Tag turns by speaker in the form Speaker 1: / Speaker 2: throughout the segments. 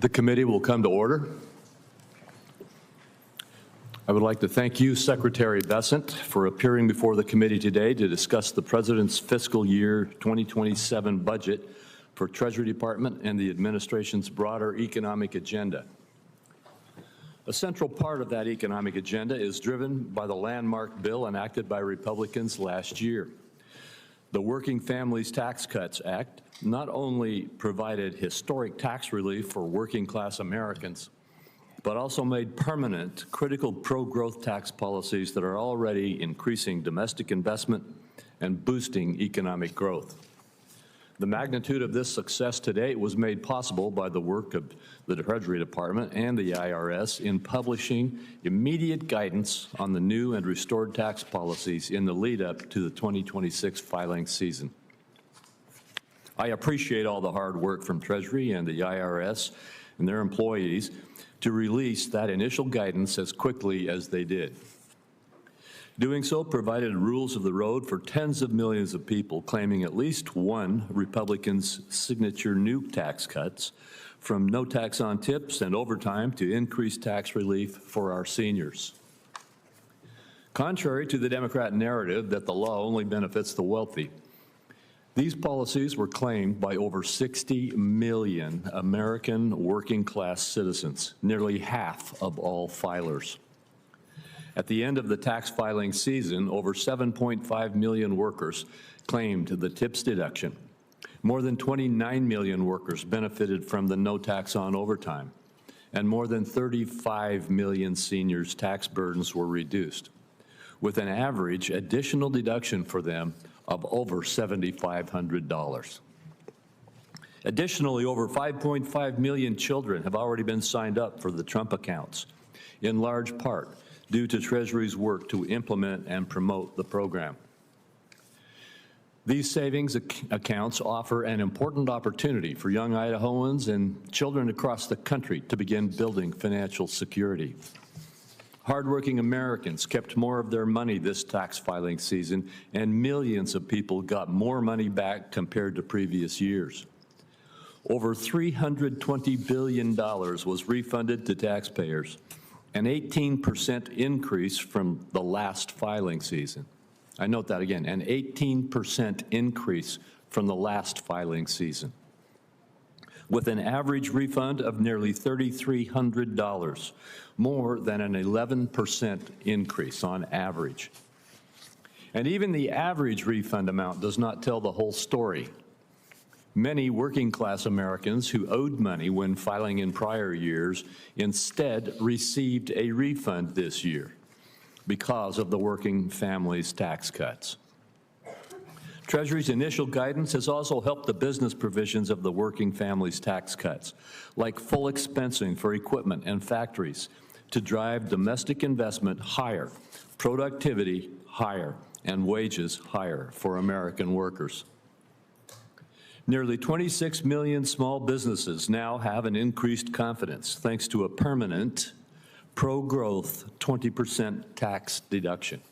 Speaker 1: The committee will come to order. I would like to thank you, Secretary Bessent, for appearing before the committee today to discuss the President's fiscal year 2027 budget for Treasury Department and the administration's broader economic agenda. A central part of that economic agenda is driven by the landmark bill enacted by Republicans last year. The Working Families Tax Cuts Act not only provided historic tax relief for working-class Americans, but also made permanent critical pro-growth tax policies that are already increasing domestic investment and boosting economic growth. The magnitude of this success to date was made possible by the work of the Treasury Department and the IRS in publishing immediate guidance on the new and restored tax policies in the lead-up to the 2026 filing season. I appreciate all the hard work from Treasury and the IRS and their employees to release that initial guidance as quickly as they did. Doing so provided rules of the road for tens of millions of people claiming at least one Republican's signature new tax cuts, from no tax on tips and overtime to increased tax relief for our seniors. Contrary to the Democrat narrative that the law only benefits the wealthy, these policies were claimed by over 60 million American working-class citizens, nearly half of all filers. At the end of the tax filing season, over 7.5 million workers claimed the TIPS deduction. More than 29 million workers benefited from the no tax on overtime, and more than 35 million seniors' tax burdens were reduced, with an average additional deduction for them of over $7,500. Additionally, over 5.5 million children have already been signed up for the Trump accounts, in large part due to Treasury's work to implement and promote the program. These savings accounts offer an important opportunity for young Idahoans and children across the country to begin building financial security. Hardworking Americans kept more of their money this tax filing season, and millions of people got more money back compared to previous years. Over $320 billion was refunded to taxpayers, an 18% increase from the last filing season. I note that again, an 18% increase from the last filing season, with an average refund of nearly $3,300, more than an 11% increase on average. And even the average refund amount does not tell the whole story. Many working-class Americans who owed money when filing in prior years instead received a refund this year because of the Working Families Tax Cuts. Treasury's initial guidance has also helped the business provisions of the Working Families Tax Cuts, like full expensing for equipment and factories, to drive domestic investment higher, productivity higher, and wages higher for American workers. Nearly 26 million small businesses now have an increased confidence thanks to a permanent pro-growth 20% tax deduction.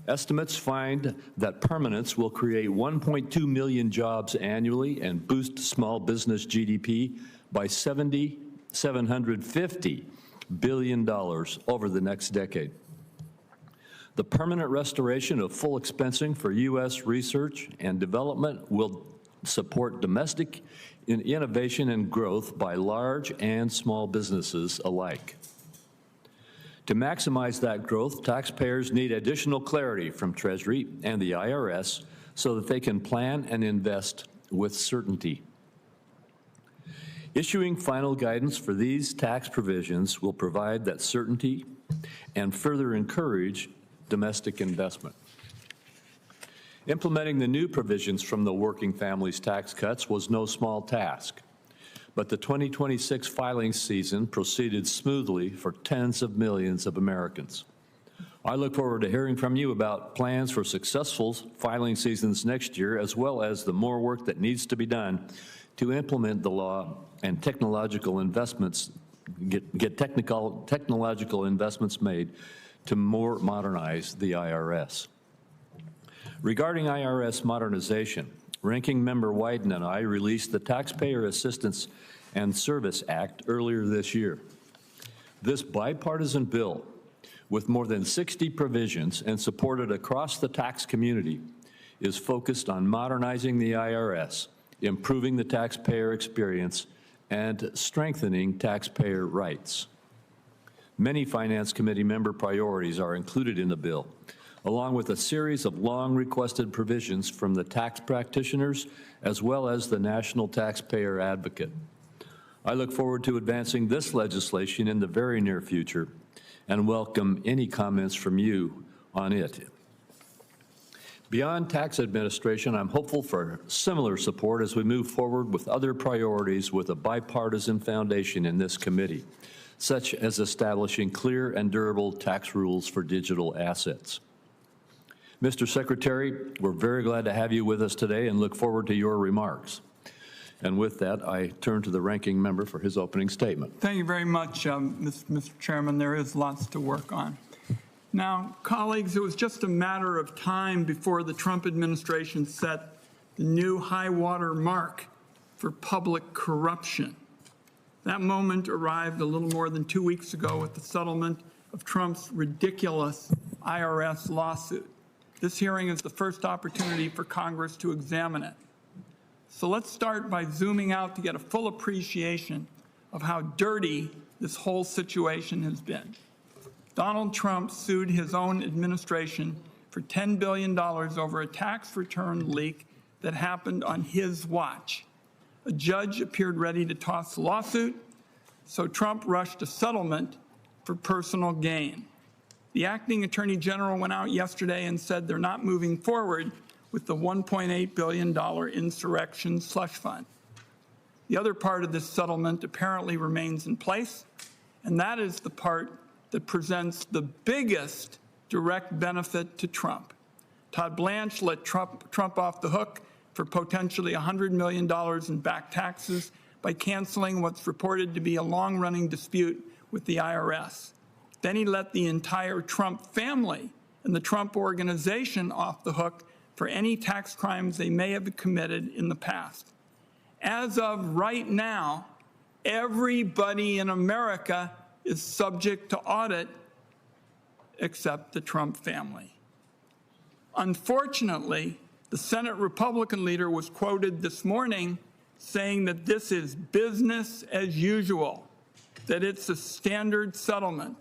Speaker 1: Estimates find that permanence will create 1.2 million jobs annually and boost small business GDP by $750 billion over the next decade. The permanent restoration of full expensing for U.S. research and development will support domestic innovation and growth by large and small businesses alike. To maximize that growth, taxpayers need additional clarity from Treasury and the IRS so that they can plan and invest with certainty. Issuing final guidance for these tax provisions will provide that certainty and further encourage domestic investment. Implementing the new provisions from the Working Families Tax Cuts was no small task, but the 2026 filing season proceeded smoothly for tens of millions of Americans. I look forward to hearing from you about plans for successful filing seasons next year, as well as the more work that needs to be done to implement the law and technological investments, get technological investments made to more modernize the IRS. Regarding IRS modernization, Ranking Member Wyden and I released the Taxpayer Assistance and Service Act earlier this year. This bipartisan bill, with more than 60 provisions and supported across the tax community, is focused on modernizing the IRS, improving the taxpayer experience, and strengthening taxpayer rights. Many Finance Committee member priorities are included in the bill, along with a series of long-requested provisions from the tax practitioners as well as the National Taxpayer Advocate. I look forward to advancing this legislation in the very near future and welcome any comments from you on it. Beyond tax administration, I'm hopeful for similar support as we move forward with other priorities with a bipartisan foundation in this committee, such as establishing clear and durable tax rules for digital assets. Mr. Secretary, we're very glad to have you with us today and look forward to your remarks. And with that, I turn to the ranking member for his opening statement.
Speaker 2: Thank you very much, Mr. Chairman. There is lots to work on. Now, colleagues, it was just a matter of time before the Trump administration set the new high-water mark for public corruption. That moment arrived a little more than 2 weeks ago with the settlement of Trump's ridiculous IRS lawsuit. This hearing is the first opportunity for Congress to examine it. So let's start by zooming out to get a full appreciation of how dirty this whole situation has been. Donald Trump sued his own administration for $10 billion over a tax return leak that happened on his watch. A judge appeared ready to toss the lawsuit, so Trump rushed a settlement for personal gain. The acting attorney general went out yesterday and said they're not moving forward with the $1.8 billion insurrection slush fund. The other part of this settlement apparently remains in place, and that is the part that presents the biggest direct benefit to Trump. Todd Blanche let Trump off the hook for potentially $100 million in back taxes by canceling what's reported to be a long-running dispute with the IRS. Then he let the entire Trump family and the Trump organization off the hook for any tax crimes they may have committed in the past. As of right now, everybody in America is subject to audit except the Trump family. Unfortunately, the Senate Republican leader was quoted this morning saying that this is business as usual, that it's a standard settlement.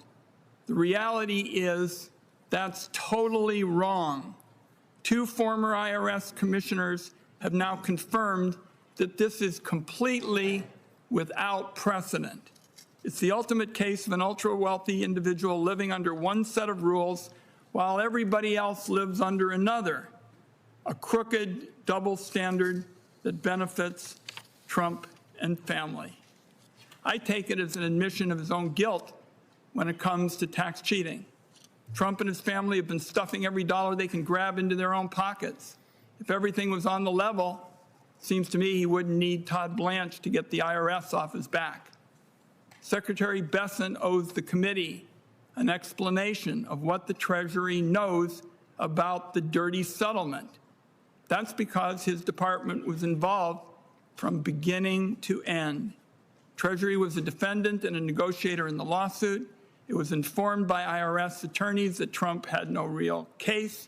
Speaker 2: The reality is that's totally wrong. 2 former IRS commissioners have now confirmed that this is completely without precedent. It's the ultimate case of an ultra-wealthy individual living under one set of rules while everybody else lives under another, a crooked double standard that benefits Trump and family. I take it as an admission of his own guilt when it comes to tax cheating. Trump and his family have been stuffing every dollar they can grab into their own pockets. If everything was on the level, it seems to me he wouldn't need Todd Blanche to get the IRS off his back. Secretary Bessent owes the committee an explanation of what the Treasury knows about the dirty settlement. That's because his department was involved from beginning to end. Treasury was a defendant and a negotiator in the lawsuit. It was informed by IRS attorneys that Trump had no real case.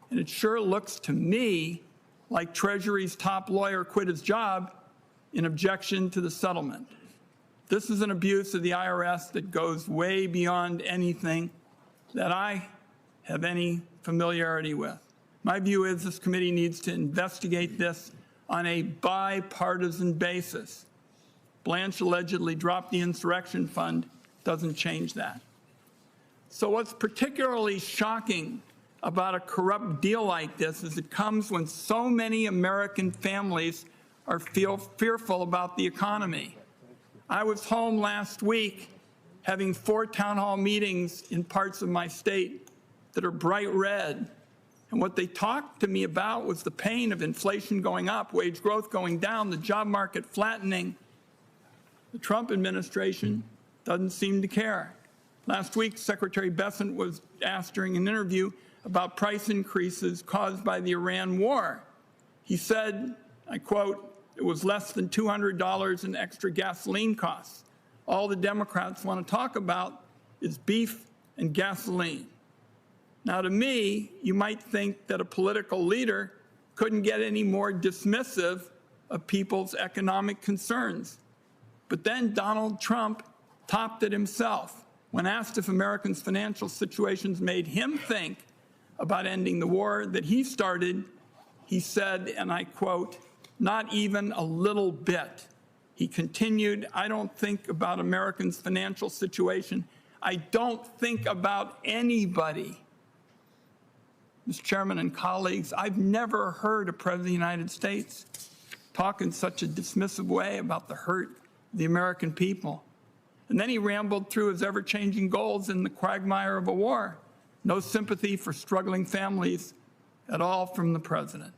Speaker 2: And it sure looks to me like Treasury's top lawyer quit his job in objection to the settlement. This is an abuse of the IRS that goes way beyond anything that I have any familiarity with. My view is this committee needs to investigate this on a bipartisan basis. Blanche allegedly dropped the insurrection fund. Doesn't change that. So what's particularly shocking about a corrupt deal like this is it comes when so many American families are fearful about the economy. I was home last week having 4 town hall meetings in parts of my state that are bright red. And what they talked to me about was the pain of inflation going up, wage growth going down, the job market flattening. The Trump administration doesn't seem to care. Last week, Secretary Bessent was asked during an interview about price increases caused by the Iran war. He said, I quote, it was less than $200 in extra gasoline costs. All the Democrats want to talk about is beef and gasoline. Now, to me, you might think that a political leader couldn't get any more dismissive of people's economic concerns. But then Donald Trump topped it himself. When asked if Americans' financial situations made him think about ending the war that he started, he said, and I quote, "Not even a little bit." He continued, "I don't think about Americans' financial situation. I don't think about anybody." Mr. Chairman and colleagues, I've never heard a President of the United States talk in such a dismissive way about the hurt of the American people. And then he rambled through his ever-changing goals in the quagmire of a war. No sympathy for struggling families at all from the president.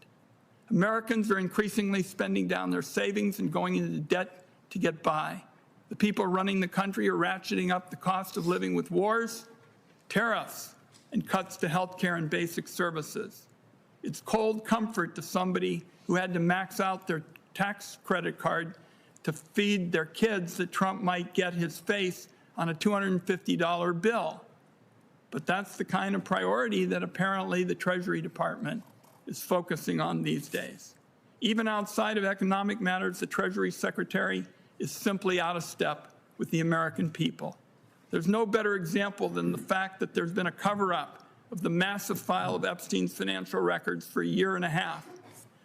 Speaker 2: Americans are increasingly spending down their savings and going into debt to get by. The people running the country are ratcheting up the cost of living with wars, tariffs, and cuts to health care and basic services. It's cold comfort to somebody who had to max out their tax credit card to feed their kids that Trump might get his face on a $250 bill. But that's the kind of priority that apparently the Treasury Department is focusing on these days. Even outside of economic matters, the Treasury Secretary is simply out of step with the American people. There's no better example than the fact that there's been a cover-up of the massive file of Epstein's financial records for a year and a half.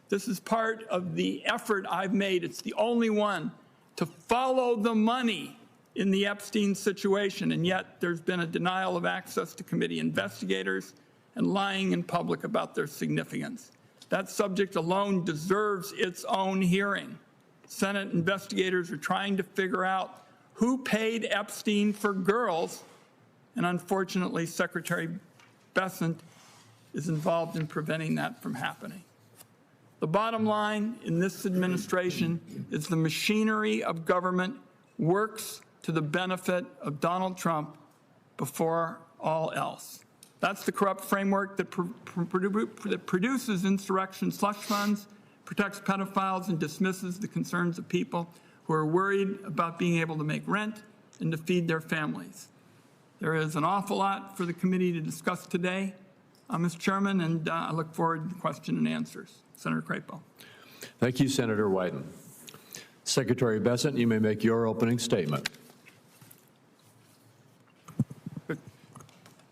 Speaker 2: This is part of the effort I've made. It's the only one to follow the money in the Epstein situation, and yet there's been a denial of access to committee investigators and lying in public about their significance. That subject alone deserves its own hearing. Senate investigators are trying to figure out who paid Epstein for girls, and unfortunately, Secretary Bessent is involved in preventing that from happening. The bottom line in this administration is the machinery of government works to the benefit of Donald Trump before all else. That's the corrupt framework that produces insurrection slush funds, protects pedophiles, and dismisses the concerns of people who are worried about being able to make rent and to feed their families. There is an awful lot for the committee to discuss today, Mr. Chairman, and I look forward to question and answers. Senator Crapo.
Speaker 1: Thank you, Senator Wyden. Secretary Bessent, you may make your opening statement.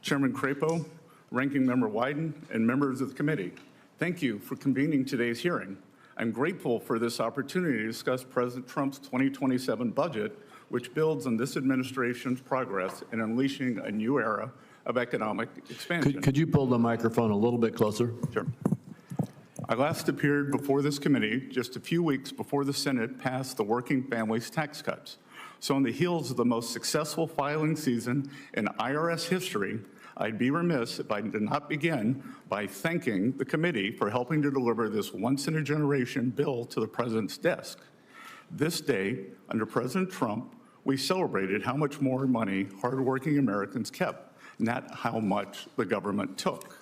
Speaker 3: Chairman Crapo, Ranking Member Wyden, and members of the committee, thank you for convening today's hearing. I'm grateful for this opportunity to discuss President Trump's 2027 budget, which builds on this administration's progress in unleashing a new era of economic expansion.
Speaker 1: Could you pull the microphone a little bit closer?
Speaker 3: Sure. I last appeared before this committee just a few weeks before the Senate passed the working families tax cuts. So on the heels of the most successful filing season in IRS history, I'd be remiss if I did not begin by thanking the committee for helping to deliver this once-in-a-generation bill to the president's desk. This day, under President Trump, we celebrated how much more money hardworking Americans kept, not how much the government took.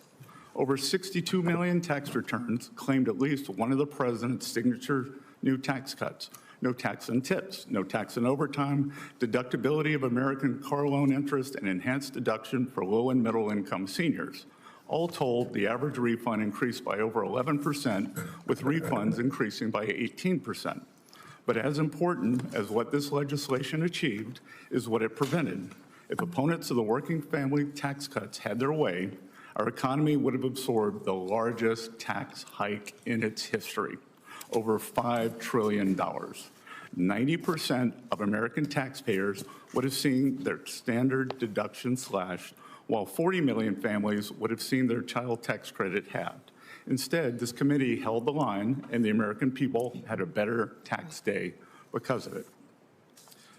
Speaker 3: Over 62 million tax returns claimed at least one of the president's signature new tax cuts. No tax on tips, no tax on overtime, deductibility of American car loan interest, and enhanced deduction for low and middle income seniors. All told, the average refund increased by over 11%, with refunds increasing by 18%. But as important as what this legislation achieved is what it prevented. If opponents of the working family tax cuts had their way, our economy would have absorbed the largest tax hike in its history, over $5 trillion. 90% of American taxpayers would have seen their standard deduction slashed, while 40 million families would have seen their child tax credit halved. Instead, this committee held the line, and the American people had a better tax day because of it.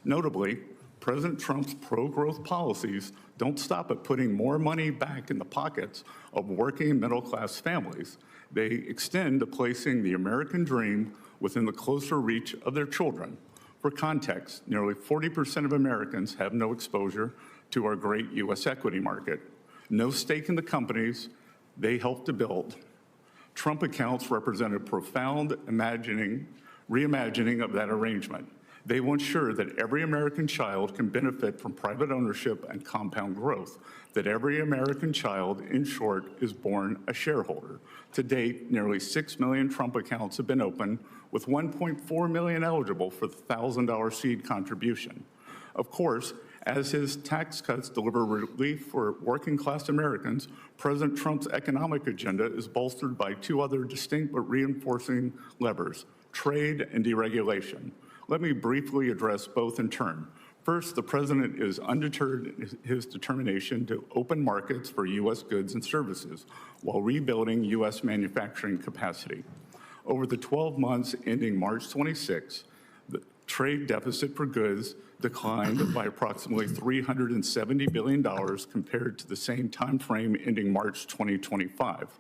Speaker 3: Notably, President Trump's pro-growth policies don't stop at putting more money back in the pockets of working middle-class families. They extend to placing the American dream within the closer reach of their children. For context, nearly 40% of Americans have no exposure to our great U.S. equity market, no stake in the companies they helped to build. Trump accounts represent a profound imagining reimagining of that arrangement. They will ensure that every American child can benefit from private ownership and compound growth, that every American child, in short, is born a shareholder. To date, nearly 6 million Trump accounts have been opened, with 1.4 million eligible for the $1,000 seed contribution. Of course, as his tax cuts deliver relief for working-class Americans, President Trump's economic agenda is bolstered by two other distinct but reinforcing levers: trade and deregulation. Let me briefly address both in turn. First, the president is undeterred in his determination to open markets for U.S. goods and services while rebuilding U.S. manufacturing capacity. Over the 12 months ending March 26, the trade deficit for goods declined by approximately $370 billion compared to the same time frame ending March 2025.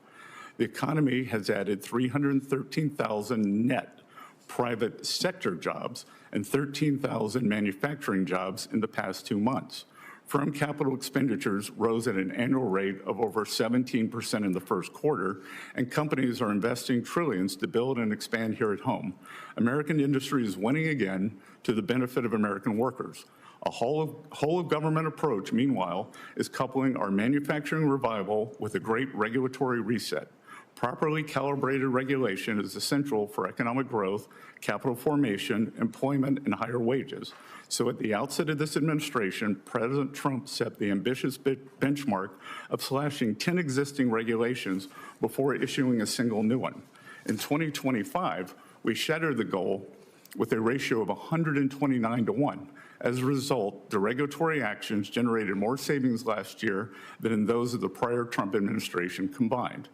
Speaker 3: The economy has added 313,000 net private sector jobs and 13,000 manufacturing jobs in the past 2 months. Firm capital expenditures rose at an annual rate of over 17% in the first quarter, and companies are investing trillions to build and expand here at home. American industry is winning again to the benefit of American workers. A whole-of-government approach, meanwhile, is coupling our manufacturing revival with a great regulatory reset. Properly calibrated regulation is essential for economic growth, capital formation, employment, and higher wages. So at the outset of this administration, President Trump set the ambitious benchmark of slashing 10 existing regulations before issuing a single new one. In 2025, we shattered the goal with a ratio of 129 to 1. As a result, the regulatory actions generated more savings last year than in those of the prior Trump administration combined.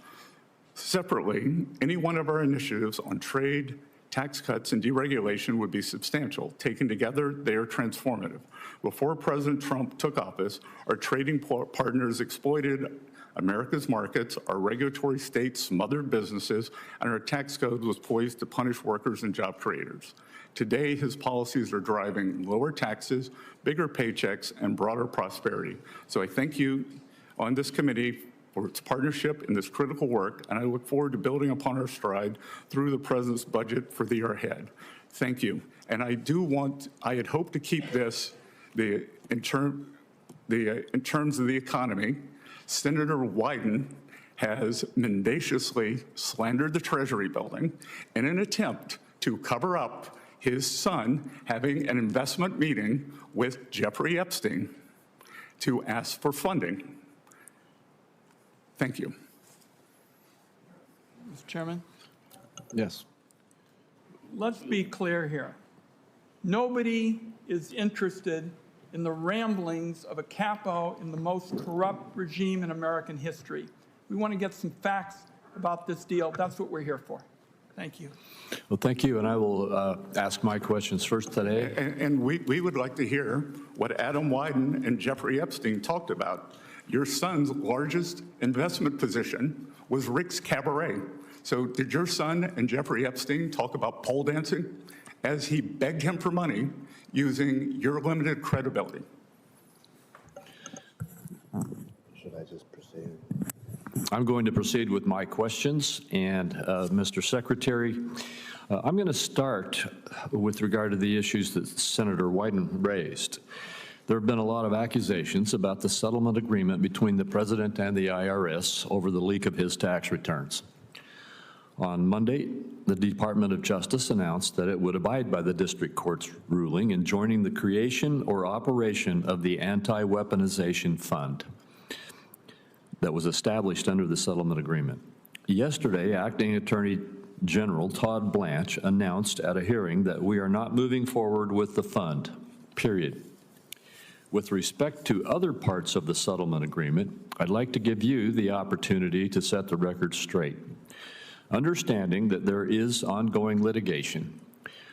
Speaker 3: Separately, any one of our initiatives on trade, tax cuts, and deregulation would be substantial. Taken together, they are transformative. Before President Trump took office, our trading partners exploited America's markets, our regulatory states smothered businesses, and our tax code was poised to punish workers and job creators. Today, his policies are driving lower taxes, bigger paychecks, and broader prosperity. So I thank you on this committee for its partnership in this critical work, and I look forward to building upon our stride through the President's budget for the year ahead. Thank you. And I had hoped to keep this in terms of the economy. Senator Wyden has mendaciously slandered the Treasury building in an attempt to cover up his son having an investment meeting with Jeffrey Epstein to ask for funding. Thank you.
Speaker 2: Mr. Chairman?
Speaker 1: Yes.
Speaker 2: Let's be clear here. Nobody is interested in the ramblings of a capo in the most corrupt regime in American history. We want to get some facts about this deal. That's what we're here for. Thank you.
Speaker 1: Well, thank you, and I will ask my questions first today.
Speaker 3: And we would like to hear what Adam Wyden and Jeffrey Epstein talked about. Your son's largest investment position was Rick's Cabaret. So did your son and Jeffrey Epstein talk about pole dancing as he begged him for money using your limited credibility?
Speaker 4: Should I just proceed?
Speaker 1: I'm going to proceed with my questions, and Mr. Secretary, I'm going to start with regard to the issues that Senator Wyden raised. There have been a lot of accusations about the settlement agreement between the President and the IRS over the leak of his tax returns. On Monday, the Department of Justice announced that it would abide by the district court's ruling in joining the creation or operation of the Anti-Weaponization Fund that was established under the settlement agreement. Yesterday, Acting Attorney General Todd Blanche announced at a hearing that we are not moving forward with the fund, period. With respect to other parts of the settlement agreement, I'd like to give you the opportunity to set the record straight. Understanding that there is ongoing litigation,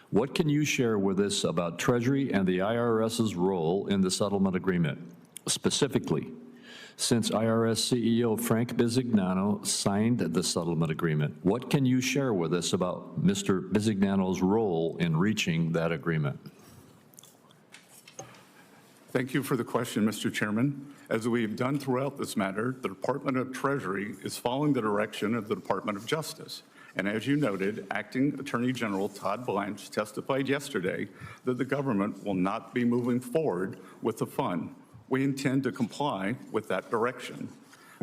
Speaker 1: what can you share with us about Treasury and the IRS's role in the settlement agreement? Specifically, since IRS CEO Frank Bisignano signed the settlement agreement, what can you share with us about Mr. Bisignano's role in reaching that agreement?
Speaker 3: Thank you for the question, Mr. Chairman. As we've done throughout this matter, the Department of Treasury is following the direction of the Department of Justice. And as you noted, Acting Attorney General Todd Blanche testified yesterday that the government will not be moving forward with the fund. We intend to comply with that direction.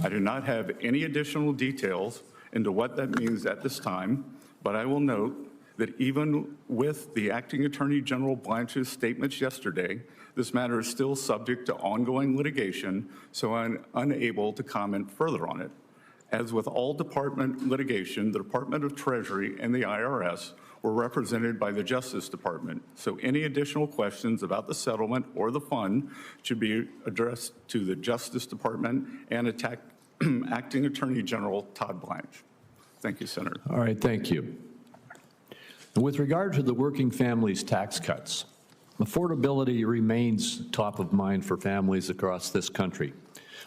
Speaker 3: I do not have any additional details into what that means at this time, but I will note that even with the Acting Attorney General Blanche's statements yesterday, this matter is still subject to ongoing litigation, so I'm unable to comment further on it. As with all department litigation, the Department of Treasury and the IRS were represented by the Justice Department, so any additional questions about the settlement or the fund should be addressed to the Justice Department and Acting Attorney General Todd Blanche. Thank you, Senator.
Speaker 1: All right, thank you. With regard to the working families tax cuts, affordability remains top of mind for families across this country.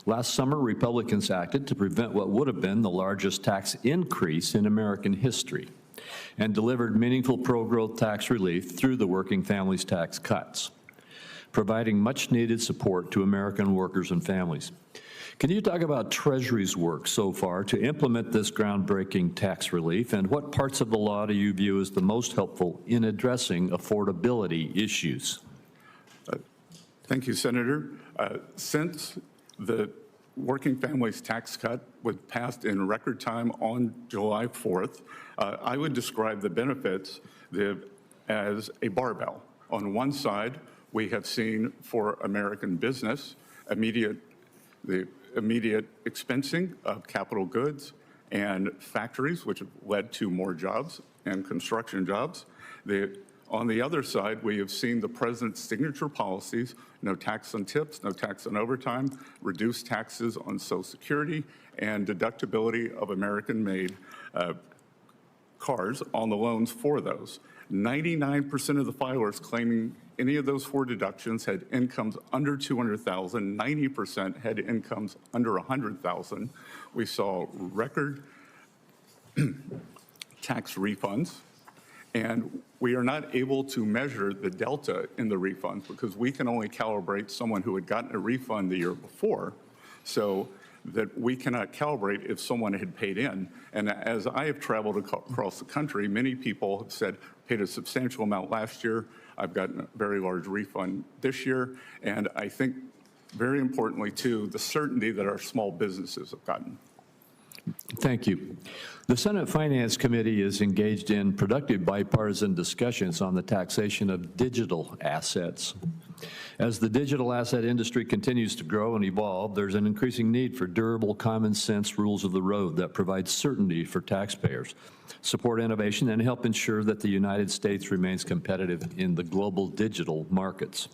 Speaker 1: Last summer, Republicans acted to prevent what would have been the largest tax increase in American history and delivered meaningful pro-growth tax relief through the working families tax cuts, providing much-needed support to American workers and families. Can you talk about Treasury's work so far to implement this groundbreaking tax relief, and what parts of the law do you view as the most helpful in addressing affordability issues?
Speaker 3: Thank you, Senator. Since the working families tax cut was passed in record time on July 4th, I would describe the benefits as a barbell. On one side, we have seen for American business the immediate expensing of capital goods and factories, which have led to more jobs and construction jobs. On the other side, we have seen the president's signature policies: no tax on tips, no tax on overtime, reduced taxes on Social Security, and deductibility of American-made cars on the loans for those. 99% of the filers claiming any of those four deductions had incomes under $200,000, 90% had incomes under $100,000. We saw record tax refunds, and we are not able to measure the delta in the refunds because we can only calibrate someone who had gotten a refund the year before, so that we cannot calibrate if someone had paid in. And as I have traveled across the country, many people have said, paid a substantial amount last year, I've gotten a very large refund this year, and I think very importantly too, the certainty that our small businesses have gotten.
Speaker 1: Thank you. The Senate Finance Committee is engaged in productive bipartisan discussions on the taxation of digital assets. As the digital asset industry continues to grow and evolve, there's an increasing need for durable, common sense rules of the road that provide certainty for taxpayers, support innovation, and help ensure that the United States remains competitive in the global digital markets.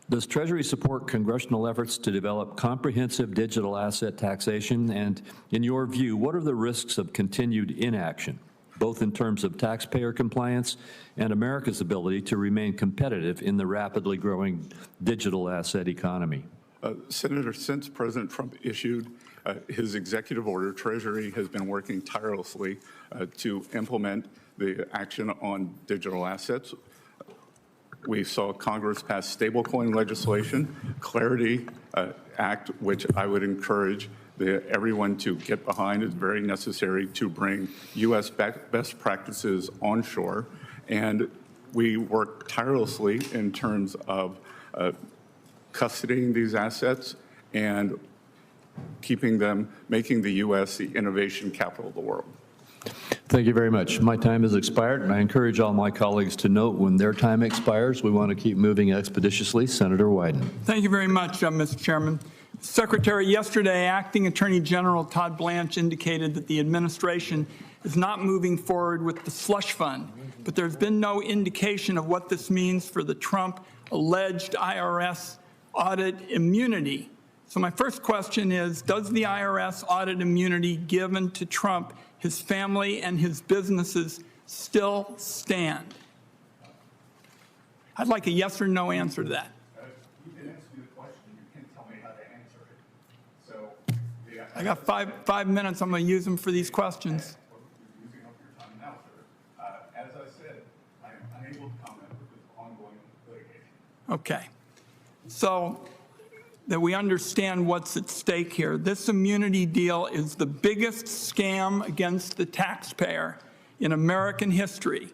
Speaker 1: Does Treasury support congressional efforts to develop comprehensive digital asset taxation? And in your view, what are the risks of continued inaction, both in terms of taxpayer compliance and America's ability to remain competitive in the rapidly growing digital asset economy?
Speaker 3: Senator, since President Trump issued his executive order, Treasury has been working tirelessly to implement the action on digital assets. We saw Congress pass stablecoin legislation, Clarity Act, which I would encourage everyone to get behind. Is very necessary to bring U.S. best practices onshore. And we work tirelessly in terms of custodying these assets and keeping them, making the U.S. the innovation capital of the world.
Speaker 1: Thank you very much. My time has expired, and I encourage all my colleagues to note when their time expires. We want to keep moving expeditiously. Senator Wyden.
Speaker 2: Thank you very much, Mr. Chairman. Secretary, yesterday, Acting Attorney General Todd Blanche indicated that the administration is not moving forward with the slush fund, but there's been no indication of what this means for the Trump alleged IRS audit immunity. So my first question is, does the IRS audit immunity given to Trump, his family, and his businesses still stand? I'd like a yes or no answer to that.
Speaker 3: You can answer the question. You can't tell me how to answer it. So
Speaker 2: I got five minutes. I'm going to use them for these questions.
Speaker 3: You're using up your time now, sir. As I said, I am unable to comment with ongoing litigation.
Speaker 2: Okay. So that we understand what's at stake here. This immunity deal is the biggest scam against the taxpayer in American history.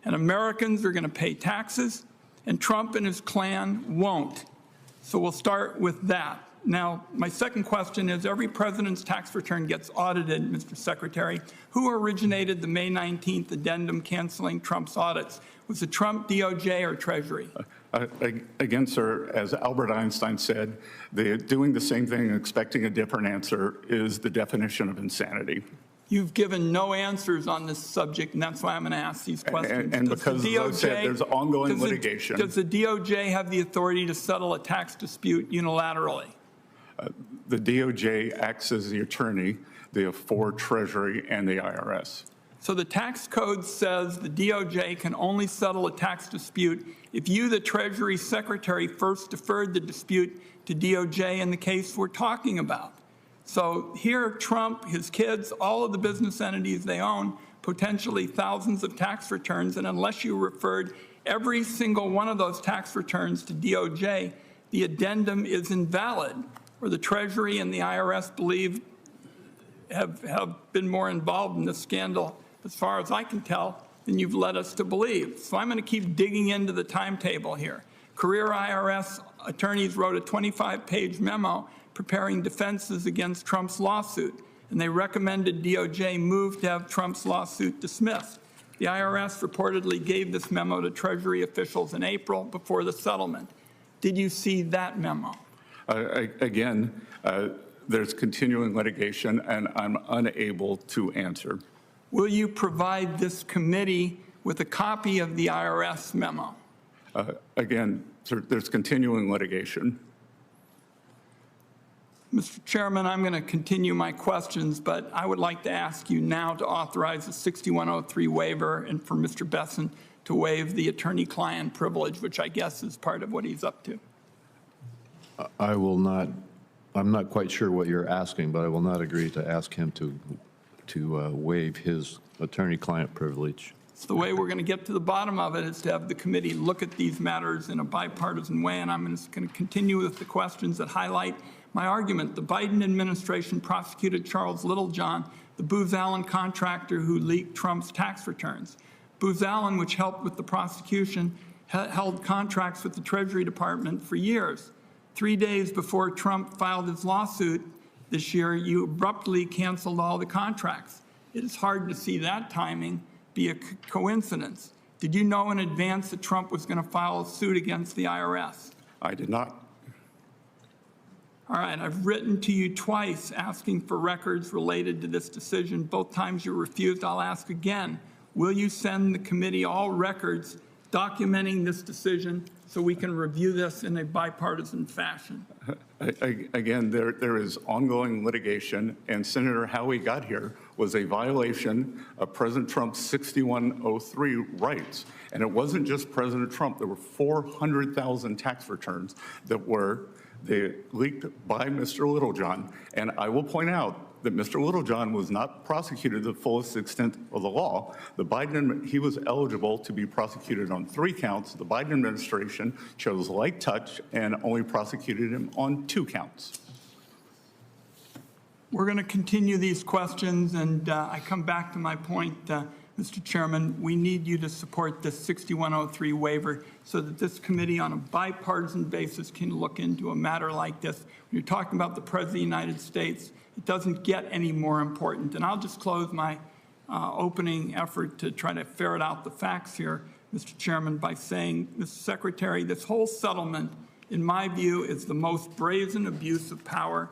Speaker 2: And Americans are going to pay taxes, and Trump and his clan won't. So we'll start with that. Now, my second question is, every president's tax return gets audited, Mr. Secretary. Who originated the May 19th addendum canceling Trump's audits? Was it Trump, DOJ, or Treasury?
Speaker 3: Again, sir, as Albert Einstein said, doing the same thing and expecting a different answer is the definition of insanity.
Speaker 2: You've given no answers on this subject, and that's why I'm going to ask these questions.
Speaker 3: And because, as I said, there's ongoing litigation.
Speaker 2: Does the DOJ have the authority to settle a tax dispute unilaterally?
Speaker 3: The DOJ acts as the attorney for Treasury and the IRS.
Speaker 2: So the tax code says the DOJ can only settle a tax dispute if you, the Treasury Secretary, first deferred the dispute to DOJ in the case we're talking about. So here, Trump, his kids, all of the business entities they own, potentially thousands of tax returns, and unless you referred every single one of those tax returns to DOJ, the addendum is invalid, or the Treasury and the IRS believe have been more involved in this scandal, as far as I can tell, than you've led us to believe. So I'm going to keep digging into the timetable here. Career IRS attorneys wrote a 25-page memo preparing defenses against Trump's lawsuit, and they recommended DOJ move to have Trump's lawsuit dismissed. The IRS reportedly gave this memo to Treasury officials in April before the settlement. Did you see that memo?
Speaker 3: Again, there's continuing litigation, and I'm unable to answer.
Speaker 2: Will you provide this committee with a copy of the IRS memo?
Speaker 3: Again, sir, there's continuing litigation.
Speaker 2: Mr. Chairman, I'm going to continue my questions, but I would like to ask you now to authorize the 6103 waiver and for Mr. Bessent to waive the attorney-client privilege, which I guess is part of what he's up to.
Speaker 1: I will not, I'm not quite sure what you're asking, but I will not agree to ask him to waive his attorney-client privilege.
Speaker 2: So the way we're going to get to the bottom of it is to have the committee look at these matters in a bipartisan way, and I'm just going to continue with the questions that highlight my argument. The Biden administration prosecuted Charles Littlejohn, the Booz Allen contractor who leaked Trump's tax returns. Booz Allen, which helped with the prosecution, held contracts with the Treasury Department for years. 3 days before Trump filed his lawsuit this year, you abruptly canceled all the contracts. It is hard to see that timing be a coincidence. Did you know in advance that Trump was going to file a suit against the IRS?
Speaker 3: I did not.
Speaker 2: All right, I've written to you twice asking for records related to this decision. Both times you refused. I'll ask again. Will you send the committee all records documenting this decision so we can review this in a bipartisan fashion?
Speaker 3: Again, there is ongoing litigation, and Senator, how we got here was a violation of President Trump's 6103 rights. And it wasn't just President Trump. There were 400,000 tax returns that were leaked by Mr. Littlejohn. And I will point out that Mr. Littlejohn was not prosecuted to the fullest extent of the law. He was eligible to be prosecuted on 3 counts. The Biden administration chose light touch and only prosecuted him on 2 counts.
Speaker 2: We're going to continue these questions, and I come back to my point, Mr. Chairman. We need you to support this 6103 waiver so that this committee on a bipartisan basis can look into a matter like this. When you're talking about the President of the United States, it doesn't get any more important. And I'll just close my opening effort to try to ferret out the facts here, Mr. Chairman, by saying, Mr. Secretary, this whole settlement, in my view, is the most brazen abuse of power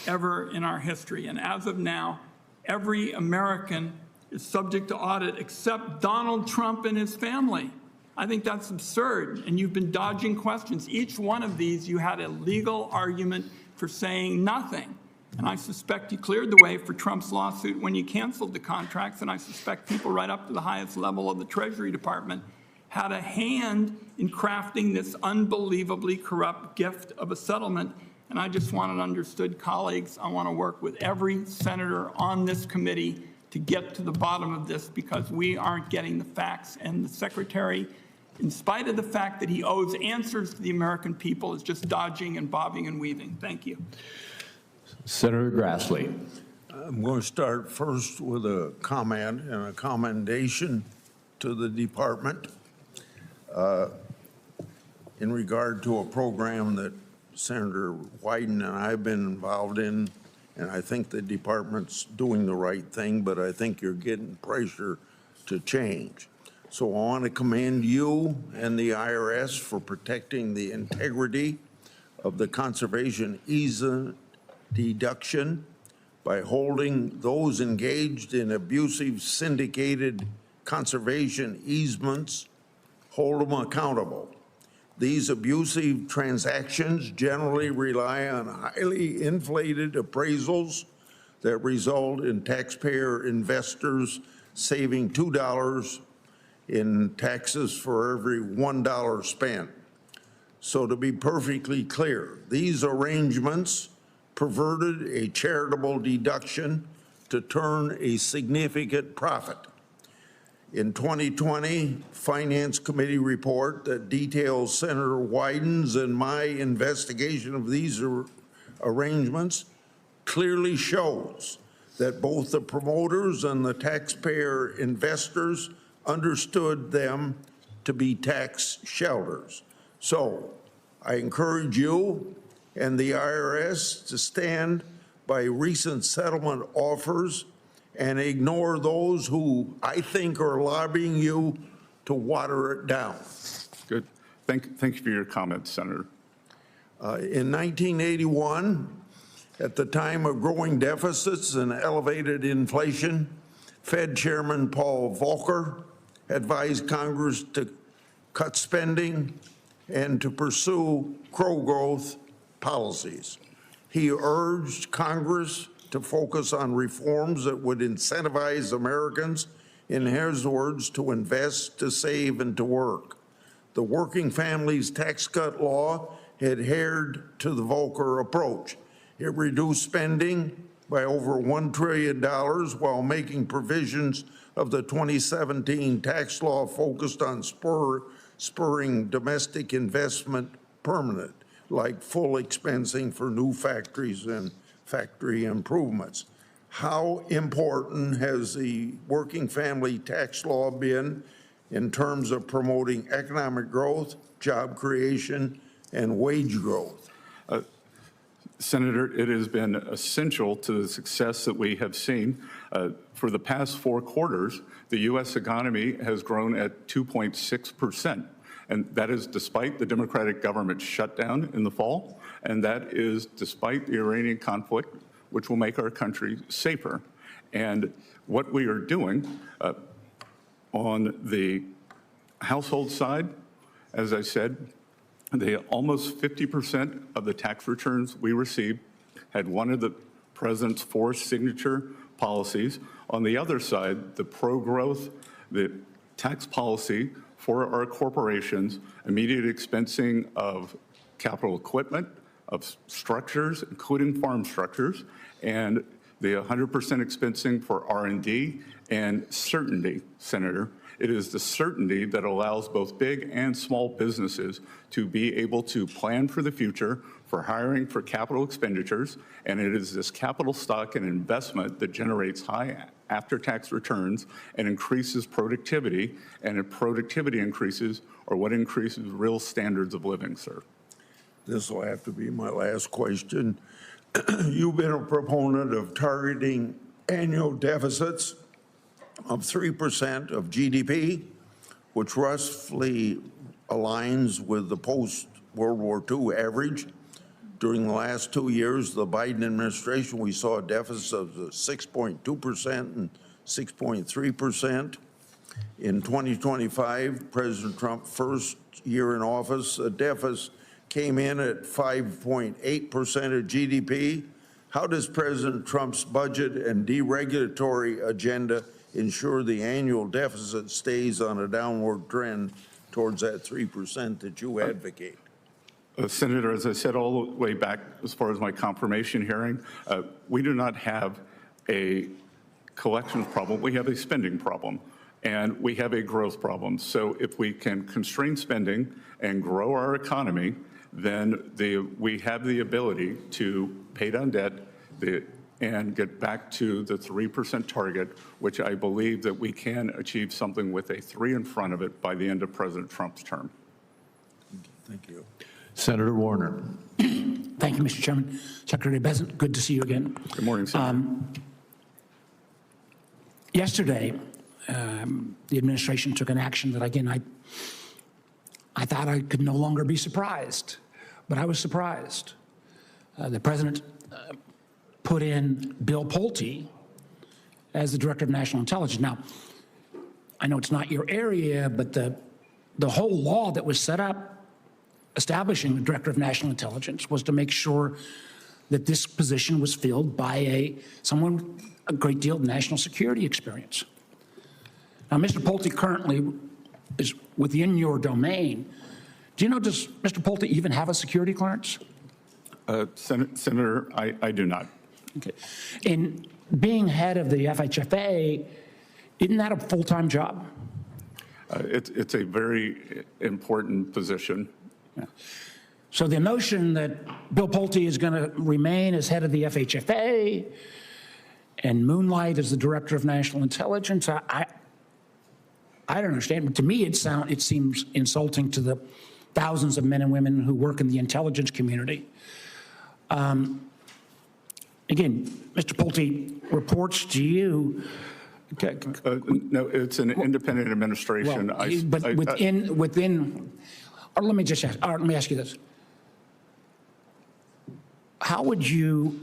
Speaker 2: ever in our history. And as of now, every American is subject to audit except Donald Trump and his family. I think that's absurd, and you've been dodging questions. Each one of these, you had a legal argument for saying nothing. And I suspect you cleared the way for Trump's lawsuit when you canceled the contracts, and I suspect people right up to the highest level of the Treasury Department had a hand in crafting this unbelievably corrupt gift of a settlement. And I just want it understood, colleagues, I want to work with every senator on this committee to get to the bottom of this, because we aren't getting the facts, and the Secretary in spite of the fact that he owes answers to the American people, is just dodging and bobbing and weaving. Thank you.
Speaker 1: Senator Grassley.
Speaker 5: I'm going to start first with a comment and a commendation to the department in regard to a program that Senator Wyden and I have been involved in, and I think the department's doing the right thing, but I think you're getting pressure to change. So I want to commend you and the IRS for protecting the integrity of the conservation easement deduction by holding those engaged in abusive syndicated conservation easements, hold them accountable. These abusive transactions generally rely on highly inflated appraisals that result in taxpayer investors saving $2 in taxes for every $1 spent. So to be perfectly clear, these arrangements perverted a charitable deduction to turn a significant profit. In 2020, Finance Committee report that details Senator Wyden's and my investigation of these arrangements clearly shows that both the promoters and the taxpayer investors understood them to be tax shelters. So I encourage you and the IRS to stand by recent settlement offers and ignore those who I think are lobbying you to water it down.
Speaker 3: Good. Thank you for your comments, Senator.
Speaker 5: In 1981, at the time of growing deficits and elevated inflation, Fed Chairman Paul Volcker advised Congress to cut spending and to pursue pro-growth policies. He urged Congress to focus on reforms that would incentivize Americans, in his words, to invest, to save, and to work. The Working Families Tax Cut Law adhered to the Volcker approach. It reduced spending by over $1 trillion while making provisions of the 2017 tax law focused on spurring domestic investment permanent, like full expensing for new factories and factory improvements. How important has the working family tax law been in terms of promoting economic growth, job creation, and wage growth?
Speaker 3: Senator, it has been essential to the success that we have seen. For the past 4 quarters, the U.S. economy has grown at 2.6%. And that is despite the Democratic government shutdown in the fall, and that is despite the Iranian conflict, which will make our country safer. And what we are doing on the household side, as I said, almost 50% of the tax returns we received had one of the president's 4 signature policies. On the other side, the pro-growth, the tax policy for our corporations, immediate expensing of capital equipment, of structures, including farm structures, and the 100% expensing for R&D, and certainty, Senator. It is the certainty that allows both big and small businesses to be able to plan for the future, for hiring, for capital expenditures, and it is this capital stock and investment that generates high after-tax returns and increases productivity, and if productivity increases, or what increases real standards of living, sir.
Speaker 5: This will have to be my last question. You've been a proponent of targeting annual deficits of 3% of GDP, which roughly aligns with the post-World War II average. During the last 2 years, the Biden administration, we saw a deficit of 6.2% and 6.3%. In 2025, President Trump's first year in office, a deficit came in at 5.8% of GDP. How does President Trump's budget and deregulatory agenda ensure the annual deficit stays on a downward trend towards that 3% that you advocate?
Speaker 3: Senator, as I said all the way back as far as my confirmation hearing, we do not have a collections problem. We have a spending problem. And we have a growth problem. So if we can constrain spending and grow our economy, then we have the ability to pay down debt and get back to the 3% target, which I believe that we can achieve something with a 3 in front of it by the end of President Trump's term.
Speaker 5: Thank you.
Speaker 1: Senator Warner.
Speaker 6: Thank you, Mr. Chairman. Secretary Bessent, good to see you again.
Speaker 3: Good morning, Senator.
Speaker 6: Yesterday, the administration took an action that, again, I thought I could no longer be surprised, but I was surprised. The president put in Bill Pulte as the Director of National Intelligence. Now, I know it's not your area, but the whole law that was set up establishing the Director of National Intelligence was to make sure that this position was filled by someone with a great deal of national security experience. Now, Mr. Pulte currently is within your domain. Do you know, does Mr. Pulte even have a security clearance?
Speaker 3: Senator, I do not.
Speaker 6: Okay. In being head of the FHFA, isn't that a full-time job?
Speaker 3: It's a very important position.
Speaker 6: Yeah. So the notion that Bill Pulte is going to remain as head of the FHFA and moonlight as the Director of National Intelligence, I don't understand. But to me, it seems insulting to the thousands of men and women who work in the intelligence community. Again, Mr. Pulte reports to you.
Speaker 3: No, it's an independent administration.
Speaker 6: Well, but within. Or let me just ask. Let me ask you this: how would you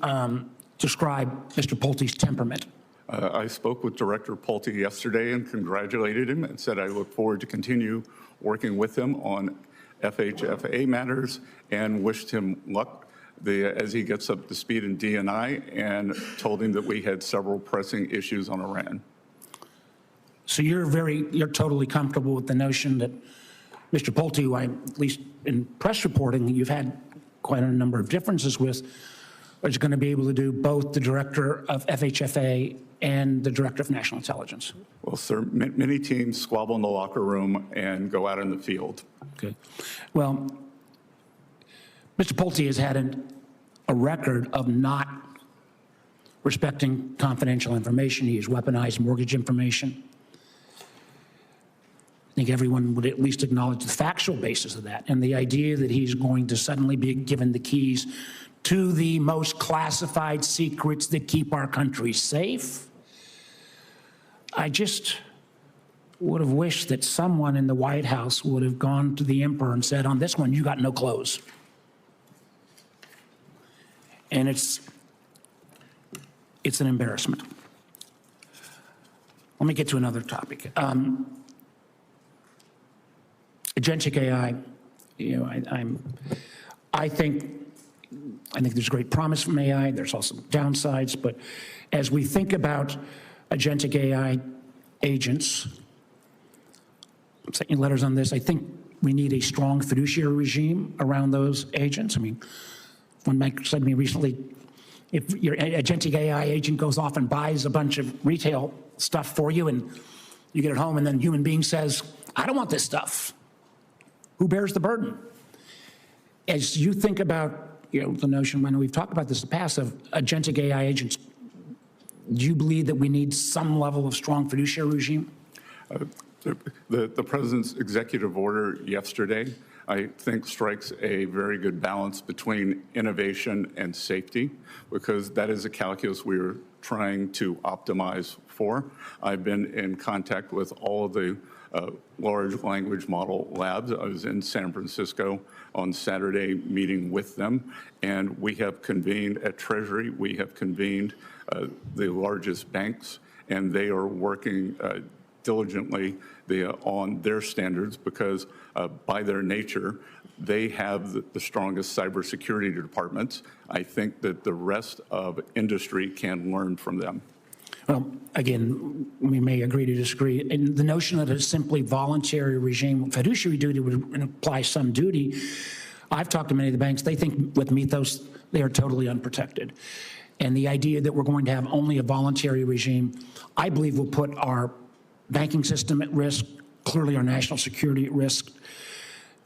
Speaker 6: describe Mr. Pulte's temperament?
Speaker 3: I spoke with Director Pulte yesterday and congratulated him and said I look forward to continue working with him on FHFA matters and wished him luck as he gets up to speed in D&I and told him that we had several pressing issues on Iran.
Speaker 6: So you're totally comfortable with the notion that Mr. Pulte, who at least in press reporting, you've had quite a number of differences with, is going to be able to do both the Director of FHFA and the Director of National Intelligence?
Speaker 3: Well, sir, many teams squabble in the locker room and go out in the field.
Speaker 6: Okay. Well, Mr. Pulte has had a record of not respecting confidential information. He has weaponized mortgage information. I think everyone would at least acknowledge the factual basis of that, and the idea that he's going to suddenly be given the keys to the most classified secrets that keep our country safe. I just would have wished that someone in the White House would have gone to the emperor and said, on this one, you got no clothes. And it's an embarrassment. Let me get to another topic. Agentic AI, I think there's great promise from AI. There's also downsides, but as we think about agentic AI agents, I'm sending letters on this. I think we need a strong fiduciary regime around those agents. I mean, one bank said to me recently, if your agentic AI agent goes off and buys a bunch of retail stuff for you and you get it home and then a human being says, I don't want this stuff, who bears the burden? As you think about the notion, I know we've talked about this in the past, of agentic AI agents, do you believe that we need some level of strong fiduciary regime?
Speaker 3: The President's executive order yesterday, I think, strikes a very good balance between innovation and safety, because that is a calculus we're trying to optimize for. I've been in contact with all of the large language model labs. I was in San Francisco on Saturday meeting with them, and we have convened at Treasury, we have convened the largest banks, and they are working diligently on their standards because by their nature, they have the strongest cybersecurity departments. I think that the rest of industry can learn from them.
Speaker 6: Well, again, we may agree to disagree. And the notion that a simply voluntary regime, fiduciary duty would imply some duty. I've talked to many of the banks. They think with Mythos, they are totally unprotected. And the idea that we're going to have only a voluntary regime, I believe will put our banking system at risk, clearly our national security at risk.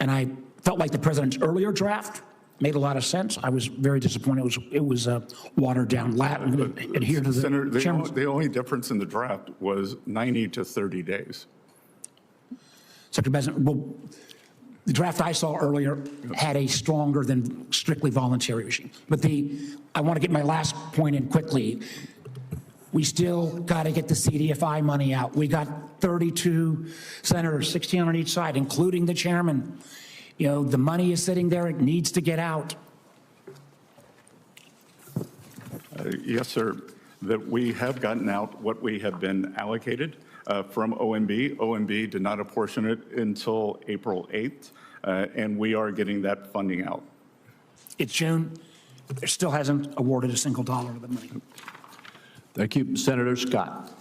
Speaker 6: And I felt like the president's earlier draft made a lot of sense. I was very disappointed. It was watered down, adhered to the
Speaker 3: Senator,
Speaker 6: chairman's.
Speaker 3: the only difference in the draft was 90 to 30 days.
Speaker 6: Secretary Bessent, well, the draft I saw earlier had a stronger than strictly voluntary regime. But I want to get my last point in quickly. We still got to get the CDFI money out. We got 32 senators, 16 on each side, including the chairman. You know, the money is sitting there. It needs to get out.
Speaker 3: Yes, sir. That we have gotten out what we have been allocated from OMB. OMB did not apportion it until April 8th, and we are getting that funding out.
Speaker 6: It's June. There still hasn't awarded a single dollar of the money.
Speaker 1: Thank you. Senator Scott.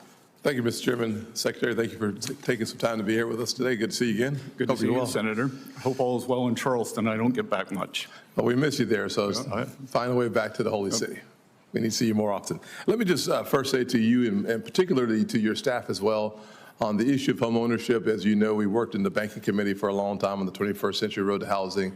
Speaker 7: Thank you, Mr. Chairman. Secretary, thank you for taking some time to be here with us today. Good to see you again.
Speaker 3: Good to
Speaker 7: Hope
Speaker 3: see
Speaker 7: you're
Speaker 3: you,
Speaker 7: well.
Speaker 3: Senator. Hope all is well in Charleston. I don't get back much.
Speaker 7: Well, we miss you there, so find a way back to the Holy City. We need to see you more often. Let me just first say to you, and particularly to your staff as well, on the issue of home ownership. As you know, we worked in the banking committee for a long time on the 21st Century Road to Housing.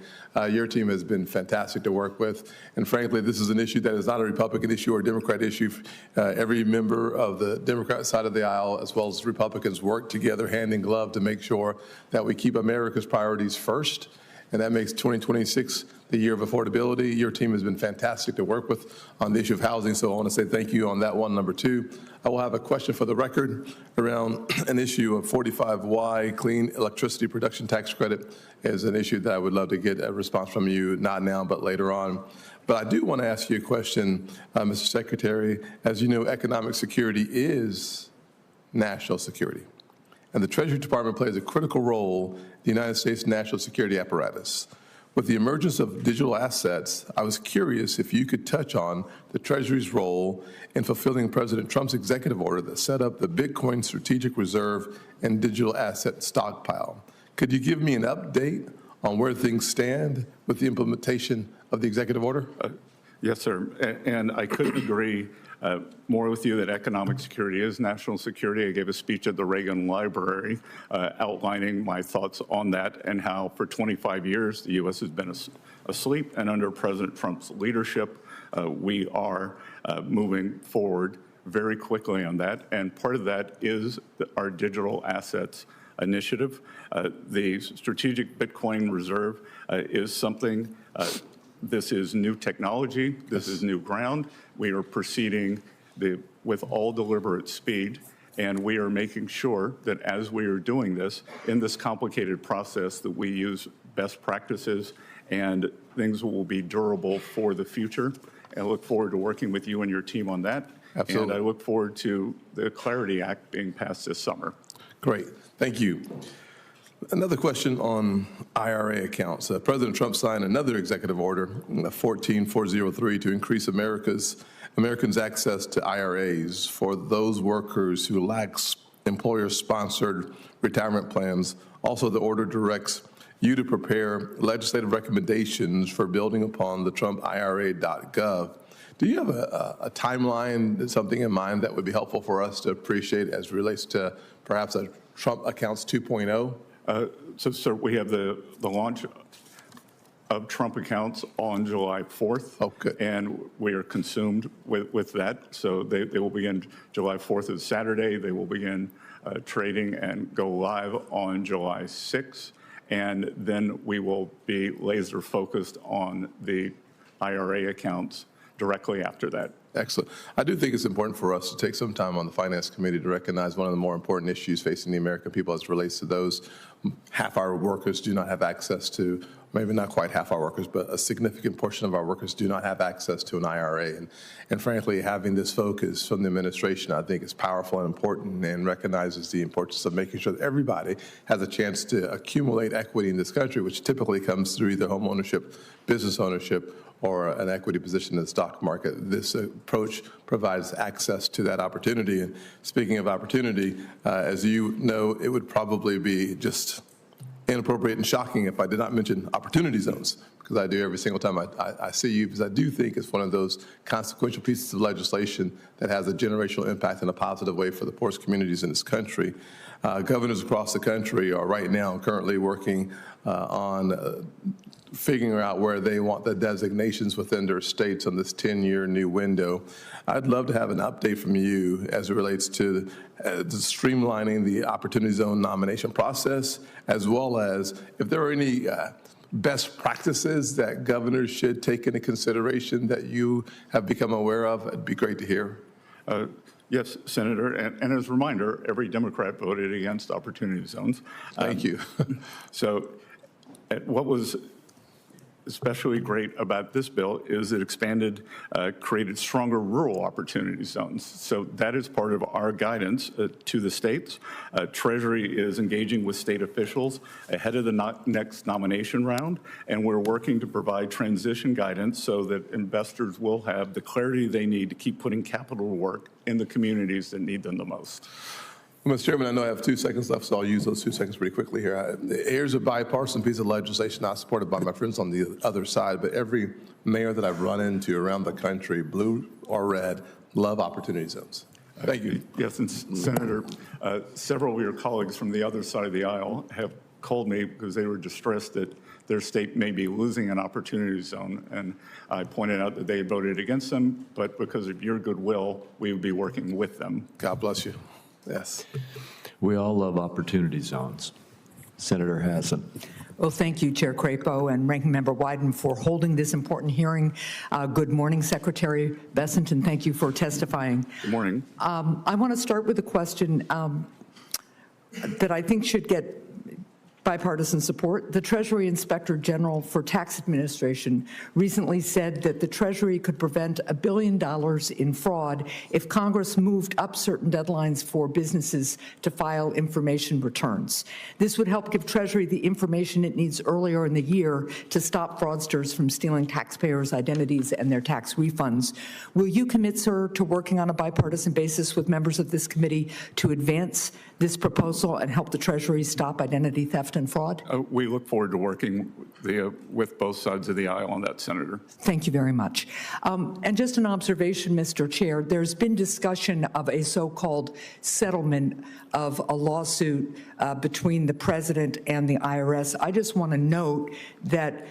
Speaker 7: Your team has been fantastic to work with. And frankly, this is an issue that is not a Republican issue or a Democrat issue. Every member of the Democrat side of the aisle, as well as Republicans, work together hand in glove to make sure that we keep America's priorities first. And that makes 2026 the year of affordability. Your team has been fantastic to work with on the issue of housing, so I want to say thank you on that one. Number two, I will have a question for the record around an issue of 45Y clean electricity production tax credit is an issue that I would love to get a response from you, not now, but later on. But I do want to ask you a question, Mr. Secretary. As you know, economic security is national security. And the Treasury Department plays a critical role in the United States national security apparatus. With the emergence of digital assets, I was curious if you could touch on the Treasury's role in fulfilling President Trump's executive order that set up the Bitcoin Strategic Reserve and digital asset stockpile. Could you give me an update on where things stand with the implementation of the executive order?
Speaker 3: Yes, sir. And I couldn't agree more with you that economic security is national security. I gave a speech at the Reagan Library outlining my thoughts on that and how for 25 years the U.S. has been asleep, and under President Trump's leadership, we are moving forward very quickly on that. And part of that is our digital assets initiative. The Strategic Bitcoin Reserve is something this is new technology. This is new ground. We are proceeding with all deliberate speed, and we are making sure that as we are doing this, in this complicated process, that we use best practices and things will be durable for the future. And I look forward to working with you and your team on that.
Speaker 7: Absolutely.
Speaker 3: And I look forward to the Clarity Act being passed this summer.
Speaker 7: Great. Thank you. Another question on IRA accounts. President Trump signed another executive order, 14403, to increase Americans' access to IRAs for those workers who lack employer-sponsored retirement plans. Also, the order directs you to prepare legislative recommendations for building upon the TrumpIRA.gov. Do you have a timeline, something in mind that would be helpful for us to appreciate as it relates to perhaps a Trump Accounts 2.0?
Speaker 3: So, sir, we have the launch of Trump accounts on July 4th.
Speaker 7: Okay.
Speaker 3: And we are consumed with that. So they will begin July 4th is Saturday. They will begin trading and go live on July 6th. And then we will be laser focused on the IRA accounts directly after that.
Speaker 7: Excellent. I do think it's important for us to take some time on the Finance Committee to recognize one of the more important issues facing the American people as it relates to those half our workers do not have access to, maybe not quite half our workers, but a significant portion of our workers do not have access to an IRA. And frankly, having this focus from the administration, I think is powerful and important and recognizes the importance of making sure that everybody has a chance to accumulate equity in this country, which typically comes through either home ownership, business ownership, or an equity position in the stock market. This approach provides access to that opportunity. And speaking of opportunity, as you know, it would probably be just inappropriate and shocking if I did not mention opportunity zones, because I do every single time I see you, because I do think it's one of those consequential pieces of legislation that has a generational impact in a positive way for the poorest communities in this country. Governors across the country are right now currently working on figuring out where they want the designations within their states on this 10-year new window. I'd love to have an update from you as it relates to streamlining the Opportunity Zone nomination process, as well as if there are any best practices that governors should take into consideration that you have become aware of. It'd be great to hear.
Speaker 3: Yes, Senator, and as a reminder, every Democrat voted against Opportunity Zones.
Speaker 7: Thank you.
Speaker 3: So what was especially great about this bill is it expanded, created stronger rural opportunity zones. So that is part of our guidance to the states. Treasury is engaging with state officials ahead of the next nomination round, and we're working to provide transition guidance so that investors will have the clarity they need to keep putting capital to work in the communities that need them the most.
Speaker 7: Mr. Chairman, I know I have 2 seconds left, so I'll use those 2 seconds pretty quickly here. Here's a bipartisan piece of legislation not supported by my friends on the other side, but every mayor that I've run into around the country, blue or red, love opportunity zones. Thank you.
Speaker 3: Yes, and Senator, several of your colleagues from the other side of the aisle have called me because they were distressed that their state may be losing an opportunity zone. And I pointed out that they had voted against them, but because of your goodwill, we would be working with them.
Speaker 7: God bless you. Yes.
Speaker 1: We all love opportunity zones. Senator Hassan.
Speaker 8: Well, thank you, Chair Crapo and Ranking Member Wyden, for holding this important hearing. Good morning, Secretary Bessent, and thank you for testifying.
Speaker 3: Good morning.
Speaker 8: I want to start with a question that I think should get bipartisan support. The Treasury Inspector General for Tax Administration recently said that the Treasury could prevent $1 billion in fraud if Congress moved up certain deadlines for businesses to file information returns. This would help give Treasury the information it needs earlier in the year to stop fraudsters from stealing taxpayers' identities and their tax refunds. Will you commit, sir, to working on a bipartisan basis with members of this committee to advance this proposal and help the Treasury stop identity theft and fraud?
Speaker 3: We look forward to working with both sides of the aisle on that, Senator.
Speaker 8: Thank you very much. And just an observation, Mr. Chair, there's been discussion of a so-called settlement of a lawsuit between the president and the IRS. I just want to note that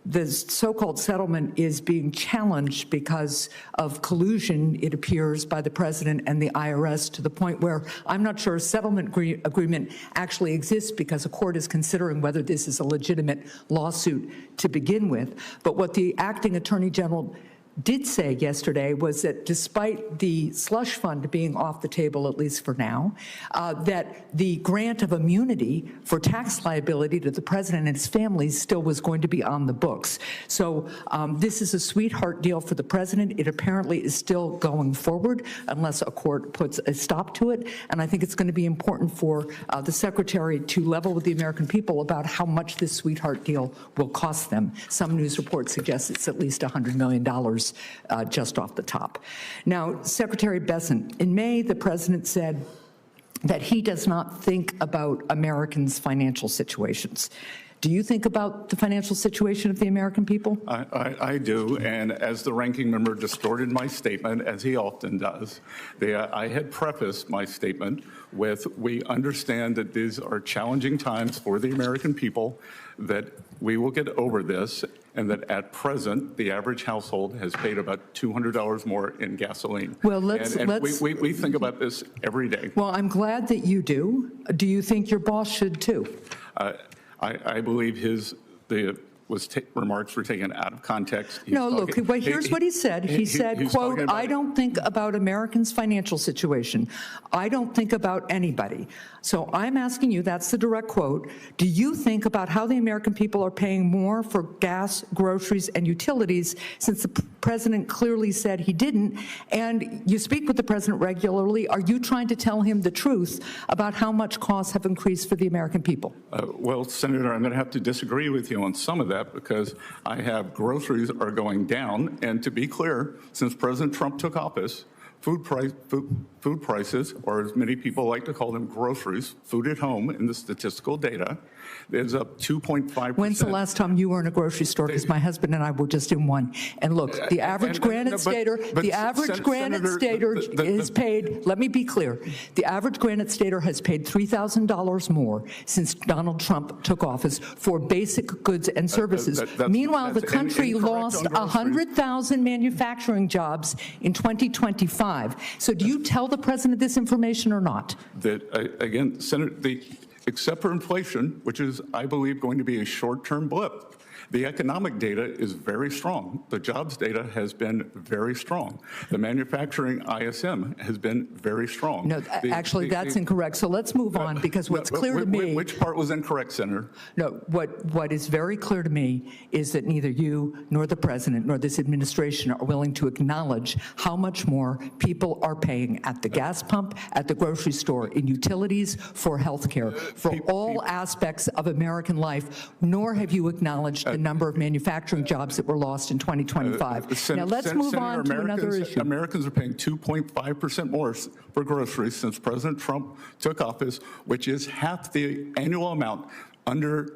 Speaker 8: the so-called settlement is being challenged because of collusion, it appears, by the president and the IRS, to the point where I'm not sure a settlement agreement actually exists because a court is considering whether this is a legitimate lawsuit to begin with. But what the acting attorney general did say yesterday was that despite the slush fund being off the table, at least for now, that the grant of immunity for tax liability to the president and his family still was going to be on the books. So this is a sweetheart deal for the president. It apparently is still going forward unless a court puts a stop to it. And I think it's going to be important for the secretary to level with the American people about how much this sweetheart deal will cost them. Some news reports suggest it's at least $100 million just off the top. Now, Secretary Bessent, in May, the president said that he does not think about Americans' financial situations. Do you think about the financial situation of the American people?
Speaker 3: I do, and as the ranking member distorted my statement, as he often does, I had prefaced my statement with, we understand that these are challenging times for the American people, that we will get over this, and that at present, the average household has paid about $200 more in gasoline.
Speaker 8: Well,
Speaker 3: we think about this every day.
Speaker 8: Well, I'm glad that you do. Do you think your boss should too?
Speaker 3: I believe his remarks were taken out of context.
Speaker 8: No, look, here's what he said. He said, quote, I don't think about Americans' financial situation. I don't think about anybody. So I'm asking you, that's the direct quote, do you think about how the American people are paying more for gas, groceries, and utilities, since the president clearly said he didn't? And you speak with the president regularly. Are you trying to tell him the truth about how much costs have increased for the American people?
Speaker 3: Well, Senator, I'm going to have to disagree with you on some of that, because I have groceries are going down. And to be clear, since President Trump took office, Food prices, or as many people like to call them, groceries, food at home in the statistical data, is up 2.5%.
Speaker 8: When's the last time you were in a grocery store? Because my husband and I were just in one. And look, the average Granite Stater, has paid, let me be clear, the average Granite Stater has paid $3,000 more since Donald Trump took office for basic goods and services. Meanwhile, the country lost 100,000 manufacturing jobs in 2025. So do you tell the president this information or not?
Speaker 3: Again, Senator, except for inflation, which is, I believe, going to be a short-term blip, the economic data is very strong. The jobs data has been very strong. The manufacturing ISM has been very strong.
Speaker 8: No, actually, that's incorrect. So let's move on, because what's clear to me...
Speaker 3: Which part was incorrect, Senator?
Speaker 8: No, what is very clear to me is that neither you nor the president nor this administration are willing to acknowledge how much more people are paying at the gas pump, at the grocery store, in utilities, for health care, for all aspects of American life, nor have you acknowledged the number of manufacturing jobs that were lost in 2025. Now let's move on to another issue.
Speaker 3: Americans are paying 2.5% more for groceries since President Trump took office, which is half the annual amount under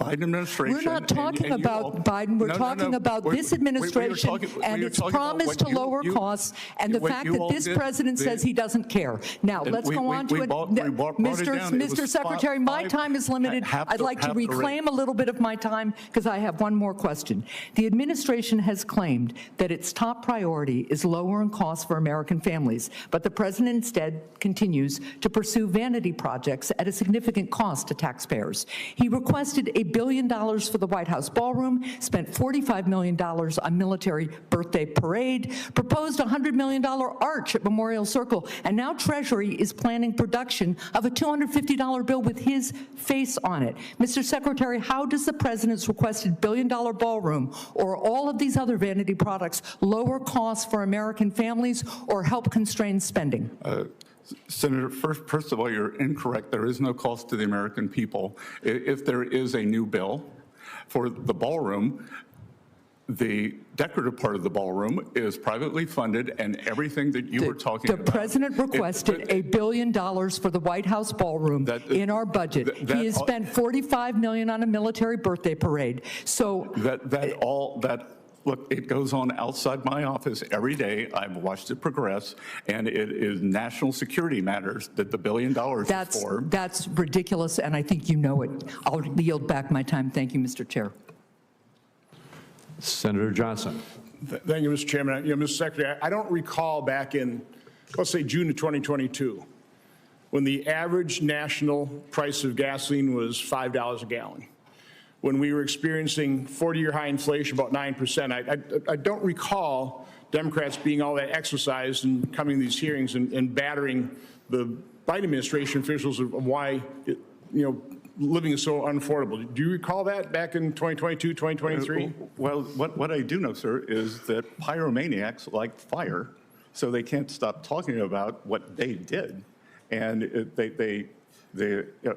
Speaker 3: Biden administration.
Speaker 8: We're not talking about Biden. We're talking about this administration and its promise to lower costs, and the fact that this president says he doesn't care. Now, let's go on to it. Mr. Secretary, my time is limited. I'd like to reclaim a little bit of my time because I have one more question. The administration has claimed that its top priority is lowering costs for American families, but the president instead continues to pursue vanity projects at a significant cost to taxpayers. He requested $1 billion for the White House ballroom, spent $45 million on military birthday parade, proposed a $100 million arch at Memorial Circle, and now Treasury is planning production of a $250 bill with his face on it. Mr. Secretary, how does the president's requested $1 billion ballroom or all of these other vanity products lower costs for American families or help constrain spending?
Speaker 3: Senator, first of all, you're incorrect. There is no cost to the American people. If there is a new bill for the ballroom, the decorative part of the ballroom is privately funded, and everything that you were talking about.
Speaker 8: The president requested $1 billion for the White House ballroom in our budget. He has spent $45 million on a military birthday parade. So
Speaker 3: look, it goes on outside my office every day. I've watched it progress, and it is national security matters that the $1 billion is for.
Speaker 8: That's ridiculous, and I think you know it. I'll yield back my time. Thank you, Mr. Chair.
Speaker 1: Senator Johnson.
Speaker 9: Thank you, Mr. Chairman. Mr. Secretary, I don't recall back in, let's say, June of 2022, when the average national price of gasoline was $5 a gallon, when we were experiencing 40-year high inflation, about 9%. I don't recall Democrats being all that exercised and coming to these hearings and battering the Biden administration officials of why living is so unaffordable. Do you recall that back in 2022, 2023?
Speaker 3: Well, what I do know, sir, is that pyromaniacs like fire, so they can't stop talking about what they did. And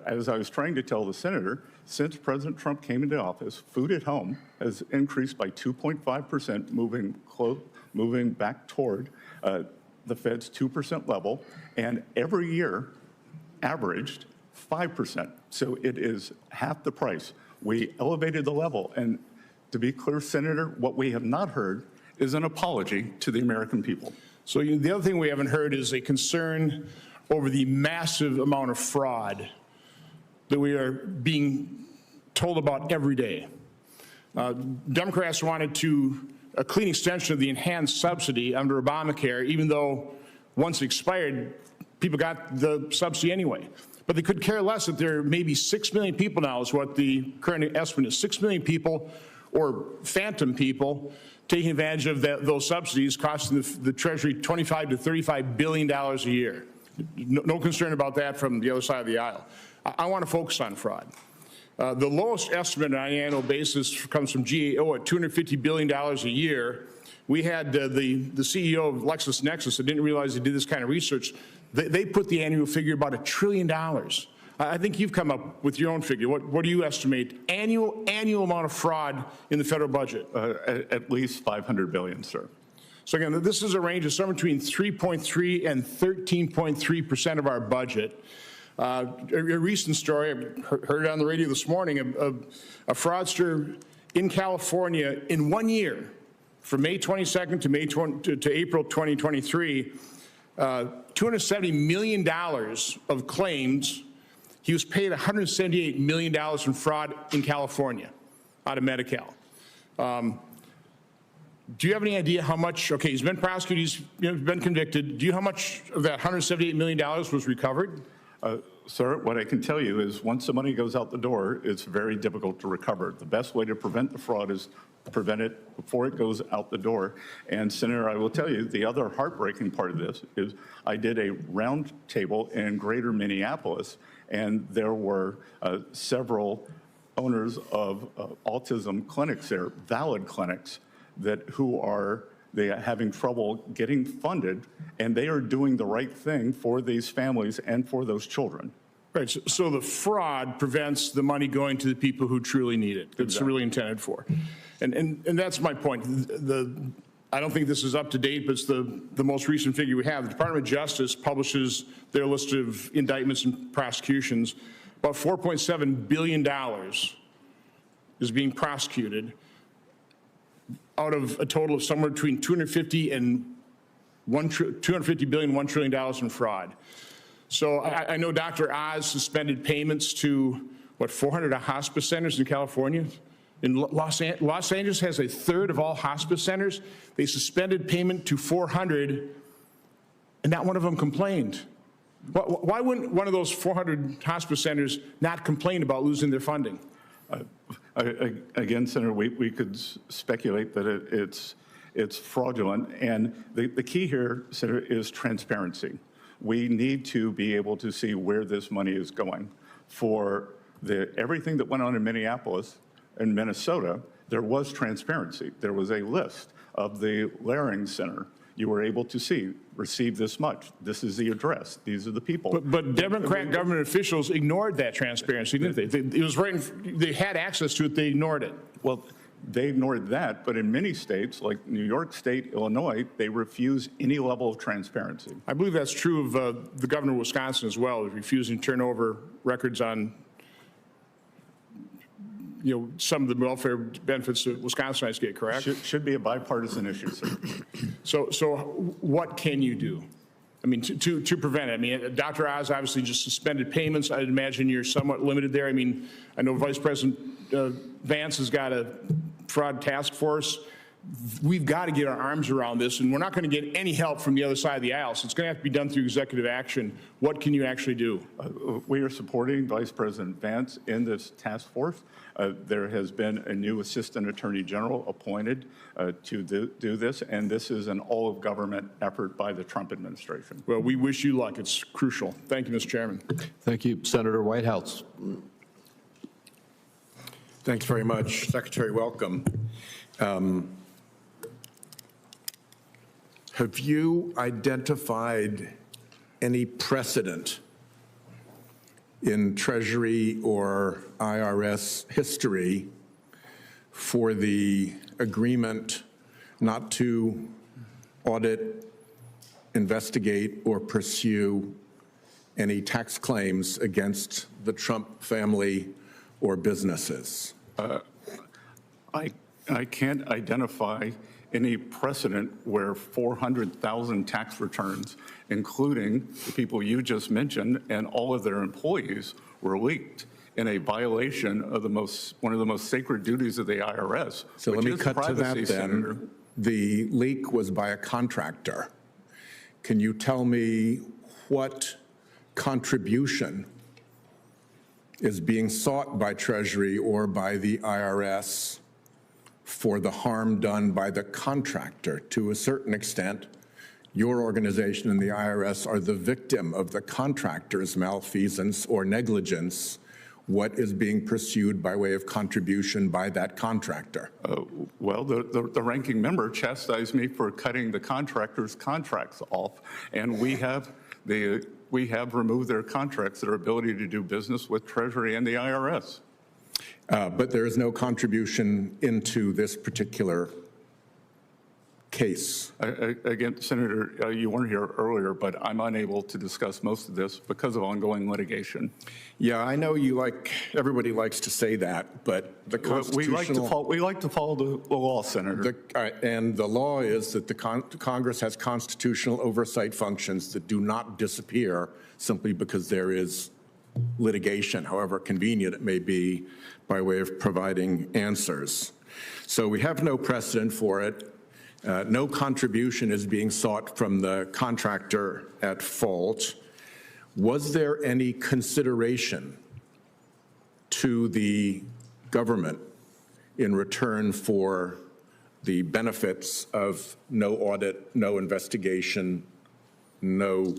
Speaker 3: as I was trying to tell the senator, since President Trump came into office, food at home has increased by 2.5%, moving back toward the Fed's 2% level, and every year averaged 5%. So it is half the price. We elevated the level. And to be clear, Senator, what we have not heard is an apology to the American people.
Speaker 9: So the other thing we haven't heard is a concern over the massive amount of fraud that we are being told about every day. Democrats wanted a clean extension of the enhanced subsidy under Obamacare, even though once it expired, people got the subsidy anyway. But they could care less that there may be 6 million people now is what the current estimate is. 6 million people, or phantom people, taking advantage of those subsidies, costing the Treasury $25 to $35 billion a year. No concern about that from the other side of the aisle. I want to focus on fraud. The lowest estimate on an annual basis comes from GAO at $250 billion a year. We had the CEO of LexisNexis that didn't realize they did this kind of research. They put the annual figure about $1 trillion. I think you've come up with your own figure. What do you estimate annual amount of fraud in the federal budget?
Speaker 3: At least $500 billion, sir.
Speaker 9: So again, this is a range of somewhere between 3.3 and 13.3% of our budget. A recent story, I heard it on the radio this morning, a fraudster in California in 1 year, from May 22nd to April 2023, $270 million of claims. He was paid $178 million in fraud in California out of Medi-Cal. Do you have any idea how much, okay, he's been prosecuted, he's been convicted. Do you know how much of that $178 million was recovered?
Speaker 3: Sir, what I can tell you is once the money goes out the door, it's very difficult to recover. The best way to prevent the fraud is to prevent it before it goes out the door. And Senator, I will tell you, the other heartbreaking part of this is I did a round table in greater Minneapolis, and there were several owners of autism clinics there, valid clinics, who are having trouble getting funded, and they are doing the right thing for these families and for those children.
Speaker 9: Right, so the fraud prevents the money going to the people who truly need it. It's really intended for. And that's my point. I don't think this is up to date, but it's the most recent figure we have. The Department of Justice publishes their list of indictments and prosecutions. About $4.7 billion is being prosecuted out of a total of somewhere between $250 billion and $1 trillion in fraud. So I know Dr. Oz suspended payments to, 400 hospice centers in California? In Los Angeles has a third of all hospice centers. They suspended payment to 400, and not one of them complained. Why wouldn't one of those 400 hospice centers not complain about losing their funding?
Speaker 3: Again, Senator, we could speculate that it's fraudulent, and the key here, Senator, is transparency. We need to be able to see where this money is going. For everything that went on in Minneapolis and Minnesota, there was transparency. There was a list of the Laring Center. You were able to see, receive this much. This is the address. These are the people.
Speaker 9: But Democrat government officials ignored that transparency, didn't they? It was right. They had access to it. They ignored it.
Speaker 3: Well, they ignored that. But in many states, like New York State, Illinois, they refuse any level of transparency.
Speaker 9: I believe that's true of the governor of Wisconsin as well, refusing to turn over records on some of the welfare benefits that Wisconsinites get, correct?
Speaker 3: Should be a bipartisan issue, sir.
Speaker 9: So what can you do? I mean, to prevent it? I mean, Dr. Oz obviously just suspended payments. I'd imagine you're somewhat limited there. I mean, I know Vice President Vance has got a fraud task force. We've got to get our arms around this, and we're not going to get any help from the other side of the aisle, so it's going to have to be done through executive action. What can you actually do?
Speaker 3: We are supporting Vice President Vance in this task force. There has been a new Assistant Attorney General appointed to do this, and this is an all-of-government effort by the Trump administration.
Speaker 9: Well, we wish you luck. It's crucial. Thank you, Mr. Chairman.
Speaker 1: Thank you. Senator Whitehouse.
Speaker 10: Thanks very much. Secretary, welcome. Have you identified any precedent in Treasury or IRS history for the agreement not to audit, investigate, or pursue any tax claims against the Trump family or businesses?
Speaker 3: I can't identify any precedent where 400,000 tax returns, including the people you just mentioned and all of their employees, were leaked in a violation of one of the most sacred duties of the IRS.
Speaker 10: So let me cut to that then. Senator. The leak was by a contractor. Can you tell me what contribution is being sought by Treasury or by the IRS for the harm done by the contractor? To a certain extent, your organization and the IRS are the victim of the contractor's malfeasance or negligence. What is being pursued by way of contribution by that contractor?
Speaker 3: Well, the ranking member chastised me for cutting the contractor's contracts off, and we have removed their contracts, their ability to do business with Treasury and the IRS.
Speaker 10: But there is no contribution into this particular case?
Speaker 3: Again, Senator, you weren't here earlier, but I'm unable to discuss most of this because of ongoing litigation.
Speaker 10: Yeah, I know everybody likes to say that, but the constitutional...
Speaker 3: We like to follow the law, Senator.
Speaker 10: And the law is that the Congress has constitutional oversight functions that do not disappear simply because there is litigation, however convenient it may be, by way of providing answers. So we have no precedent for it. No contribution is being sought from the contractor at fault. Was there any consideration to the government in return for the benefits of no audit, no investigation, no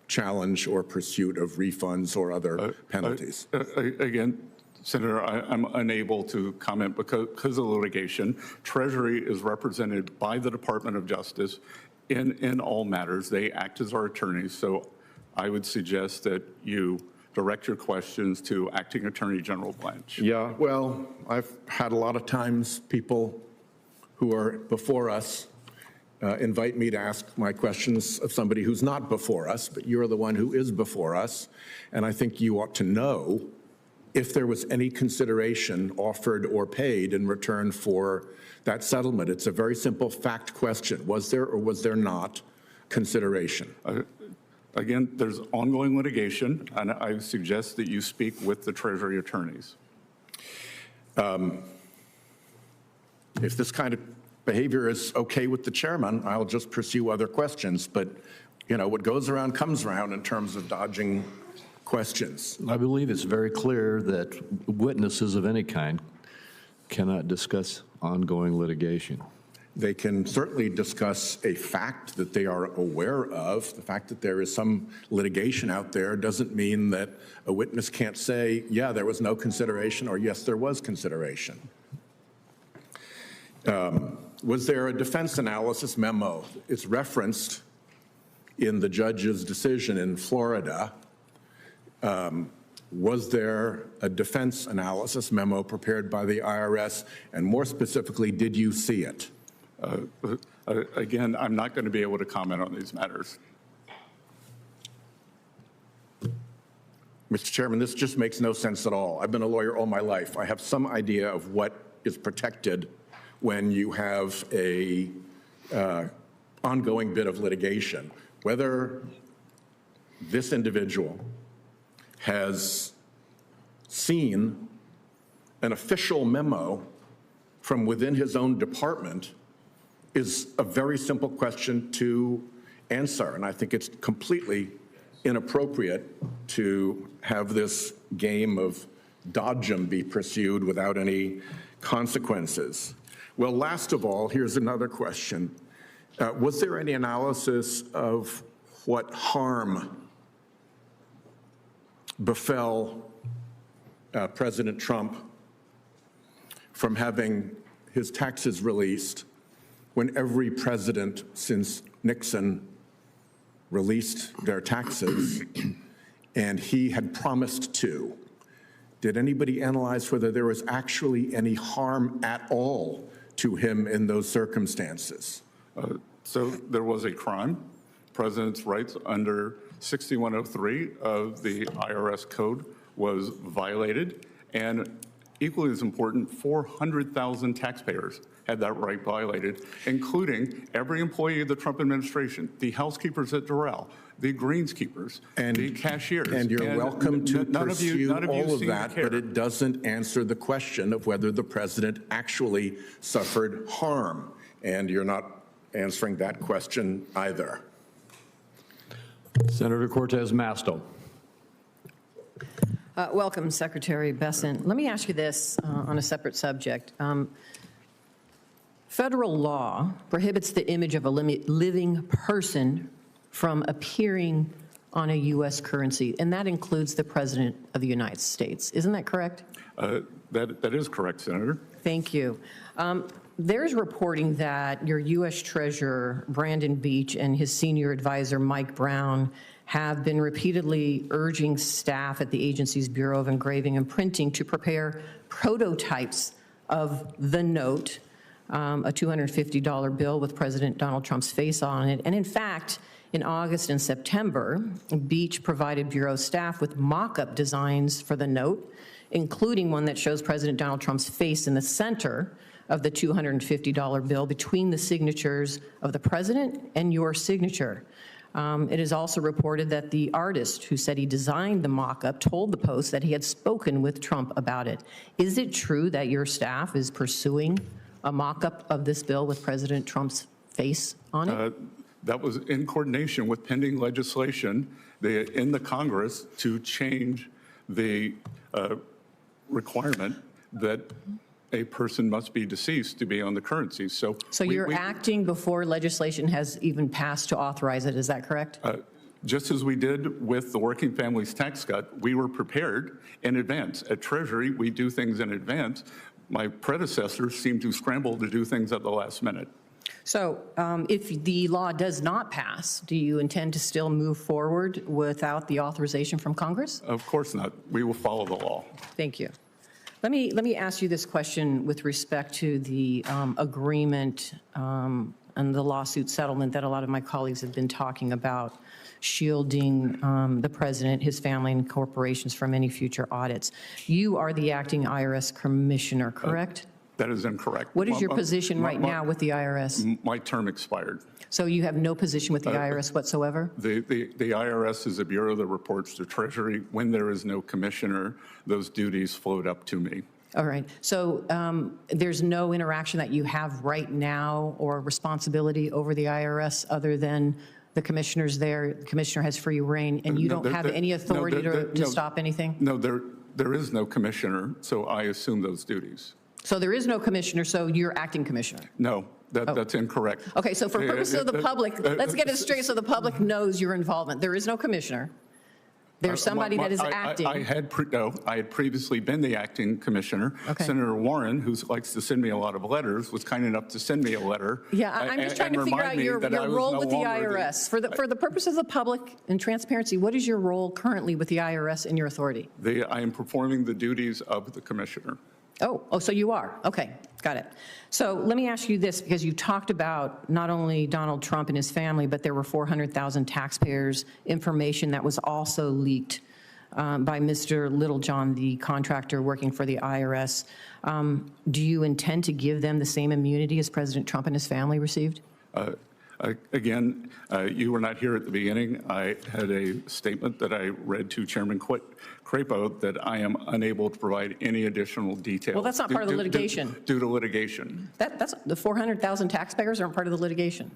Speaker 10: challenge or pursuit of refunds or other penalties?
Speaker 3: Again, Senator, I'm unable to comment because of litigation. Treasury is represented by the Department of Justice in all matters. They act as our attorneys, so I would suggest that you direct your questions to Acting Attorney General Blanche.
Speaker 10: Yeah, well, I've had a lot of times people who are before us invite me to ask my questions of somebody who's not before us, but you're the one who is before us, and I think you ought to know if there was any consideration offered or paid in return for that settlement. It's a very simple fact question. Was there or was there not consideration?
Speaker 3: Again, there's ongoing litigation, and I suggest that you speak with the Treasury attorneys.
Speaker 10: If this kind of behavior is okay with the chairman, I'll just pursue other questions. But, you know, what goes around comes around in terms of dodging questions.
Speaker 1: I believe it's very clear that witnesses of any kind cannot discuss ongoing litigation.
Speaker 10: They can certainly discuss a fact that they are aware of. The fact that there is some litigation out there doesn't mean that a witness can't say, yeah, there was no consideration, or yes, there was consideration. Was there a defense analysis memo? It's referenced in the judge's decision in Florida. Was there a defense analysis memo prepared by the IRS? And more specifically, did you see it?
Speaker 3: Again, I'm not going to be able to comment on these matters.
Speaker 10: Mr. Chairman, this just makes no sense at all. I've been a lawyer all my life. I have some idea of what is protected when you have a ongoing bit of litigation. Whether this individual has seen an official memo from within his own department is a very simple question to answer, and I think it's completely inappropriate to have this game of dodgem be pursued without any consequences. Well, last of all, here's another question. Was there any analysis of what harm befell President Trump from having his taxes released when every president since Nixon released their taxes and he had promised to? Did anybody analyze whether there was actually any harm at all to him in those circumstances?
Speaker 3: So there was a crime. President's rights under 6103 of the IRS code was violated, and equally as important, 400,000 taxpayers had that right violated, including every employee of the Trump administration, the housekeepers at Doral, the greenskeepers, and the cashiers.
Speaker 10: And you're welcome to pursue all of that, but it doesn't answer the question of whether the president actually suffered harm. And you're not answering that question either.
Speaker 1: Senator Cortez Masto.
Speaker 11: Welcome, Secretary Bessent. Let me ask you this on a separate subject. Federal law prohibits the image of a living person from appearing on a U.S. currency, and that includes the President of the United States. Isn't that correct?
Speaker 3: That is correct, Senator.
Speaker 11: Thank you. There's reporting that your U.S. Treasurer, Brandon Beach, and his senior advisor, Mike Brown, have been repeatedly urging staff at the agency's Bureau of Engraving and Printing to prepare prototypes of the note a $250 bill with President Donald Trump's face on it. And in fact, in August and September, Beach provided Bureau staff with mock-up designs for the note, including one that shows President Donald Trump's face in the center of the $250 bill between the signatures of the president and your signature. It is also reported that the artist who said he designed the mock-up told the Post that he had spoken with Trump about it. Is it true that your staff is pursuing a mock-up of this bill with President Trump's face on it?
Speaker 3: That was in coordination with pending legislation in the Congress to change the requirement that a person must be deceased to be on the currency. So
Speaker 11: you're acting before legislation has even passed to authorize it, is that correct?
Speaker 3: Just as we did with the Working Families Tax Cut, we were prepared in advance. At Treasury, we do things in advance. My predecessors seem to scramble to do things at the last minute.
Speaker 11: So if the law does not pass, do you intend to still move forward without the authorization from Congress?
Speaker 3: Of course not. We will follow the law.
Speaker 11: Thank you. Let me ask you this question with respect to the agreement and the lawsuit settlement that a lot of my colleagues have been talking about, shielding the president, his family, and corporations from any future audits. You are the acting IRS commissioner, correct?
Speaker 3: That is incorrect.
Speaker 11: What is your position right now with the IRS?
Speaker 3: My term expired.
Speaker 11: So you have no position with the IRS whatsoever?
Speaker 3: The IRS is a bureau that reports to Treasury. When there is no commissioner, those duties float up to me.
Speaker 11: All right. So there's no interaction that you have right now or responsibility over the IRS other than the commissioner's there, the commissioner has free reign, and you don't have any authority to stop anything?
Speaker 3: No, there is no commissioner, so I assume those duties.
Speaker 11: So there is no commissioner, so you're acting commissioner?
Speaker 3: No, that's incorrect.
Speaker 11: Okay, so for purposes of the public, let's get it straight so the public knows your involvement. There is no commissioner. There's somebody that is acting.
Speaker 3: I had previously been the acting commissioner.
Speaker 11: Okay.
Speaker 3: Senator Warren, who likes to send me a lot of letters, was kind enough to send me a letter.
Speaker 11: Yeah, I'm just trying to figure out your role with the IRS. For the purpose of the public and transparency, what is your role currently with the IRS and your authority?
Speaker 3: I am performing the duties of the commissioner.
Speaker 11: Oh, so you are. Okay, got it. So let me ask you this, because you talked about not only Donald Trump and his family, but there were 400,000 taxpayers' information that was also leaked by Mr. Littlejohn, the contractor working for the IRS. Do you intend to give them the same immunity as President Trump and his family received?
Speaker 3: Again, you were not here at the beginning. I had a statement that I read to Chairman Crapo that I am unable to provide any additional details.
Speaker 11: Well, that's not part of the litigation.
Speaker 3: Due to litigation.
Speaker 11: That's the 400,000 taxpayers aren't part of the litigation.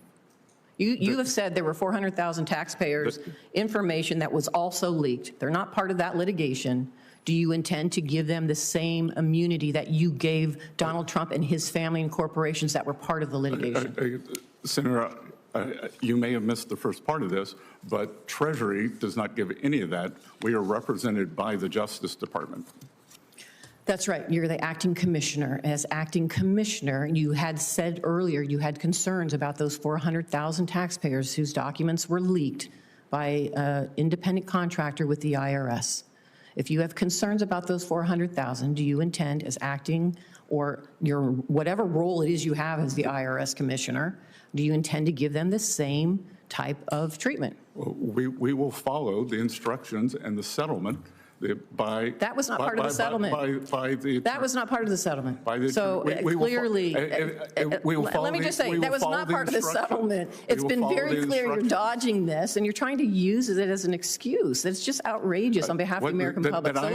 Speaker 11: You have said there were 400,000 taxpayers' information that was also leaked. They're not part of that litigation. Do you intend to give them the same immunity that you gave Donald Trump and his family and corporations that were part of the litigation?
Speaker 3: Senator, you may have missed the first part of this, but Treasury does not give any of that. We are represented by the Justice Department.
Speaker 11: That's right. You're the acting commissioner. As acting commissioner, you had said earlier you had concerns about those 400,000 taxpayers whose documents were leaked by an independent contractor with the IRS. If you have concerns about those 400,000, do you intend, as acting or your whatever role it is you have as the IRS commissioner, do you intend to give them the same type of treatment?
Speaker 3: Well, we will follow the instructions and the settlement by...
Speaker 11: That was not part of the settlement. That was not part of the settlement. So clearly, let me just say, that was not part of the settlement. It's been very clear you're dodging this, and you're trying to use it as an excuse. It's just outrageous on behalf of the American public. So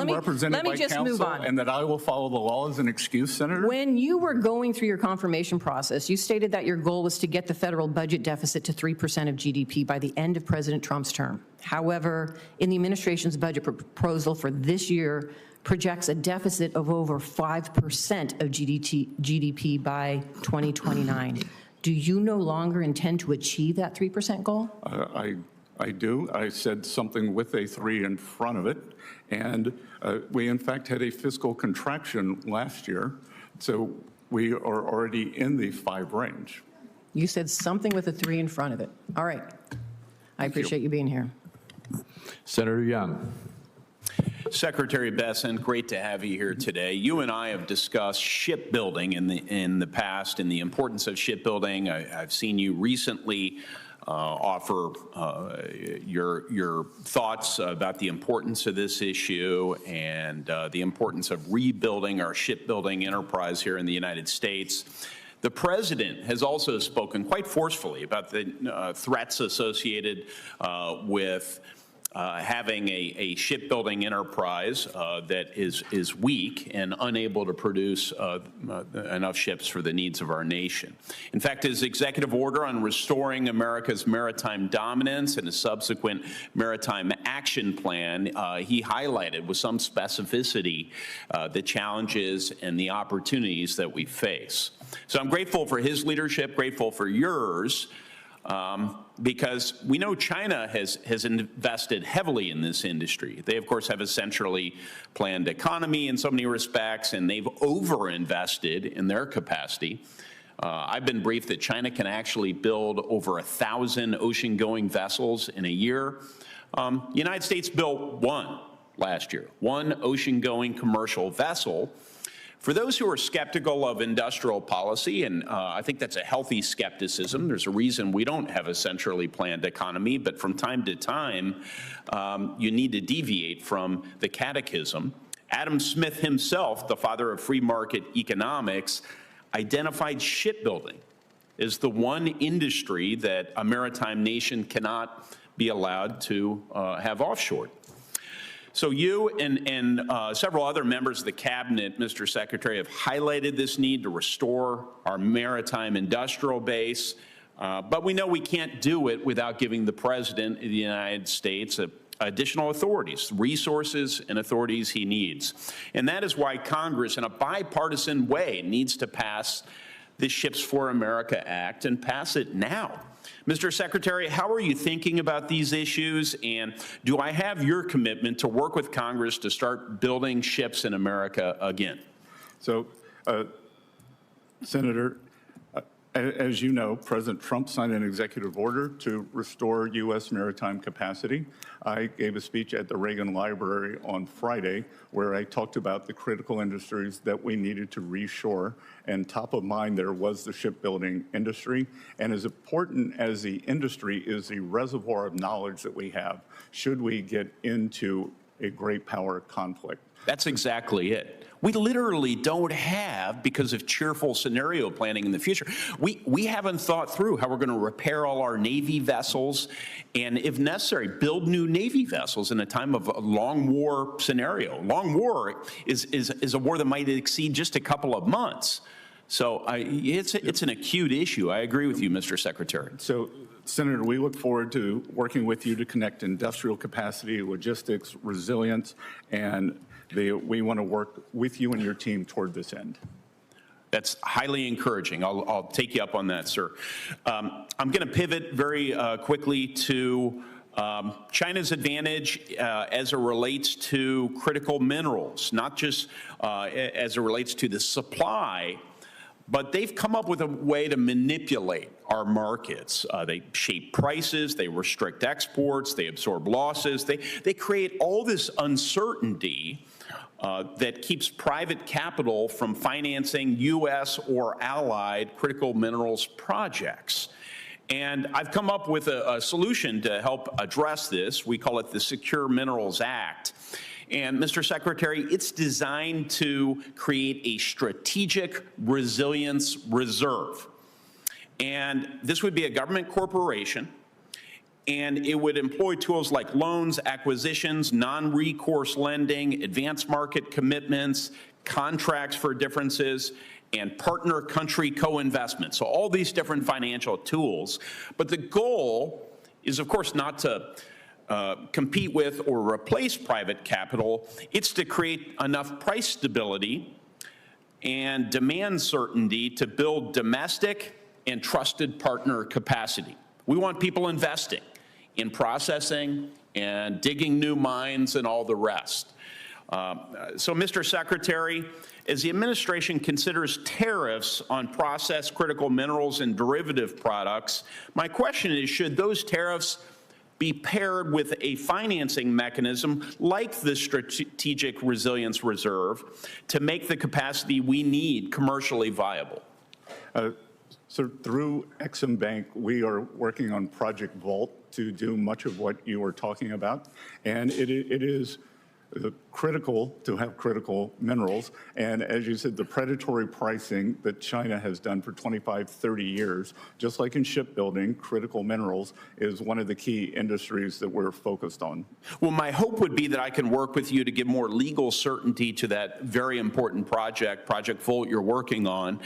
Speaker 11: let me just move on.
Speaker 3: And that I will follow the law as an excuse, Senator?
Speaker 11: When you were going through your confirmation process, you stated that your goal was to get the federal budget deficit to 3% of GDP by the end of President Trump's term. However, in the administration's budget proposal for this year projects a deficit of over 5% of GDP by 2029. Do you no longer intend to achieve that 3% goal?
Speaker 3: I do. I said something with a 3 in front of it. And we, in fact, had a fiscal contraction last year. So we are already in the 5 range.
Speaker 11: You said something with a 3 in front of it. All right. I appreciate you being here.
Speaker 1: Senator Young.
Speaker 12: Secretary Bessent, great to have you here today. You and I have discussed shipbuilding in the past and the importance of shipbuilding. I've seen you recently offer your thoughts about the importance of this issue and the importance of rebuilding our shipbuilding enterprise here in the United States. The president has also spoken quite forcefully about the threats associated with having a shipbuilding enterprise that is weak and unable to produce enough ships for the needs of our nation. In fact, his executive order on restoring America's maritime dominance and a subsequent maritime action plan, he highlighted with some specificity the challenges and the opportunities that we face. So I'm grateful for his leadership, grateful for yours, because we know China has invested heavily in this industry. They, of course, have a centrally planned economy in so many respects, and they've overinvested in their capacity. I've been briefed that China can actually build over 1,000 ocean-going vessels in a year. The United States built one last year, one ocean-going commercial vessel. For those who are skeptical of industrial policy, and I think that's a healthy skepticism, there's a reason we don't have a centrally planned economy, but from time to time, you need to deviate from the catechism. Adam Smith himself, the father of free market economics, identified shipbuilding as the one industry that a maritime nation cannot be allowed to have offshore. So you and several other members of the cabinet, Mr. Secretary, have highlighted this need to restore our maritime industrial base, but we know we can't do it without giving the President of the United States additional authorities, resources and authorities he needs. And that is why Congress, in a bipartisan way, needs to pass the Ships for America Act and pass it now. Mr. Secretary, how are you thinking about these issues, and do I have your commitment to work with Congress to start building ships in America again?
Speaker 3: So, Senator, as you know, President Trump signed an executive order to restore U.S. maritime capacity. I gave a speech at the Reagan Library on Friday where I talked about the critical industries that we needed to reshore, and top of mind there was the shipbuilding industry. And as important as the industry is the reservoir of knowledge that we have, should we get into a great power conflict.
Speaker 12: That's exactly it. We literally don't have, because of cheerful scenario planning in the future, we haven't thought through how we're going to repair all our Navy vessels and, if necessary, build new Navy vessels in a time of a long war scenario. Long war is a war that might exceed just a couple of months. So it's an acute issue. I agree with you, Mr. Secretary.
Speaker 3: So, Senator, we look forward to working with you to connect industrial capacity, logistics, resilience, and we want to work with you and your team toward this end.
Speaker 12: That's highly encouraging. I'll take you up on that, sir. I'm going to pivot very quickly to China's advantage as it relates to critical minerals, not just as it relates to the supply, but they've come up with a way to manipulate our markets. They shape prices, they restrict exports, they absorb losses, they create all this uncertainty that keeps private capital from financing U.S. or allied critical minerals projects. And I've come up with a solution to help address this. We call it the Secure Minerals Act. And Mr. Secretary, it's designed to create a strategic resilience reserve. And this would be a government corporation, and it would employ tools like loans, acquisitions, non-recourse lending, advanced market commitments, contracts for differences, and partner country co-investment. So all these different financial tools. But the goal is, of course, not to compete with or replace private capital. It's to create enough price stability and demand certainty to build domestic and trusted partner capacity. We want people investing in processing and digging new mines and all the rest. So, Mr. Secretary, as the administration considers tariffs on processed critical minerals and derivative products, my question is, should those tariffs be paired with a financing mechanism like the Strategic Resilience Reserve to make the capacity we need commercially viable?
Speaker 3: So through Exim Bank, we are working on Project Vault to do much of what you were talking about. And it is critical to have critical minerals. And as you said, the predatory pricing that China has done for 25, 30 years, just like in shipbuilding, critical minerals is one of the key industries that we're focused on.
Speaker 12: Well, my hope would be that I can work with you to give more legal certainty to that very important project, Project Volt, you're working on,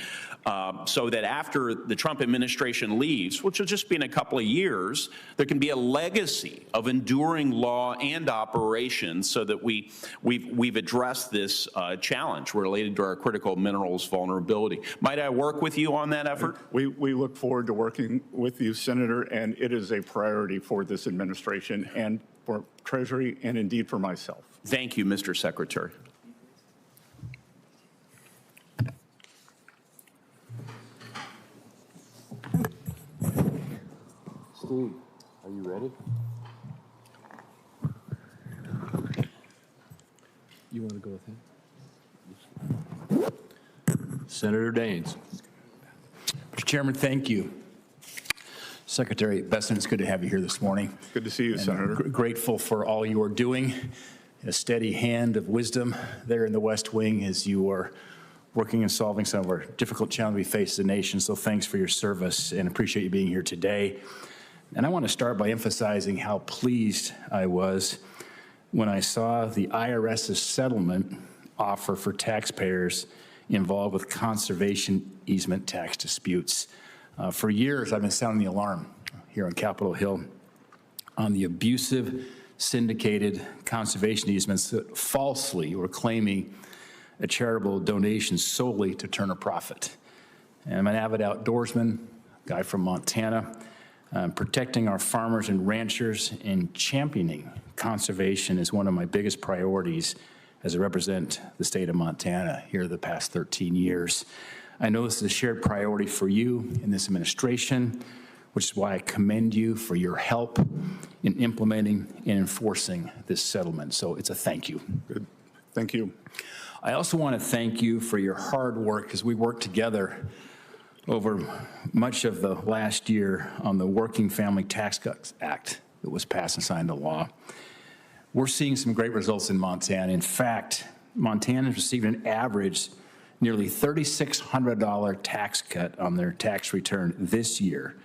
Speaker 12: so that after the Trump administration leaves, which will just be in a couple of years, there can be a legacy of enduring law and operations so that we've addressed this challenge related to our critical minerals vulnerability. Might I work with you on that effort?
Speaker 3: We look forward to working with you, Senator, and it is a priority for this administration and for Treasury and indeed for myself.
Speaker 12: Thank you, Mr. Secretary.
Speaker 1: Steve, are you ready? You want to go with him? Senator Daines.
Speaker 13: Mr. Chairman, thank you. Secretary Bessent, it's good to have you here this morning.
Speaker 3: Good to see you, Senator.
Speaker 13: Grateful for all you are doing. A steady hand of wisdom there in the West Wing as you are working and solving some of our difficult challenges we face as a nation. So thanks for your service and appreciate you being here today. And I want to start by emphasizing how pleased I was when I saw the IRS's settlement offer for taxpayers involved with conservation easement tax disputes. For years, I've been sounding the alarm here on Capitol Hill on the abusive, syndicated conservation easements that falsely were claiming a charitable donation solely to turn a profit. And I'm an avid outdoorsman, guy from Montana. Protecting our farmers and ranchers and championing conservation is one of my biggest priorities as I represent the state of Montana here the past 13 years. I know this is a shared priority for you in this administration, which is why I commend you for your help in implementing and enforcing this settlement. So it's a thank you.
Speaker 3: Good. Thank you.
Speaker 13: I also want to thank you for your hard work as we work together over much of the last year on the Working Family Tax Cuts Act that was passed and signed into law. We're seeing some great results in Montana. In fact, Montanans received an average nearly $3,600 tax cut on their tax return this year,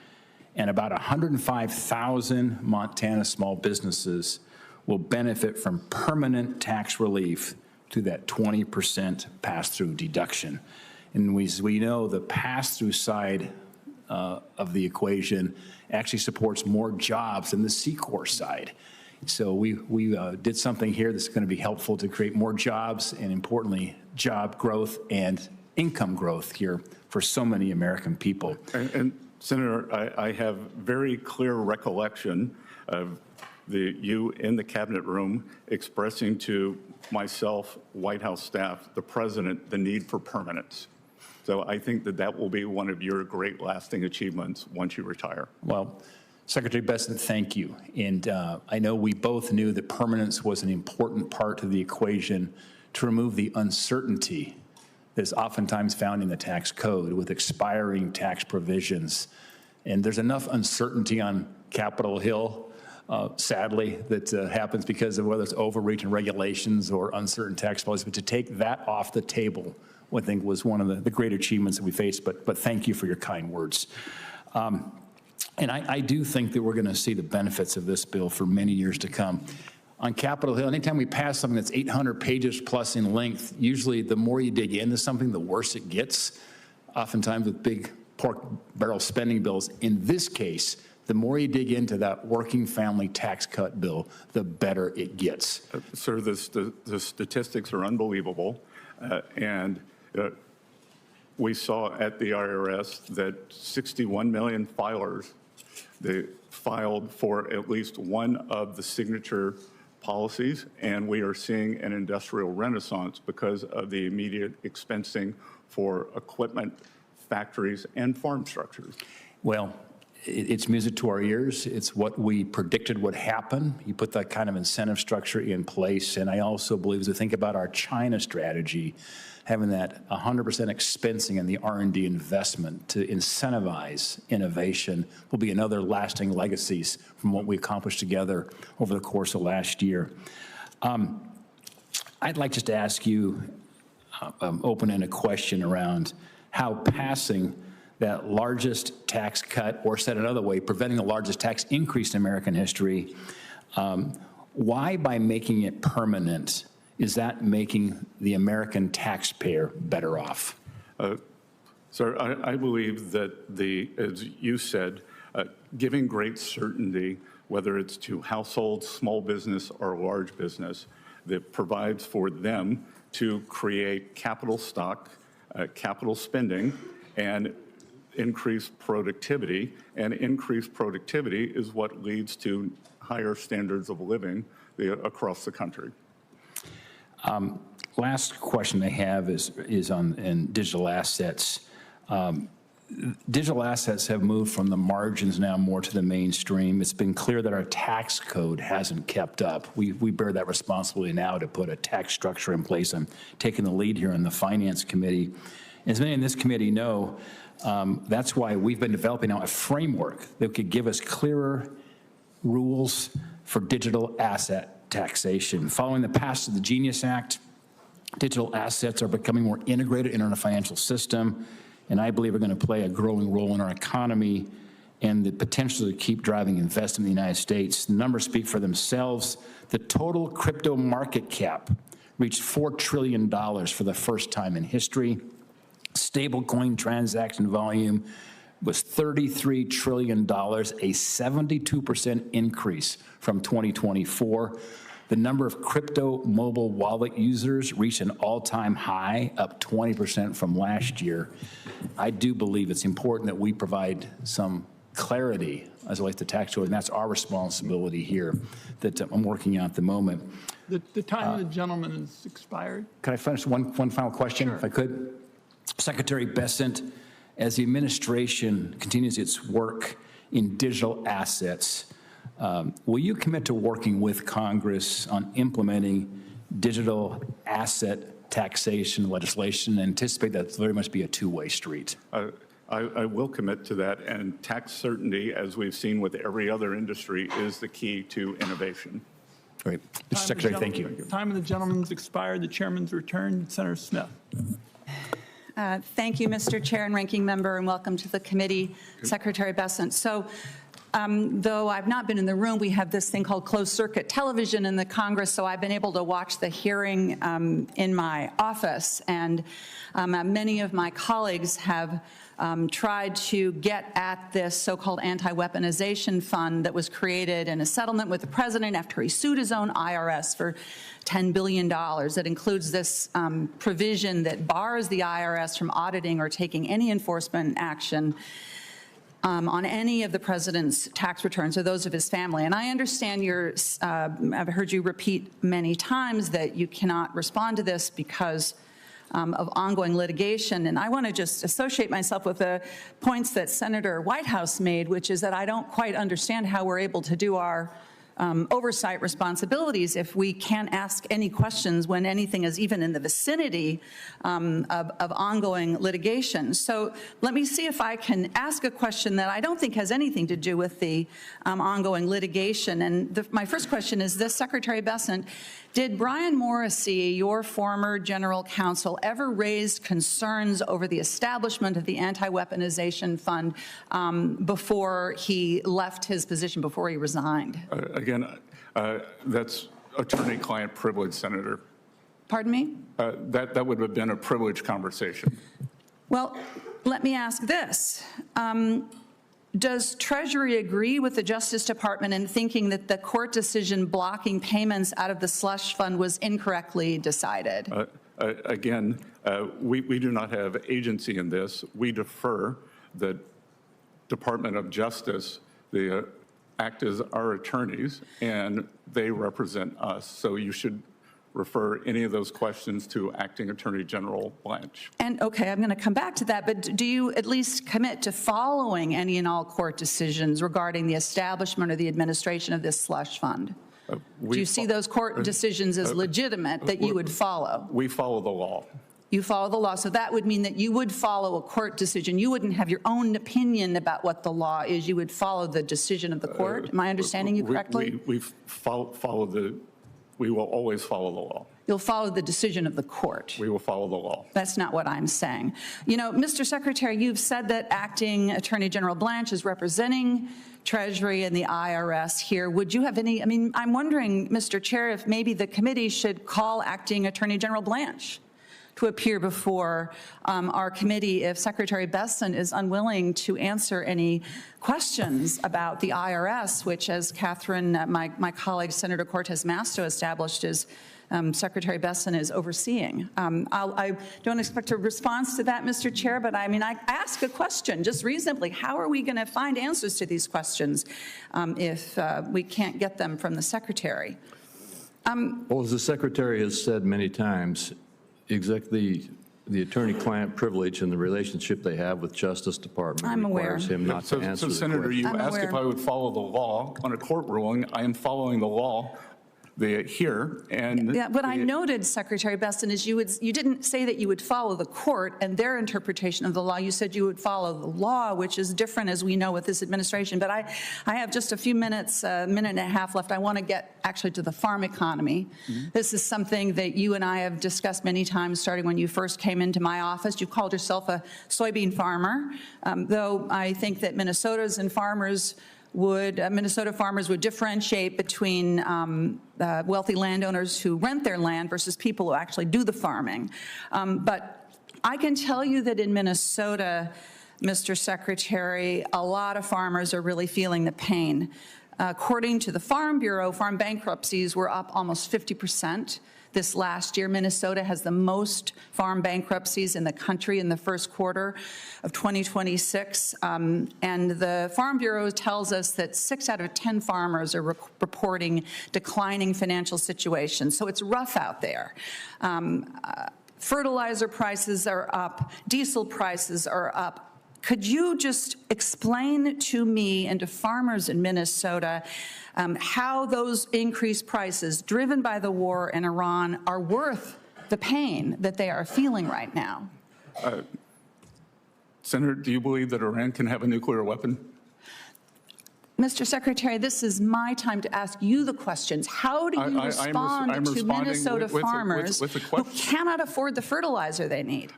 Speaker 13: and about 105,000 Montana small businesses will benefit from permanent tax relief through that 20% pass-through deduction. And we know the pass-through side of the equation actually supports more jobs than the C-Corps side. So we did something here that's going to be helpful to create more jobs and, importantly, job growth and income growth here for so many American people.
Speaker 3: And Senator, I have very clear recollection of you in the cabinet room expressing to myself, White House staff, the president, the need for permanence. So I think that will be one of your great lasting achievements once you retire.
Speaker 13: Well, Secretary Bessent, thank you. And I know we both knew that permanence was an important part of the equation to remove the uncertainty that is oftentimes found in the tax code with expiring tax provisions. And there's enough uncertainty on Capitol Hill, sadly, that happens because of whether it's overreach in regulations or uncertain tax policy. But to take that off the table, I think was one of the great achievements that we faced, but thank you for your kind words. And I do think that we're going to see the benefits of this bill for many years to come. On Capitol Hill, anytime we pass something that's 800 pages plus in length, usually the more you dig into something, the worse it gets, oftentimes with big pork barrel spending bills. In this case, the more you dig into that working family tax cut bill, the better it gets.
Speaker 3: Sir, the statistics are unbelievable. We saw at the IRS that 61 million filers, they filed for at least one of the signature policies, and we are seeing an industrial renaissance because of the immediate expensing for equipment, factories, and farm structures.
Speaker 13: Well, It's music to our ears. It's what we predicted would happen. You put that kind of incentive structure in place. And I also believe, as we think about our China strategy, having that 100% expensing in the R&D investment to incentivize innovation will be another lasting legacies from what we accomplished together over the course of last year. I'd like just to ask you open-ended question around how passing that largest tax cut, or said another way, preventing the largest tax increase in American history, why by making it permanent is that making the American taxpayer better off?
Speaker 3: Sir, I believe that as you said, giving great certainty, whether it's to households, small business, or large business, that provides for them to create capital stock, capital spending, and increase productivity. And increased productivity is what leads to higher standards of living across the country.
Speaker 13: Last question I have is on digital assets. Digital assets have moved from the margins now more to the mainstream. It's been clear that our tax code hasn't kept up. We bear that responsibility now to put a tax structure in place. I'm taking the lead here in the Finance Committee. As many in this committee know, that's why we've been developing now a framework that could give us clearer rules for digital asset taxation. Following the passage of the Genius Act, digital assets are becoming more integrated in our financial system, and I believe are going to play a growing role in our economy and the potential to keep driving investment in the United States. The numbers speak for themselves. The total crypto market cap reached $4 trillion for the first time in history. Stablecoin transaction volume was $33 trillion, a 72% increase from 2024. The number of crypto mobile wallet users reached an all-time high, up 20% from last year. I do believe it's important that we provide some clarity as it relates to tax code, and that's our responsibility here that I'm working on at the moment.
Speaker 2: The time of the gentleman has expired.
Speaker 13: Can I finish one final question, if I could? Secretary Bessent, as the administration continues its work in digital assets, will you commit to working with Congress on implementing digital asset taxation legislation and anticipate that very much be a two-way street?
Speaker 3: I will commit to that, and tax certainty, as we've seen with every other industry, is the key to innovation.
Speaker 13: Great. Mr. Secretary, thank you.
Speaker 2: Time of the gentleman's expired. The chairman's returned. Senator Smith.
Speaker 14: Thank you, Mr. Chair and Ranking Member, and welcome to the committee, Secretary Bessent. So, though I've not been in the room, we have this thing called closed-circuit television in the Congress, so I've been able to watch the hearing in my office, and many of my colleagues have tried to get at this so-called anti-weaponization fund that was created in a settlement with the president after he sued his own IRS for $10 billion. That includes this provision that bars the IRS from auditing or taking any enforcement action on any of the president's tax returns or those of his family. And I understand I've heard you repeat many times that you cannot respond to this because of ongoing litigation. And I want to just associate myself with the points that Senator Whitehouse made, which is that I don't quite understand how we're able to do our oversight responsibilities if we can't ask any questions when anything is even in the vicinity of ongoing litigation. So let me see if I can ask a question that I don't think has anything to do with the ongoing litigation. And my first question is this, Secretary Bessent, did Brian Morrissey, your former general counsel, ever raise concerns over the establishment of the anti-weaponization fund before he left his position, before he resigned?
Speaker 3: Again, that's attorney-client privilege, Senator.
Speaker 14: Pardon me?
Speaker 3: That would have been a privileged conversation.
Speaker 14: Well, let me ask this. Does Treasury agree with the Justice Department in thinking that the court decision blocking payments out of the slush fund was incorrectly decided?
Speaker 3: Again, we do not have agency in this. We defer the Department of Justice, act as our attorneys, and they represent us. So you should refer any of those questions to Acting Attorney General Blanche.
Speaker 14: And, okay, I'm going to come back to that, but do you at least commit to following any and all court decisions regarding the establishment or the administration of this slush fund? Do you see those court decisions as legitimate that you would follow?
Speaker 3: We follow the law.
Speaker 14: You follow the law, so that would mean that you would follow a court decision. You wouldn't have your own opinion about what the law is. You would follow the decision of the court. Am I understanding you correctly?
Speaker 3: We will always follow the law.
Speaker 14: You'll follow the decision of the court.
Speaker 3: We will follow the law.
Speaker 14: That's not what I'm saying. You know, Mr. Secretary, you've said that Acting Attorney General Blanche is representing Treasury and the IRS here. Would you have any, I mean, I'm wondering, Mr. Chair, if maybe the committee should call Acting Attorney General Blanche to appear before our committee if Secretary Bessent is unwilling to answer any questions about the IRS, which, as Catherine, my colleague, Senator Cortez Masto, established, is Secretary Bessent is overseeing. I don't expect a response to that, Mr. Chair, but I mean, I ask a question just reasonably. How are we going to find answers to these questions if we can't get them from the Secretary?
Speaker 1: Well, as the Secretary has said many times, exactly the attorney-client privilege and the relationship they have with Justice Department requires him not to answer the
Speaker 3: Senator,
Speaker 1: question.
Speaker 3: you asked if I would follow the law on a court ruling. I am following the law here, and
Speaker 14: yeah, what I noted, Secretary Bessent, is you didn't say that you would follow the court and their interpretation of the law. You said you would follow the law, which is different, as we know, with this administration. But I have just a few minutes, a minute and a half left. I want to get actually to the farm economy. This is something that you and I have discussed many times, starting when you first came into my office. You called yourself a soybean farmer, though I think that Minnesota farmers would differentiate between wealthy landowners who rent their land versus people who actually do the farming. But I can tell you that in Minnesota, Mr. Secretary, a lot of farmers are really feeling the pain. According to the Farm Bureau, farm bankruptcies were up almost 50%. This last year, Minnesota has the most farm bankruptcies in the country in the first quarter of 2026. And the Farm Bureau tells us that 6 out of 10 farmers are reporting declining financial situations. So it's rough out there. Fertilizer prices are up, diesel prices are up. Could you just explain to me and to farmers in Minnesota how those increased prices driven by the war in Iran are worth the pain that they are feeling right now?
Speaker 3: Senator, do you believe that Iran can have a nuclear weapon?
Speaker 14: Mr. Secretary, this is my time to ask you the questions. How do you respond to Minnesota farmers who cannot afford the fertilizer they need?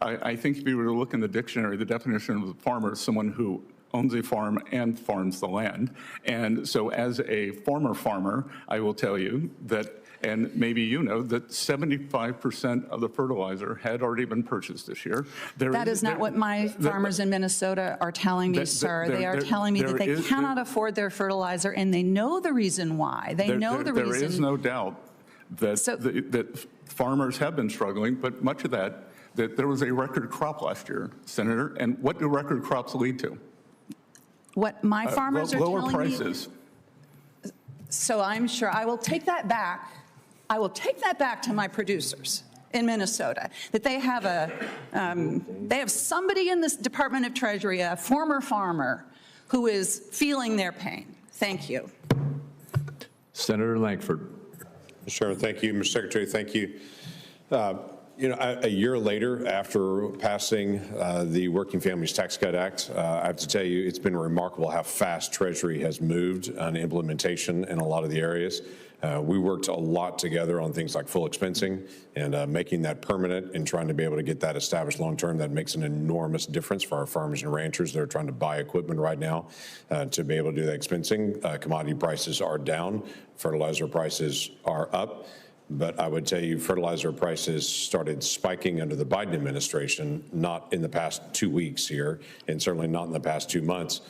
Speaker 3: I think if you were to look in the dictionary, the definition of a farmer is someone who owns a farm and farms the land. And so as a former farmer, I will tell you that, and maybe you know, that 75% of the fertilizer had already been purchased this year.
Speaker 14: That is not what my farmers in Minnesota are telling me, sir. They are telling me that they cannot afford their fertilizer, and they know the reason why. They know the reason.
Speaker 3: There is no doubt that farmers have been struggling, but much of that there was a record crop last year, Senator, and what do record crops lead to?
Speaker 14: What my farmers are telling me.
Speaker 3: Lower prices.
Speaker 14: So I'm sure I will take that back. I will take that back to my producers in Minnesota, that they have somebody in this Department of Treasury, a former farmer, who is feeling their pain. Thank you.
Speaker 1: Senator Lankford.
Speaker 15: Mr. Chairman, thank you. Mr. Secretary, thank you. You know, a year later, after passing the Working Families Tax Cut Act, I have to tell you, it's been remarkable how fast Treasury has moved on implementation in a lot of the areas. We worked a lot together on things like full expensing and making that permanent and trying to be able to get that established long-term. That makes an enormous difference for our farmers and ranchers that are trying to buy equipment right now to be able to do that expensing. Commodity prices are down. Fertilizer prices are up. But I would tell you fertilizer prices started spiking under the Biden administration, not in the past 2 weeks here, and certainly not in the past 2 months.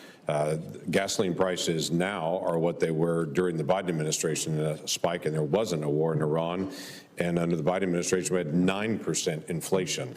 Speaker 15: Gasoline prices now are what they were during the Biden administration, a spike, and there wasn't a war in Iran. And under the Biden administration, we had 9% inflation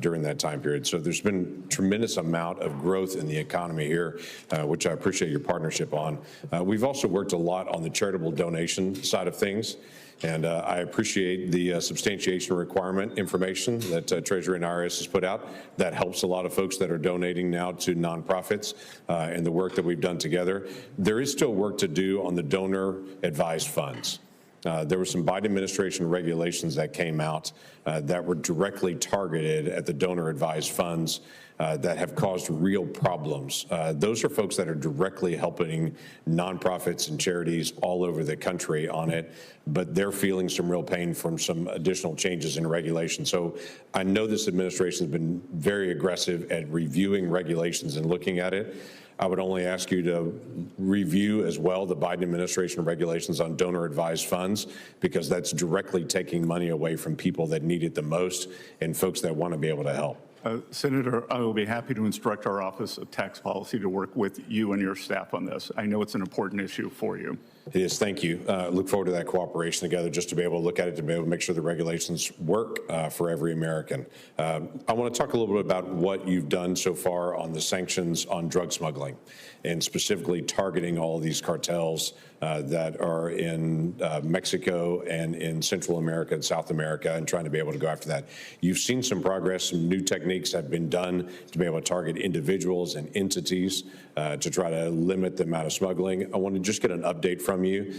Speaker 15: during that time period. So there's been a tremendous amount of growth in the economy here, which I appreciate your partnership on. We've also worked a lot on the charitable donation side of things. And I appreciate the substantiation requirement information that Treasury and IRS has put out. That helps a lot of folks that are donating now to nonprofits and the work that we've done together. There is still work to do on the donor advised funds. There were some Biden administration regulations that came out that were directly targeted at the donor advised funds that have caused real problems. Those are folks that are directly helping nonprofits and charities all over the country on it, but they're feeling some real pain from some additional changes in regulation. So I know this administration has been very aggressive at reviewing regulations and looking at it. I would only ask you to review as well the Biden administration regulations on donor advised funds, because that's directly taking money away from people that need it the most and folks that want to be able to help.
Speaker 3: Senator, I will be happy to instruct our Office of Tax Policy to work with you and your staff on this. I know it's an important issue for you.
Speaker 15: It is. Thank you. Look forward to that cooperation together, just to be able to look at it, to be able to make sure the regulations work for every American. I want to talk a little bit about what you've done so far on the sanctions on drug smuggling, and specifically targeting all of these cartels that are in Mexico and in Central America and South America, and trying to be able to go after that. You've seen some progress. Some new techniques have been done to be able to target individuals and entities to try to limit the amount of smuggling. I want to just get an update from you.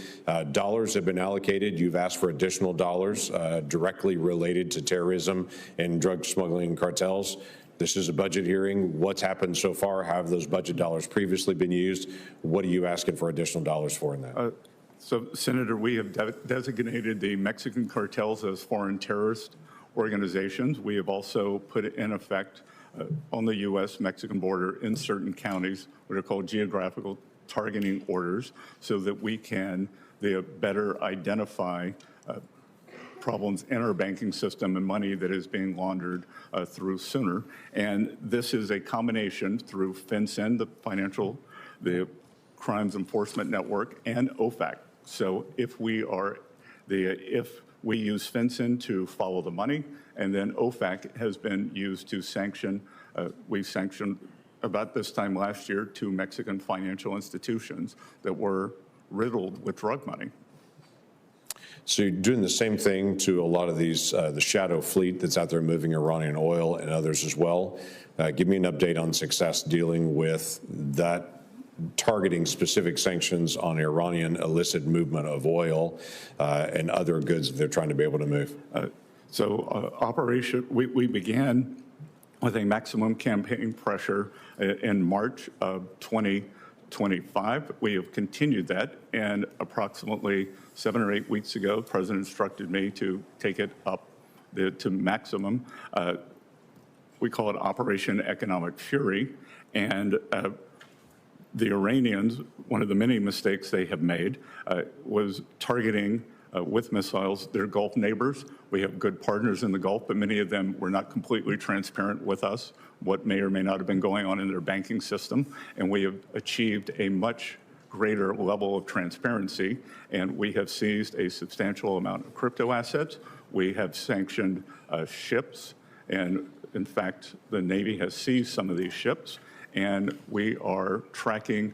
Speaker 15: Dollars have been allocated. You've asked for additional dollars directly related to terrorism and drug smuggling cartels. This is a budget hearing. What's happened so far? How have those budget dollars previously been used? What are you asking for additional dollars for in that?
Speaker 3: So, Senator, we have designated the Mexican cartels as foreign terrorist organizations. We have also put in effect on the U.S.-Mexican border in certain counties what are called geographical targeting orders, so that we can better identify problems in our banking system and money that is being laundered through sooner. And this is a combination through FinCEN, the Crimes Enforcement Network, and OFAC. So if we use FinCEN to follow the money, and then OFAC has been used to sanction, we sanctioned about this time last year 2 Mexican financial institutions that were riddled with drug money.
Speaker 15: So you're doing the same thing to a lot of these, the shadow fleet that's out there moving Iranian oil and others as well. Give me an update on success dealing with that, targeting specific sanctions on Iranian illicit movement of oil and other goods that they're trying to be able to move.
Speaker 3: We began with a maximum campaign pressure in March of 2025. We have continued that, and approximately 7 or 8 weeks ago, the President instructed me to take it up to maximum. We call it Operation Economic Fury, and the Iranians, one of the many mistakes they have made, was targeting with missiles their Gulf neighbors. We have good partners in the Gulf, but many of them were not completely transparent with us what may or may not have been going on in their banking system, and we have achieved a much greater level of transparency, and we have seized a substantial amount of crypto assets. We have sanctioned ships, and in fact, the Navy has seized some of these ships, and we are tracking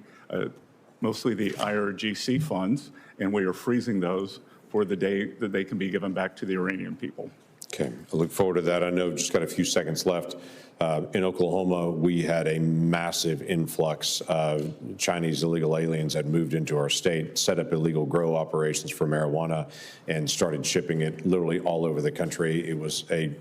Speaker 3: mostly the IRGC funds, and we are freezing those for the day that they can be given back to the Iranian people.
Speaker 15: Okay, I look forward to that. I know just got a few seconds left. In Oklahoma, we had a massive influx of Chinese illegal aliens that moved into our state, set up illegal grow operations for marijuana, and started shipping it literally all over the country. It was a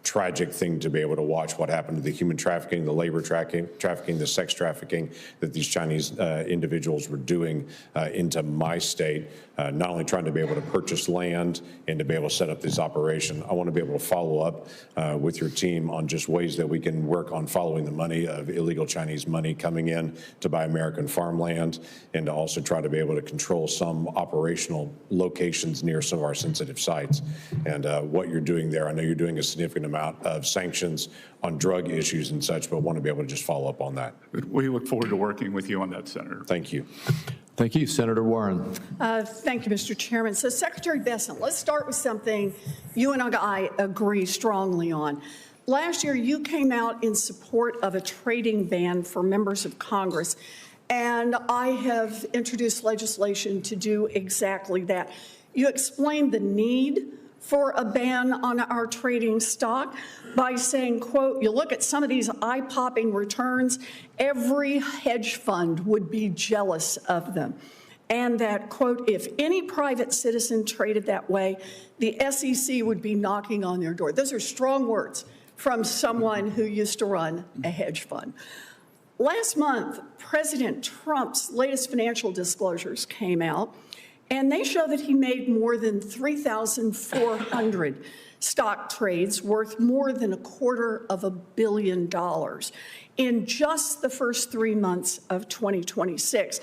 Speaker 15: tragic thing to be able to watch what happened to the human trafficking, the labor trafficking, the sex trafficking that these Chinese individuals were doing into my state, not only trying to be able to purchase land and to be able to set up this operation. I want to be able to follow up with your team on just ways that we can work on following the money of illegal Chinese money coming in to buy American farmland, and to also try to be able to control some operational locations near some of our sensitive sites. And what you're doing there, I know you're doing a significant amount of sanctions on drug issues and such, but want to be able to just follow up on that.
Speaker 3: We look forward to working with you on that, Senator.
Speaker 15: Thank you.
Speaker 1: Thank you, Senator Warren.
Speaker 16: Thank you, Mr. Chairman. So, Secretary Bessent, let's start with something you and I agree strongly on. Last year, you came out in support of a trading ban for members of Congress, and I have introduced legislation to do exactly that. You explained the need for a ban on our trading stock by saying, quote, you look at some of these eye-popping returns, every hedge fund would be jealous of them. And that, quote, if any private citizen traded that way, the SEC would be knocking on their door. Those are strong words from someone who used to run a hedge fund. Last month, President Trump's latest financial disclosures came out, and they show that he made more than 3,400 stock trades worth more than $250 million in just the first 3 months of 2026.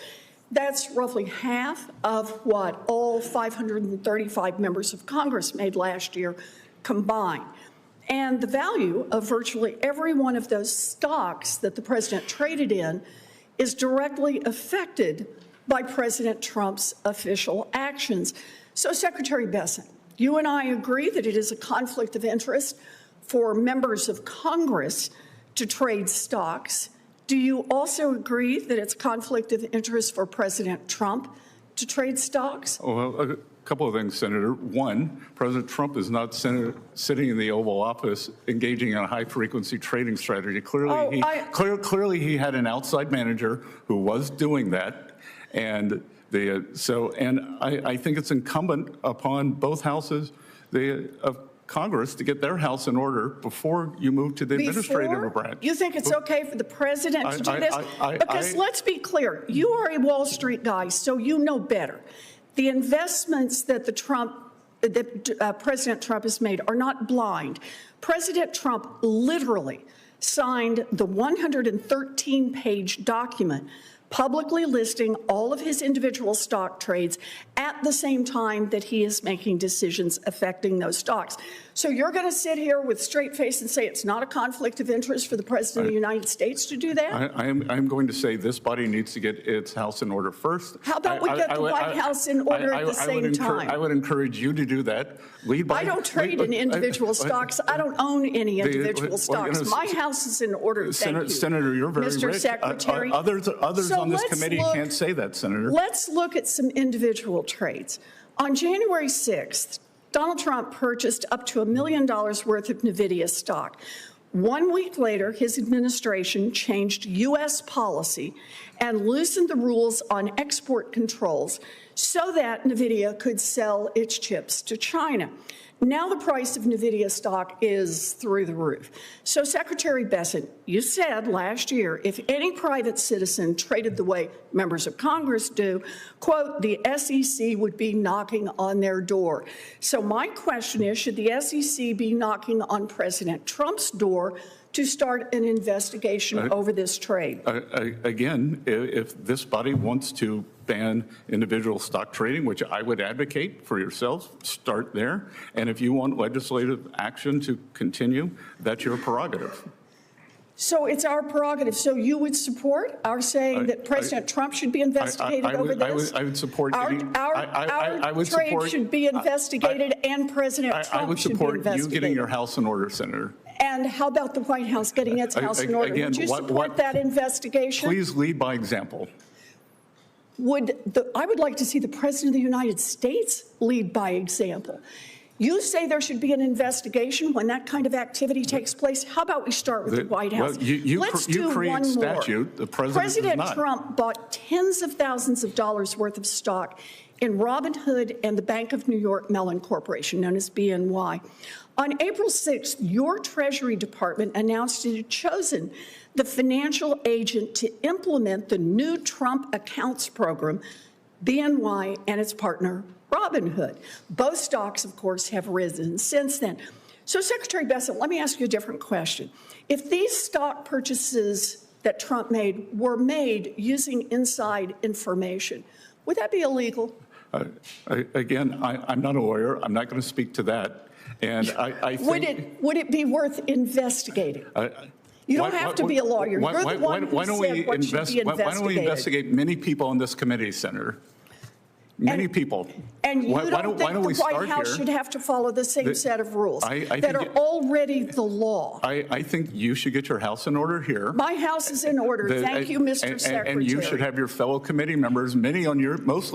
Speaker 16: That's roughly half of what all 535 members of Congress made last year combined. And the value of virtually every one of those stocks that the president traded in is directly affected by President Trump's official actions. So, Secretary Bessent, you and I agree that it is a conflict of interest for members of Congress to trade stocks. Do you also agree that it's a conflict of interest for President Trump to trade stocks?
Speaker 3: Well, a couple of things, Senator. One, President Trump is not sitting in the Oval Office engaging in a high-frequency trading strategy. Clearly, he had an outside manager who was doing that. And I think it's incumbent upon both houses of Congress to get their house in order before you move to the administrative branch.
Speaker 16: You think it's okay for the president to do this? Because let's be clear, you are a Wall Street guy, so you know better. The investments that President Trump has made are not blind. President Trump literally signed the 113-page document publicly listing all of his individual stock trades at the same time that he is making decisions affecting those stocks. So you're going to sit here with straight face and say it's not a conflict of interest for the President of the United States to do that?
Speaker 3: I'm going to say this body needs to get its house in order first.
Speaker 16: How about we get the White House in order at the same time?
Speaker 3: I would encourage you to do that.
Speaker 16: I don't trade in individual stocks. I don't own any individual stocks. My house is in order. Thank you.
Speaker 3: Senator, you're very
Speaker 16: Mr.
Speaker 3: rich.
Speaker 16: Secretary.
Speaker 3: Others on this committee can't say that, Senator.
Speaker 16: Let's look at some individual trades. On January 6th, Donald Trump purchased up to $1 million worth of NVIDIA stock. 1 week later, his administration changed U.S. policy and loosened the rules on export controls so that NVIDIA could sell its chips to China. Now the price of NVIDIA stock is through the roof. So, Secretary Bessent, you said last year, if any private citizen traded the way members of Congress do, quote, the SEC would be knocking on their door. So my question is, should the SEC be knocking on President Trump's door to start an investigation over this trade?
Speaker 3: Again, if this body wants to ban individual stock trading, which I would advocate for yourselves, start there. And if you want legislative action to continue, that's your prerogative.
Speaker 16: So it's our prerogative. So you would support our saying that President Trump should be investigated over this?
Speaker 3: I would support
Speaker 16: our trade should be investigated and President Trump should be investigated.
Speaker 3: I would support you getting your house in order, Senator.
Speaker 16: And how about the White House getting its house in order? Would you support that investigation?
Speaker 3: Please lead by example.
Speaker 16: I would like to see the President of the United States lead by example. You say there should be an investigation when that kind of activity takes place. How about we start with the White House? Let's do one more. President Trump bought tens of thousands of dollars worth of stock in Robinhood and the Bank of New York Mellon Corporation, known as BNY. On April 6th, your Treasury Department announced it had chosen the financial agent to implement the new Trump accounts program, BNY and its partner, Robinhood. Both stocks, of course, have risen since then. So, Secretary Bessent, let me ask you a different question. If these stock purchases that Trump made were made using inside information, would that be illegal?
Speaker 3: Again, I'm not a lawyer. I'm not going to speak to that. And I think,
Speaker 16: would it be worth investigating? You don't have to be a lawyer. You're the one who said what should be investigated.
Speaker 3: Why don't we investigate many people on this committee, Senator? Many people.
Speaker 16: And you
Speaker 3: Why
Speaker 16: don't think the White House should have to follow the same set of rules that are already the law?
Speaker 3: I think you should get your house in order here.
Speaker 16: My house is in order. Thank you, Mr. Secretary.
Speaker 3: And you should have your fellow committee members, mostly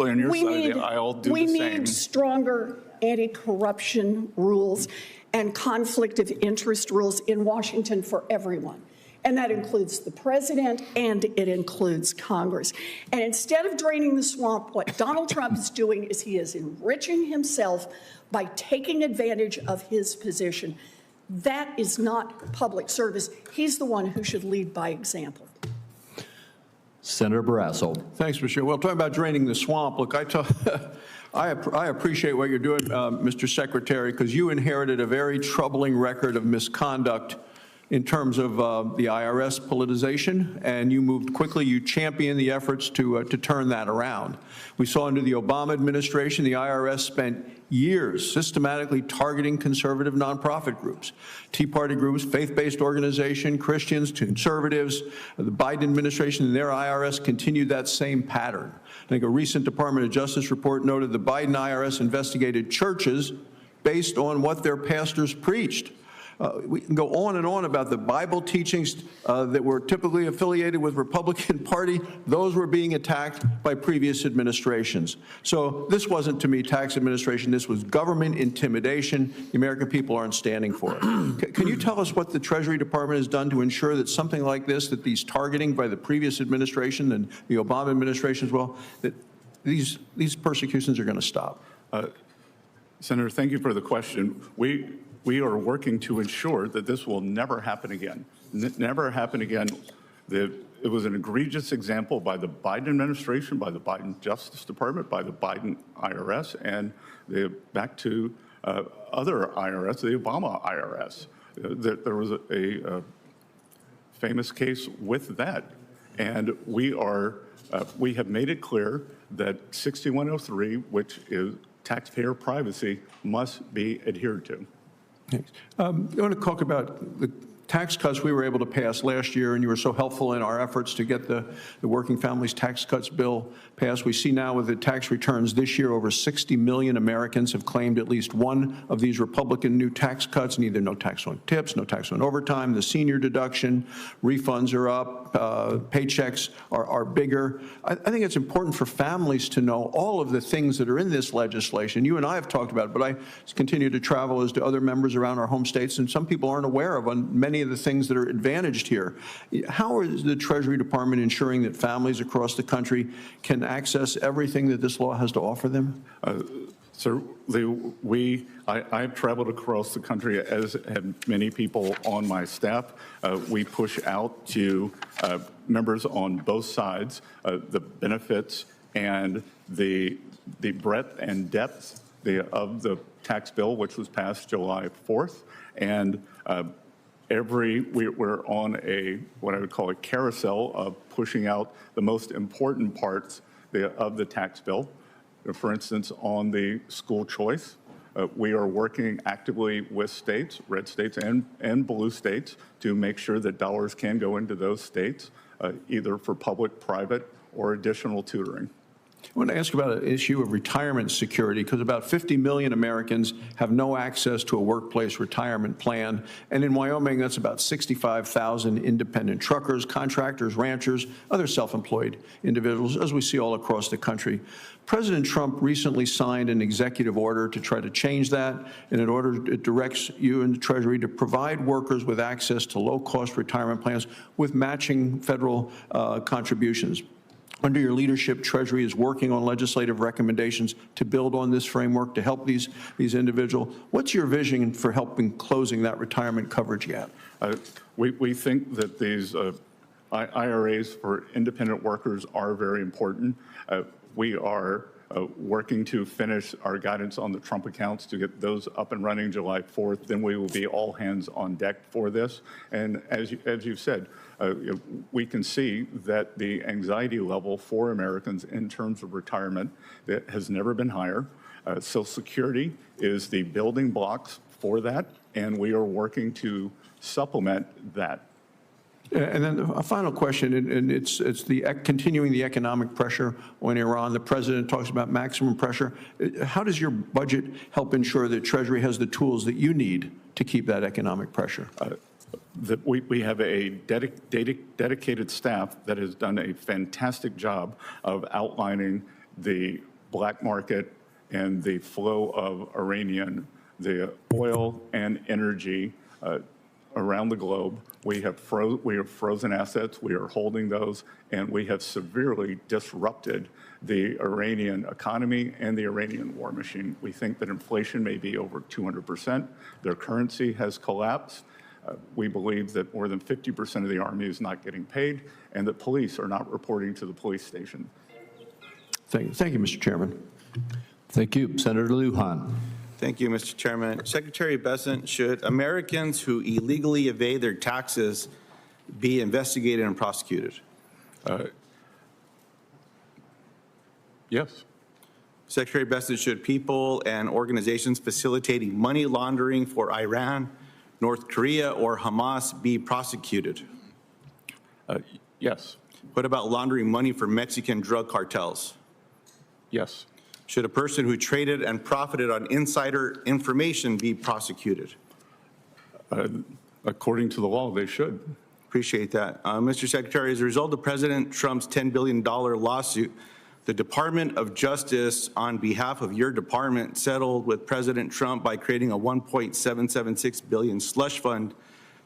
Speaker 3: on your side of the aisle, do the same.
Speaker 16: We need stronger anti-corruption rules and conflict of interest rules in Washington for everyone. And that includes the president and it includes Congress. And instead of draining the swamp, what Donald Trump is doing is he is enriching himself by taking advantage of his position. That is not public service. He's the one who should lead by example.
Speaker 1: Senator Barrasso.
Speaker 17: Thanks, Mr. Well, talking about draining the swamp, look, I appreciate what you're doing, Mr. Secretary, because you inherited a very troubling record of misconduct in terms of the IRS politicization, and you moved quickly. You championed the efforts to turn that around. We saw under the Obama administration, the IRS spent years systematically targeting conservative nonprofit groups, Tea Party groups, faith-based organization, Christians, conservatives. The Biden administration and their IRS continued that same pattern. I think a recent Department of Justice report noted the Biden IRS investigated churches based on what their pastors preached. We can go on and on about the Bible teachings that were typically affiliated with Republican Party. Those were being attacked by previous administrations. So this wasn't, to me, tax administration. This was government intimidation. The American people aren't standing for it. Can you tell us what the Treasury Department has done to ensure that something like this, that these targeting by the previous administration and the Obama administration as well, that these persecutions are going to stop?
Speaker 3: Senator, thank you for the question. We are working to ensure that this will never happen again. Never happen again. It was an egregious example by the Biden administration, by the Biden Justice Department, by the Biden IRS, and back to other IRS, the Obama IRS. There was a famous case with that. And we have made it clear that 6103, which is taxpayer privacy, must be adhered to.
Speaker 17: I want to talk about the tax cuts we were able to pass last year, and you were so helpful in our efforts to get the Working Families Tax Cuts bill passed. We see now with the tax returns this year, over 60 million Americans have claimed at least one of these Republican new tax cuts, neither no tax on tips, no tax on overtime, the senior deduction, refunds are up, paychecks are bigger. I think it's important for families to know all of the things that are in this legislation. You and I have talked about it, but I continue to travel as do other members around our home states, and some people aren't aware of many of the things that are advantaged here. How is the Treasury Department ensuring that families across the country can access everything that this law has to offer them?
Speaker 3: So I've traveled across the country, as have many people on my staff. We push out to members on both sides the benefits and the breadth and depth of the tax bill, which was passed July 4th. And we're on what I would call a carousel of pushing out the most important parts of the tax bill. For instance, on the school choice, we are working actively with states, red states and blue states, to make sure that dollars can go into those states, either for public, private, or additional tutoring.
Speaker 17: I want to ask about an issue of retirement security, because about 50 million Americans have no access to a workplace retirement plan. And in Wyoming, that's about 65,000 independent truckers, contractors, ranchers, other self-employed individuals, as we see all across the country. President Trump recently signed an executive order to try to change that, and it directs you and the Treasury to provide workers with access to low-cost retirement plans with matching federal contributions. Under your leadership, Treasury is working on legislative recommendations to build on this framework to help these individuals. What's your vision for helping closing that retirement coverage gap?
Speaker 3: We think that these IRAs for independent workers are very important. We are working to finish our guidance on the Trump accounts to get those up and running July 4th. Then we will be all hands on deck for this. And as you've said, we can see that the anxiety level for Americans in terms of retirement that has never been higher. Social Security is the building blocks for that, and we are working to supplement that.
Speaker 17: And then a final question, and it's continuing the economic pressure on Iran. The president talks about maximum pressure. How does your budget help ensure that Treasury has the tools that you need to keep that economic pressure?
Speaker 3: We have a dedicated staff that has done a fantastic job of outlining the black market and the flow of Iranian, the oil and energy around the globe. We have frozen assets, we are holding those, and we have severely disrupted the Iranian economy and the Iranian war machine. We think that inflation may be over 200%. Their currency has collapsed. We believe that more than 50% of the army is not getting paid, and that police are not reporting to the police station.
Speaker 17: Thank you, Mr. Chairman.
Speaker 1: Thank you. Senator Lujan.
Speaker 18: Thank you, Mr. Chairman. Secretary Bessent, should Americans who illegally evade their taxes be investigated and prosecuted?
Speaker 3: Yes.
Speaker 18: Secretary Bessent, should people and organizations facilitating money laundering for Iran, North Korea, or Hamas be prosecuted?
Speaker 3: Yes.
Speaker 18: What about laundering money for Mexican drug cartels?
Speaker 3: Yes.
Speaker 18: Should a person who traded and profited on insider information be prosecuted?
Speaker 3: According to the law, they should.
Speaker 18: Appreciate that. Mr. Secretary, as a result of President Trump's $10 billion lawsuit, the Department of Justice, on behalf of your department, settled with President Trump by creating a $1.776 billion slush fund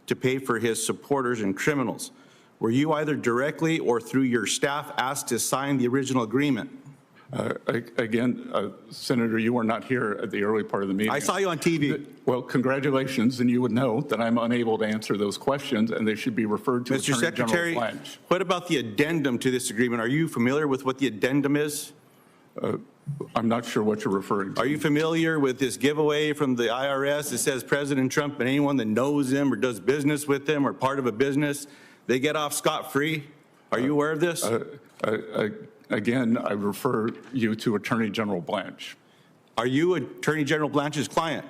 Speaker 18: to pay for his supporters and criminals. Were you either directly or through your staff asked to sign the original agreement?
Speaker 3: Again, Senator, you were not here at the early part of the meeting.
Speaker 18: I saw you on TV.
Speaker 3: Well, congratulations, and you would know that I'm unable to answer those questions, and they should be referred to
Speaker 18: Mr.
Speaker 3: Attorney
Speaker 18: Secretary,
Speaker 3: General Blanche.
Speaker 18: what about the addendum to this agreement? Are you familiar with what the addendum is?
Speaker 3: I'm not sure what you're referring to.
Speaker 18: Are you familiar with this giveaway from the IRS that says President Trump and anyone that knows him or does business with him or part of a business, they get off scot-free? Are you aware of this?
Speaker 3: Again, I refer you to Attorney General Blanche.
Speaker 18: Are you Attorney General Blanche's client?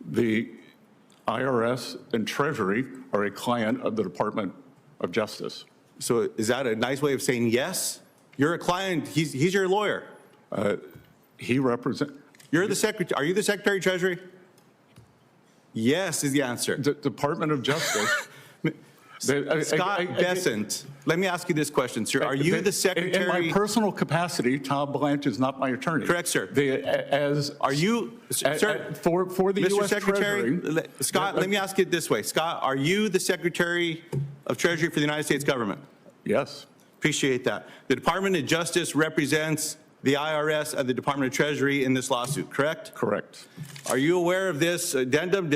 Speaker 3: The IRS and Treasury are a client of the Department of Justice.
Speaker 18: So is that a nice way of saying yes? You're a client, he's your lawyer.
Speaker 3: He represents.
Speaker 18: You're the secretary, are you the Secretary of Treasury? Yes is the answer.
Speaker 3: The Department of Justice.
Speaker 18: Scott Bessent, let me ask you this question, sir. Are you the Secretary?
Speaker 3: In my personal capacity, Tom Blanche is not my attorney.
Speaker 18: Correct, sir. Are you, sir,
Speaker 3: for the
Speaker 18: Mr.
Speaker 3: U.S.
Speaker 18: Secretary,
Speaker 3: Treasury,
Speaker 18: Scott, let me ask it this way. Scott, are you the Secretary of Treasury for the United States government?
Speaker 3: Yes.
Speaker 18: Appreciate that. The Department of Justice represents the IRS and the Department of Treasury in this lawsuit, correct?
Speaker 3: Correct.
Speaker 18: Are you aware of this addendum?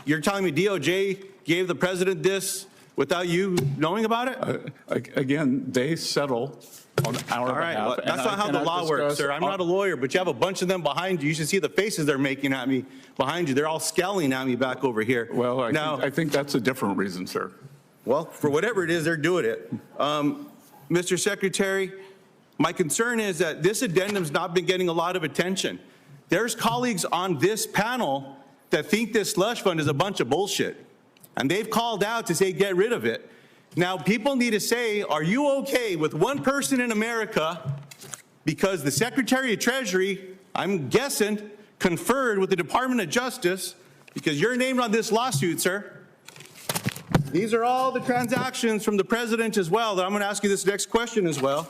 Speaker 18: You're telling me DOJ gave the president this without you knowing about it?
Speaker 3: Again, they settle on our
Speaker 18: All right,
Speaker 3: behalf.
Speaker 18: well, that's not how the law works, sir. I'm not a lawyer, but you have a bunch of them behind you. You should see the faces they're making at me behind you. They're all scowling at me back over here.
Speaker 3: Well, I think that's a different reason, sir.
Speaker 18: Well, for whatever it is, they're doing it. Mr. Secretary, my concern is that this addendum's not been getting a lot of attention. There's colleagues on this panel that think this slush fund is a bunch of bullshit. And they've called out to say, get rid of it. Now, people need to say, are you okay with one person in America, because the Secretary of Treasury, I'm guessing, conferred with the Department of Justice, because you're named on this lawsuit, sir. These are all the transactions from the president as well, that I'm going to ask you this next question as well.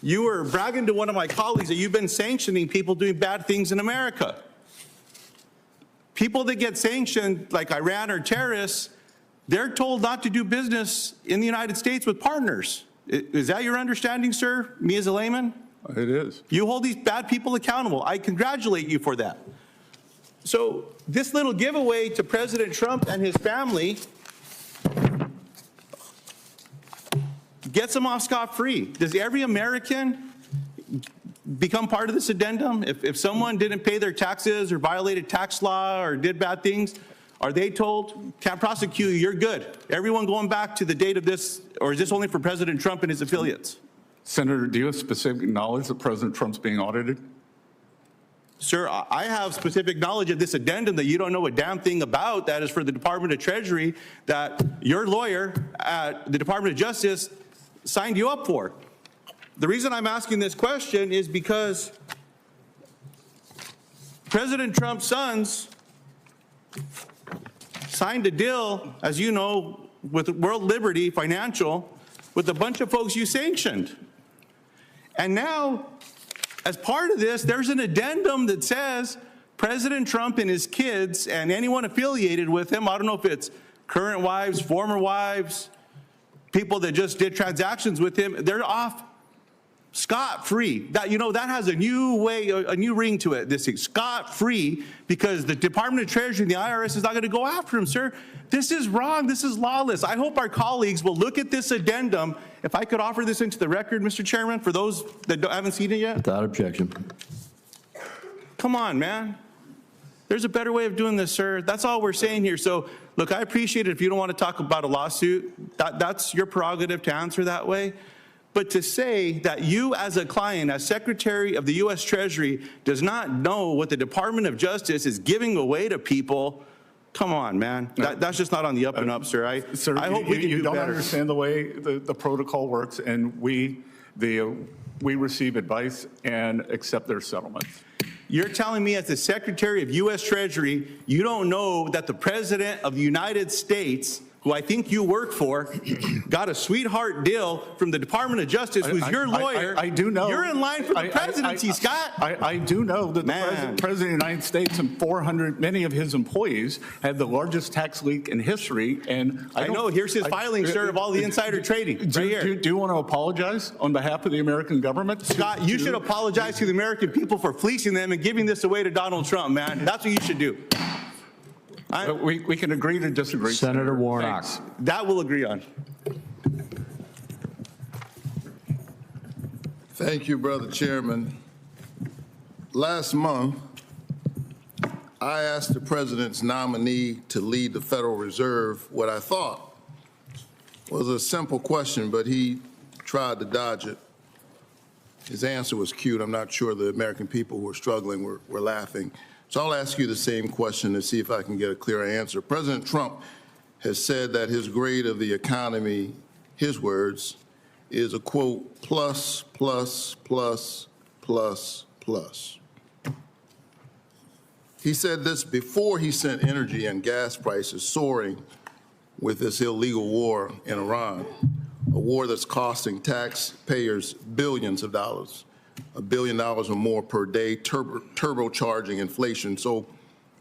Speaker 18: You were bragging to one of my colleagues that you've been sanctioning people doing bad things in America. People that get sanctioned, like Iran or terrorists, they're told not to do business in the United States with partners. Is that your understanding, sir, me as a layman?
Speaker 3: It is.
Speaker 18: You hold these bad people accountable. I congratulate you for that. So this little giveaway to President Trump and his family gets them off scot-free. Does every American become part of this addendum? If someone didn't pay their taxes or violated tax law or did bad things, are they told, can't prosecute you, you're good? Everyone going back to the date of this, or is this only for President Trump and his affiliates?
Speaker 3: Senator, do you have specific knowledge that President Trump's being audited?
Speaker 18: Sir, I have specific knowledge of this addendum that you don't know a damn thing about. That is for the Department of Treasury that your lawyer at the Department of Justice signed you up for. The reason I'm asking this question is because President Trump's sons signed a deal, as you know, with World Liberty Financial with a bunch of folks you sanctioned. And now, as part of this, there's an addendum that says President Trump and his kids and anyone affiliated with him, I don't know if it's current wives, former wives, people that just did transactions with him, they're off scot-free. That, you know, that has a new way, a new ring to it, this thing, scot-free, because the Department of Treasury and the IRS is not going to go after him, sir. This is wrong. This is lawless. I hope our colleagues will look at this addendum. If I could offer this into the record, Mr. Chairman, for those that haven't seen it yet.
Speaker 1: Without objection.
Speaker 18: Come on, man. There's a better way of doing this, sir. That's all we're saying here. So, look, I appreciate it if you don't want to talk about a lawsuit. That's your prerogative to answer that way. But to say that you as a client, as Secretary of the U.S. Treasury, does not know what the Department of Justice is giving away to people, come on, man. That's just not on the up and up, sir. I hope we can do better.
Speaker 3: You don't understand the way the protocol works, and we receive advice and accept their settlements.
Speaker 18: You're telling me as the Secretary of U.S. Treasury, you don't know that the President of the United States, who I think you work for, got a sweetheart deal from the Department of Justice, who's your lawyer.
Speaker 3: I do know.
Speaker 18: You're in line for the presidency, Scott.
Speaker 3: I do know that the President of the United States and 400, many of his employees had the largest tax leak in history. And
Speaker 18: I know. Here's his filing, sir, of all the insider trading. Right here.
Speaker 3: Do you want to apologize on behalf of the American government?
Speaker 18: Scott, you should apologize to the American people for fleecing them and giving this away to Donald Trump, man. That's what you should do.
Speaker 3: We can agree to disagree.
Speaker 1: Senator Warnock.
Speaker 18: Thanks. That we'll agree on.
Speaker 5: Thank you, Brother Chairman. Last month, I asked the President's nominee to lead the Federal Reserve what I thought was a simple question, but he tried to dodge it. His answer was cute. I'm not sure the American people who are struggling were laughing. So I'll ask you the same question to see if I can get a clearer answer. President Trump has said that his grade of the economy, his words, is a quote, plus, plus, plus, plus, plus. He said this before he sent energy and gas prices soaring with this illegal war in Iran, a war that's costing taxpayers billions of dollars. $1 billion or more per day, turbocharging inflation. So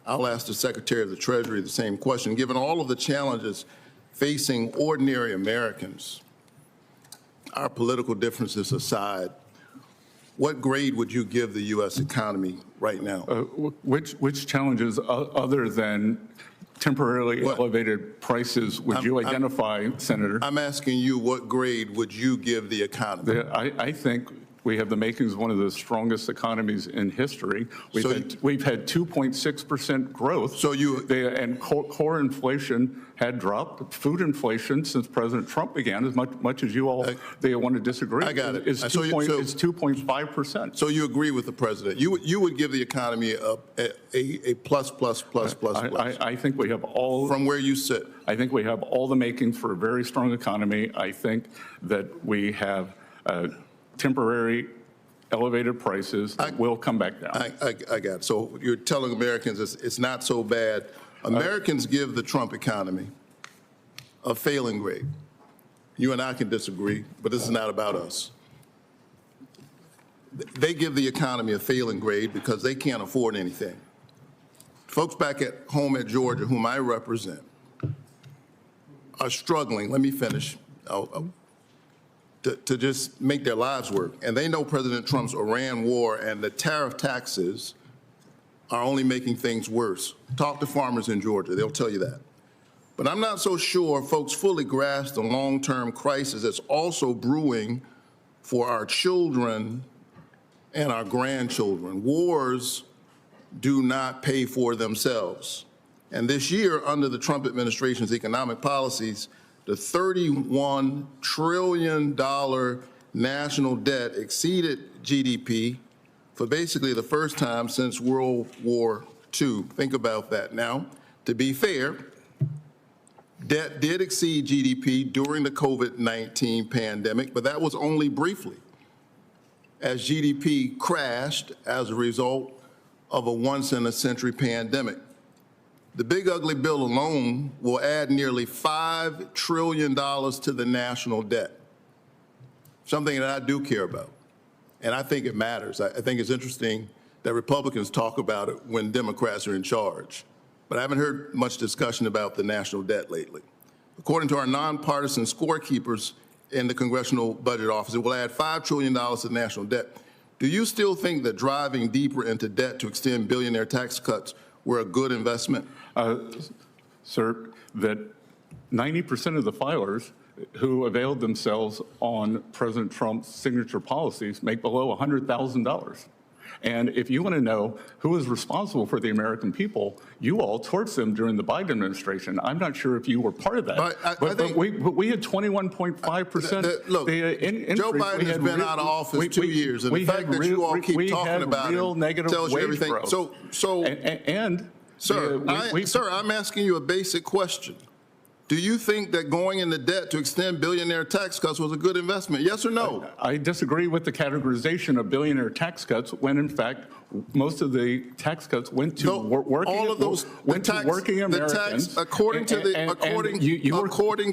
Speaker 5: I'll ask the Secretary of the Treasury the same question. Given all of the challenges facing ordinary Americans, our political differences aside, what grade would you give the U.S. economy right now?
Speaker 3: Which challenges other than temporarily elevated prices would you identify, Senator?
Speaker 5: I'm asking you, what grade would you give the economy?
Speaker 3: I think we have the makings of one of the strongest economies in history. We've had 2.6% growth. And core inflation had dropped. Food inflation since President Trump began, as much as you all they want to disagree.
Speaker 5: I got it.
Speaker 3: It's 2.5%.
Speaker 5: So you agree with the president? You would give the economy a plus, plus, plus, plus, plus.
Speaker 3: I think we have all.
Speaker 5: From where you sit.
Speaker 3: I think we have all the makings for a very strong economy. I think that we have temporary elevated prices that will come back down.
Speaker 5: I got it. So you're telling Americans it's not so bad. Americans give the Trump economy a failing grade. You and I can disagree, but this is not about us. They give the economy a failing grade because they can't afford anything. Folks back at home at Georgia, whom I represent, are struggling. Let me finish. To just make their lives work. And they know President Trump's Iran war and the tariff taxes are only making things worse. Talk to farmers in Georgia, they'll tell you that. But I'm not so sure folks fully grasp the long-term crisis that's also brewing for our children and our grandchildren. Wars do not pay for themselves. And this year, under the Trump administration's economic policies, the $31 trillion national debt exceeded GDP
Speaker 19: for basically the first time since World War II. Think about that. Now, to be fair, debt did exceed GDP during the COVID-19 pandemic, but that was only briefly, as GDP crashed as a result of a once-in-a-century pandemic. The big ugly bill alone will add nearly $5 trillion to the national debt, something that I do care about, and I think it matters. I think it's interesting that Republicans talk about it when Democrats are in charge, but I haven't heard much discussion about the national debt lately. According to our nonpartisan scorekeepers in the Congressional Budget Office, it will add $5 trillion to the national debt. Do you still think that driving deeper into debt to extend billionaire tax cuts were a good investment?
Speaker 3: Sir, that 90% of the filers who availed themselves on President Trump's signature policies make below $100,000. And if you want to know who is responsible for the American people, you all torched them during the Biden administration. I'm not sure if you were part of that. But we had 21.5%.
Speaker 19: Look, Joe Biden has been out of office 2 years, and the fact that you all keep talking about it tells you everything. Sir, I'm asking you a basic question. Do you think that going into debt to extend billionaire tax cuts was a good investment? Yes or no?
Speaker 3: I disagree with the categorization of billionaire tax cuts when, in fact, most of the tax cuts went to working Americans.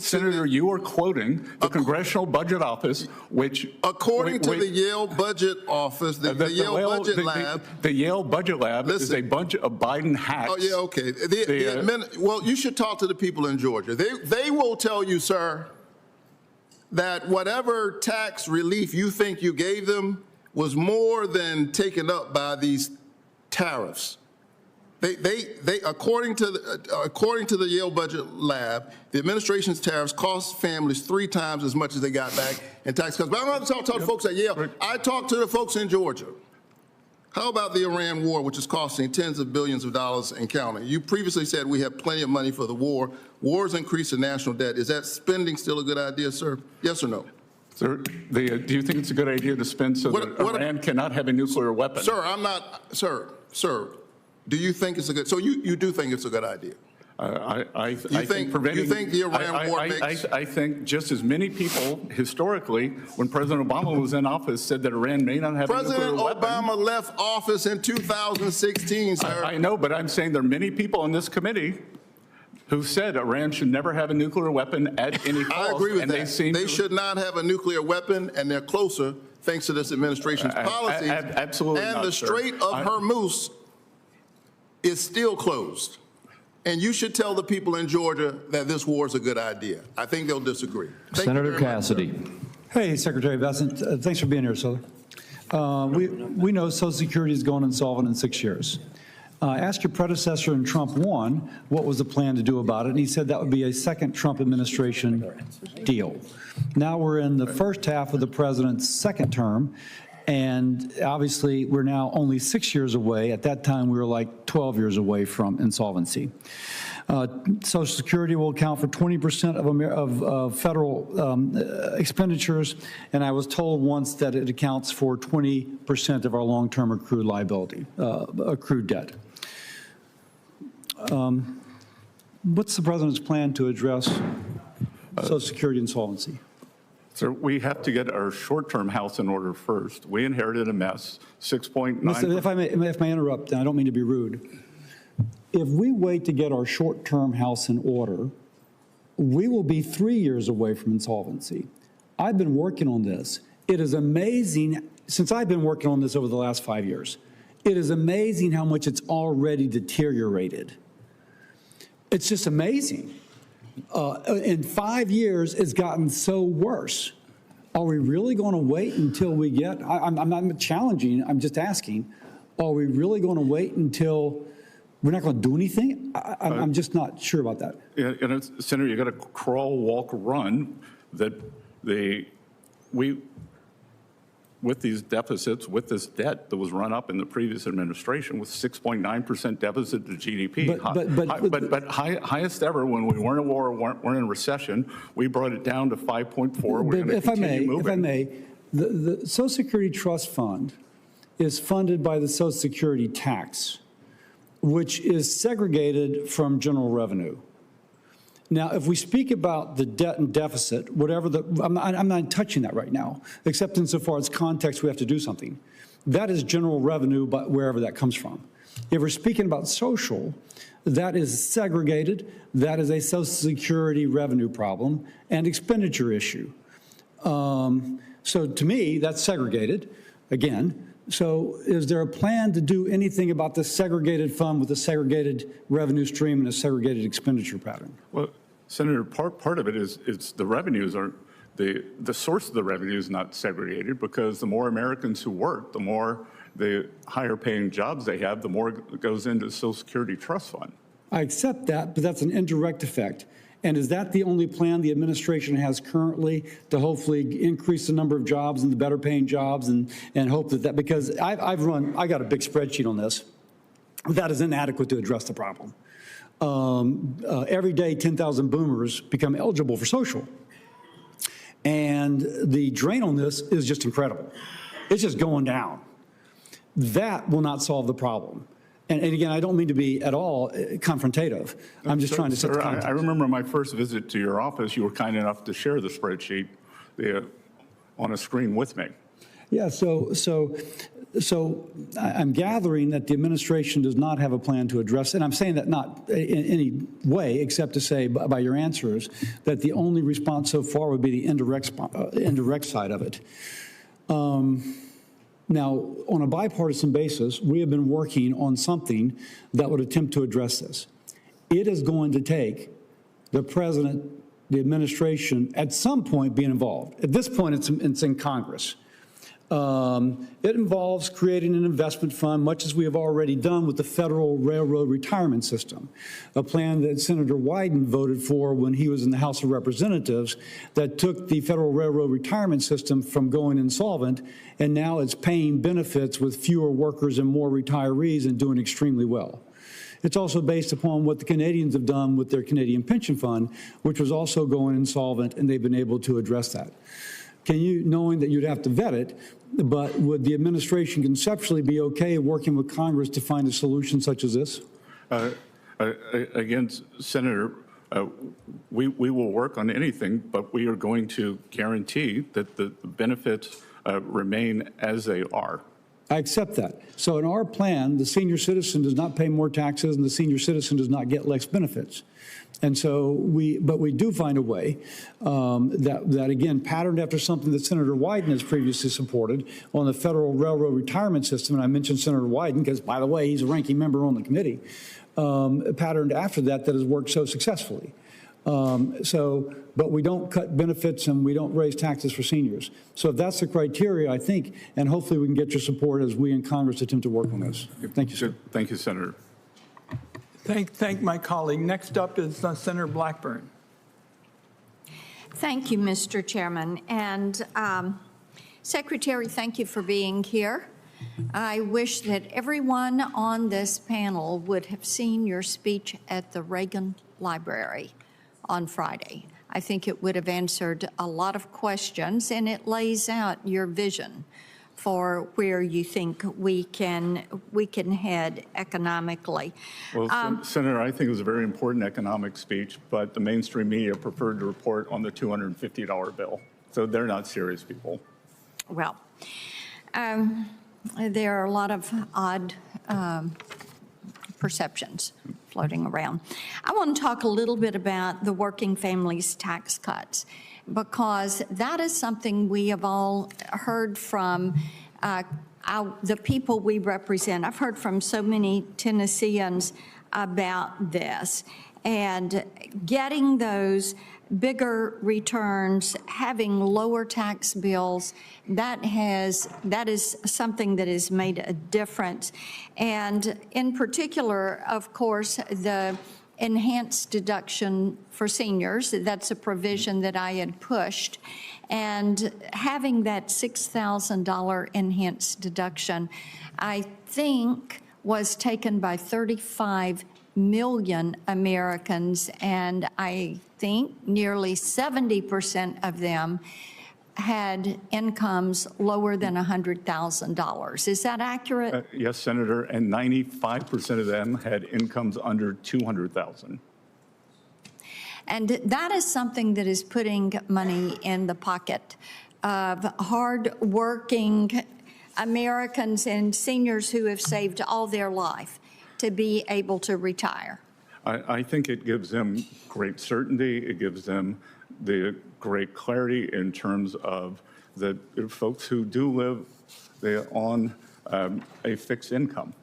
Speaker 3: Senator, you are quoting the Congressional Budget Office, which,
Speaker 19: according to the Yale Budget Office, the Yale Budget Lab,
Speaker 3: the Yale Budget Lab is a bunch of Biden hacks.
Speaker 19: Oh yeah, okay. Well, you should talk to the people in Georgia. They will tell you, sir, that whatever tax relief you think you gave them was more than taken up by these tariffs. According to the Yale Budget Lab, the administration's tariffs cost families 3 times as much as they got back in tax cuts. But I don't have to talk to the folks at Yale. I talked to the folks in Georgia. How about the Iran war, which is costing tens of billions of dollars and counting? You previously said we have plenty of money for the war. Wars increase the national debt. Is that spending still a good idea, sir? Yes or no?
Speaker 3: Sir, do you think it's a good idea to spend so that Iran cannot have a nuclear weapon?
Speaker 19: Sir, I'm not, sir, do you think it's a good, so you do think it's a good idea?
Speaker 3: I think the Iran war makes... I think just as many people historically, when President Obama was in office, said that Iran may not have a nuclear weapon.
Speaker 19: President Obama left office in 2016, sir.
Speaker 3: I know, but I'm saying there are many people on this committee who said Iran should never have a nuclear weapon at any cost.
Speaker 19: I agree with that. They should not have a nuclear weapon, and they're closer thanks to this administration's policies.
Speaker 3: Absolutely
Speaker 19: and
Speaker 3: not,
Speaker 19: the Strait of Hormuz is still closed. And you should tell the people in Georgia that this war is a good idea. I think they'll disagree.
Speaker 1: Senator Cassidy.
Speaker 20: Hey, Secretary Bessent. Thanks for being here, sir. We know Social Security is going insolvent in 6 years. Ask your predecessor in Trump 1 what was the plan to do about it, and he said that would be a second Trump administration deal. Now we're in the first half of the president's second term, and obviously we're now only 6 years away. At that time, we were like 12 years away from insolvency. Social Security will account for 20% of federal expenditures, and I was told once that it accounts for 20% of our long-term accrued liability, accrued debt. What's the president's plan to address Social Security insolvency?
Speaker 3: So we have to get our short-term house in order first. We inherited a mess, 6.9%.
Speaker 20: If I may interrupt, and I don't mean to be rude. If we wait to get our short-term house in order, we will be 3 years away from insolvency. I've been working on this. It is amazing, since I've been working on this over the last 5 years, it is amazing how much it's already deteriorated. It's just amazing. In 5 years, it's gotten so worse. Are we really going to wait until we get, I'm not challenging, I'm just asking, are we really going to wait until we're not going to do anything? I'm just not sure about that.
Speaker 3: Yeah, Senator, you got to crawl, walk, run. That with these deficits, with this debt that was run up in the previous administration with 6.9% deficit to GDP, but highest ever when we weren't at war, weren't in a recession, we brought it down to 5.4. We're going to continue moving.
Speaker 20: If I may, the Social Security Trust Fund is funded by the Social Security tax, which is segregated from general revenue. Now, if we speak about the debt and deficit, whatever I'm not touching that right now, except insofar as context, we have to do something. That is general revenue, but wherever that comes from. If we're speaking about social, that is segregated. That is a Social Security revenue problem and expenditure issue. So to me, that's segregated, again. So is there a plan to do anything about the segregated fund with a segregated revenue stream and a segregated expenditure pattern?
Speaker 3: Well, Senator, part of it is the revenues are, the source of the revenue is not segregated, because the more Americans who work, the more the higher paying jobs they have, the more it goes into the Social Security Trust Fund.
Speaker 20: I accept that, but that's an indirect effect. And is that the only plan the administration has currently to hopefully increase the number of jobs and the better paying jobs and hope that because I got a big spreadsheet on this. That is inadequate to address the problem. Every day, 10,000 boomers become eligible for social. And the drain on this is just incredible. It's just going down. That will not solve the problem. And again, I don't mean to be at all confrontative. I'm just trying to set the context.
Speaker 3: I remember my first visit to your office, you were kind enough to share the spreadsheet on a screen with me.
Speaker 20: Yeah, so I'm gathering that the administration does not have a plan to address, and I'm saying that not in any way except to say by your answers that the only response so far would be the indirect side of it. Now, on a bipartisan basis, we have been working on something that would attempt to address this. It is going to take the president, the administration, at some point being involved. At this point, it's in Congress. It involves creating an investment fund, much as we have already done with the Federal Railroad Retirement System, a plan that Senator Wyden voted for when he was in the House of Representatives that took the Federal Railroad Retirement System from going insolvent, and now it's paying benefits with fewer workers and more retirees and doing extremely well. It's also based upon what the Canadians have done with their Canadian Pension Fund, which was also going insolvent, and they've been able to address that. Can you, knowing that you'd have to vet it, but would the administration conceptually be okay working with Congress to find a solution such as this?
Speaker 3: Again, Senator, we will work on anything, but we are going to guarantee that the benefits remain as they are.
Speaker 20: I accept that. So in our plan, the senior citizen does not pay more taxes and the senior citizen does not get less benefits. And so we do find a way that again, patterned after something that Senator Wyden has previously supported on the Federal Railroad Retirement System. And I mentioned Senator Wyden because, by the way, he's a ranking member on the committee, patterned after that has worked so successfully. But we don't cut benefits and we don't raise taxes for seniors. So if that's the criteria, I think, and hopefully we can get your support as we in Congress attempt to work on this. Thank you, sir.
Speaker 3: Thank you, Senator.
Speaker 2: Thank my colleague. Next up is Senator Blackburn.
Speaker 21: Thank you, Mr. Chairman. And Secretary, thank you for being here. I wish that everyone on this panel would have seen your speech at the Reagan Library on Friday. I think it would have answered a lot of questions, and it lays out your vision for where you think we can head economically.
Speaker 3: Well, Senator, I think it was a very important economic speech, but the mainstream media preferred to report on the $250 bill. So they're not serious people.
Speaker 21: Well, there are a lot of odd perceptions floating around. I want to talk a little bit about the working families tax cuts, because that is something we have all heard from the people we represent. I've heard from so many Tennesseans about this, and getting those bigger returns, having lower tax bills, that is something that has made a difference. And in particular, of course, the enhanced deduction for seniors, that's a provision that I had pushed. And having that $6,000 enhanced deduction, I think, was taken by 35 million Americans, and I think nearly 70% of them had incomes lower than $100,000. Is that accurate?
Speaker 3: Yes, Senator, and 95% of them had incomes under $200,000.
Speaker 21: And that is something that is putting money in the pocket of hard-working Americans and seniors who have saved all their life to be able to retire.
Speaker 3: I think it gives them great certainty. It gives them the great clarity in terms of the folks who do live on a fixed income.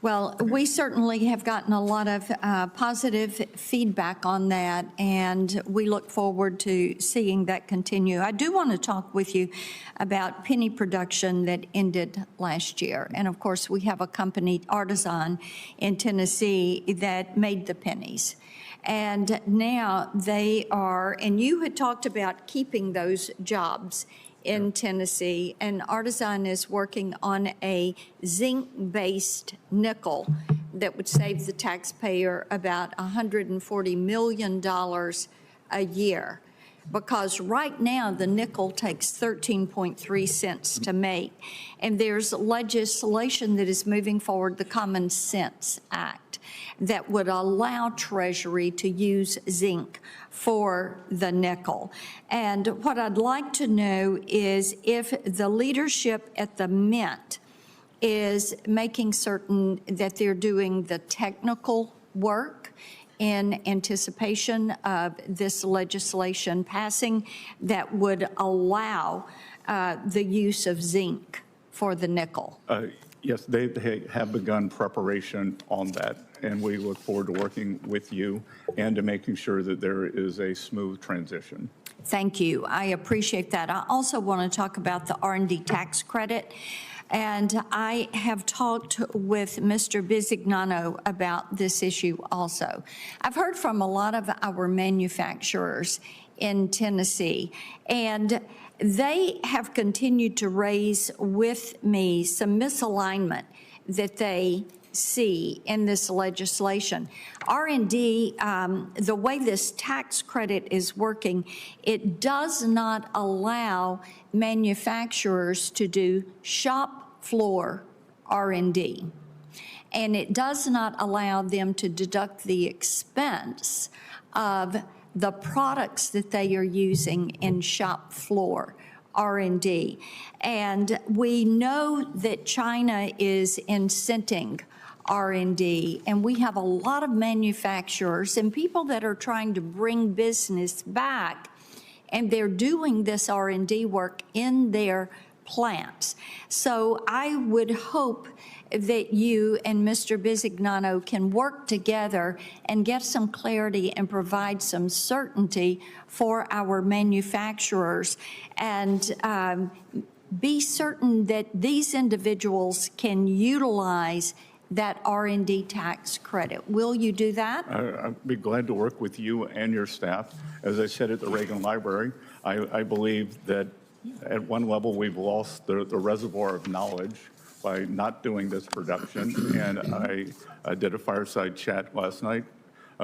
Speaker 21: Well, we certainly have gotten a lot of positive feedback on that, and we look forward to seeing that continue. I do want to talk with you about penny production that ended last year. And of course, we have a company, Artisan, in Tennessee that made the pennies. And now they are, and you had talked about keeping those jobs in Tennessee, and Artisan is working on a zinc-based nickel that would save the taxpayer about $140 million a year. Because right now, the nickel takes 13.3 cents to make, and there's legislation that is moving forward, the Common Sense Act, that would allow Treasury to use zinc for the nickel. And what I'd like to know is if the leadership at the Mint is making certain that they're doing the technical work in anticipation of this legislation passing that would allow the use of zinc for the nickel.
Speaker 3: Yes, they have begun preparation on that, and we look forward to working with you and to making sure that there is a smooth transition.
Speaker 21: Thank you. I appreciate that. I also want to talk about the R&D tax credit. And I have talked with Mr. Bisignano about this issue also. I've heard from a lot of our manufacturers in Tennessee, and they have continued to raise with me some misalignment that they see in this legislation. R&D, the way this tax credit is working, it does not allow manufacturers to do shop floor R&D. And it does not allow them to deduct the expense of the products that they are using in shop floor R&D. And we know that China is incenting R&D, and we have a lot of manufacturers and people that are trying to bring business back, and they're doing this R&D work in their plants. So I would hope that you and Mr. Bisignano can work together and get some clarity and provide some certainty for our manufacturers, and be certain that these individuals can utilize that R&D tax credit. Will you do that?
Speaker 3: I'd be glad to work with you and your staff. As I said at the Reagan Library, I believe that at one level we've lost the reservoir of knowledge by not doing this production. And I did a fireside chat last night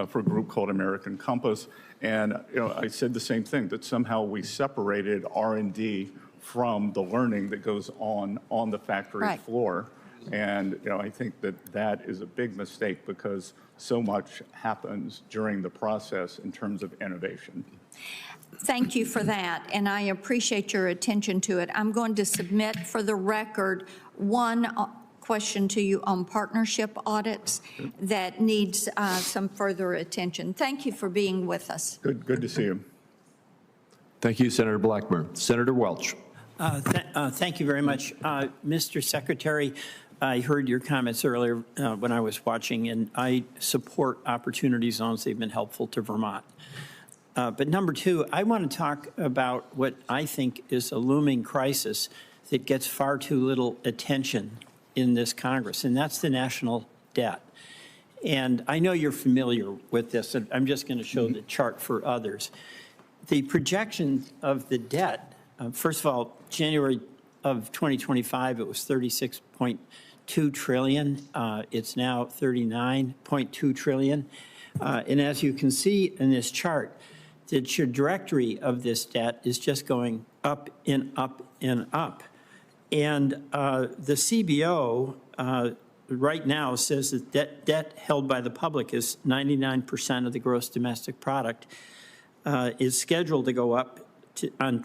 Speaker 3: for a group called American Compass. And I said the same thing, that somehow we separated R&D from the learning that goes on the factory floor. And I think that is a big mistake, because so much happens during the process in terms of innovation.
Speaker 21: Thank you for that, and I appreciate your attention to it. I'm going to submit for the record one question to you on partnership audits that needs some further attention. Thank you for being with us.
Speaker 3: Good to see you.
Speaker 1: Thank you, Senator Blackburn. Senator Welch.
Speaker 4: Thank you very much. Mr. Secretary, I heard your comments earlier when I was watching, and I support opportunity zones. They've been helpful to Vermont. But number two, I want to talk about what I think is a looming crisis that gets far too little attention in this Congress, and that's the national debt. And I know you're familiar with this, and I'm just going to show the chart for others. The projection of the debt, first of all, January of 2025, it was 36.2 trillion. It's now 39.2 trillion. And as you can see in this chart, the trajectory of this debt is just going up and up and up. And the CBO right now says that debt held by the public is 99% of the gross domestic product, is scheduled to go up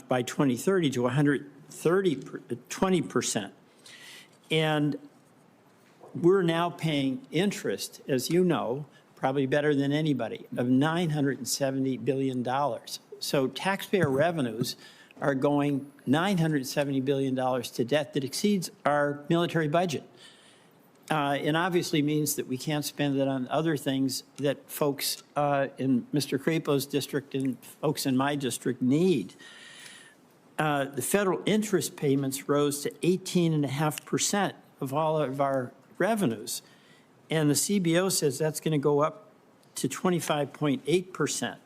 Speaker 4: by 2030 to 20%. And we're now paying interest, as you know, probably better than anybody, of $970 billion. So taxpayer revenues are going $970 billion to debt that exceeds our military budget. And obviously means that we can't spend it on other things that folks in Mr. Crapo's district and folks in my district need. The federal interest payments rose to 18.5% of all of our revenues. And the CBO says that's going to go up to 25.8%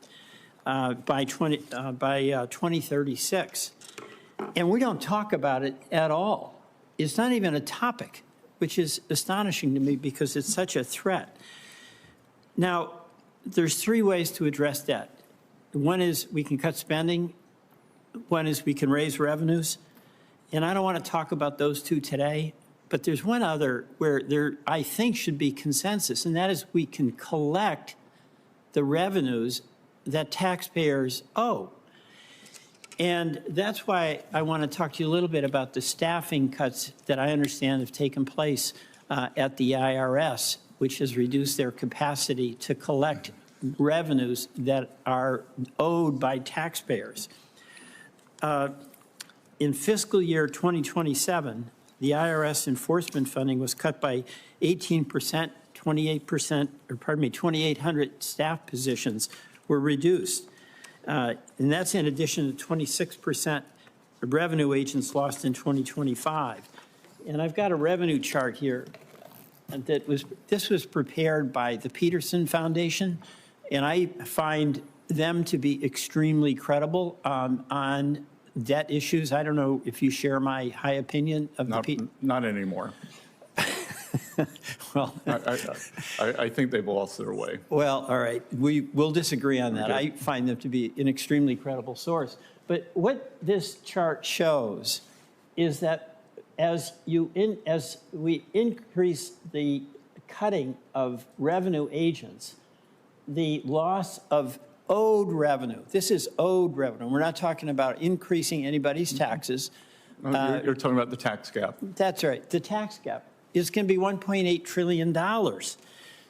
Speaker 4: by 2036. And we don't talk about it at all. It's not even a topic, which is astonishing to me because it's such a threat. Now, there's three ways to address debt. One is we can cut spending. One is we can raise revenues. And I don't want to talk about those two today, but there's one other where there, I think, should be consensus, and that is we can collect the revenues that taxpayers owe. And that's why I want to talk to you a little bit about the staffing cuts that I understand have taken place at the IRS, which has reduced their capacity to collect revenues that are owed by taxpayers. In fiscal year 2027, the IRS enforcement funding was cut by 18%, 28%, or pardon me, 2,800 staff positions were reduced. And that's in addition to 26% of revenue agents lost in 2025. And I've got a revenue chart here that this was prepared by the Peterson Foundation, and I find them to be extremely credible on debt issues. I don't know if you share my high opinion of
Speaker 3: not anymore.
Speaker 4: Well,
Speaker 3: I think they've lost their way.
Speaker 4: Well, all right. We will disagree on that. Okay. I find them to be an extremely credible source. But what this chart shows is that as we increase the cutting of revenue agents, the loss of owed revenue. This is owed revenue. We're not talking about increasing anybody's taxes.
Speaker 3: You're talking about the tax gap.
Speaker 4: That's right. The tax gap is going to be $1.8 trillion.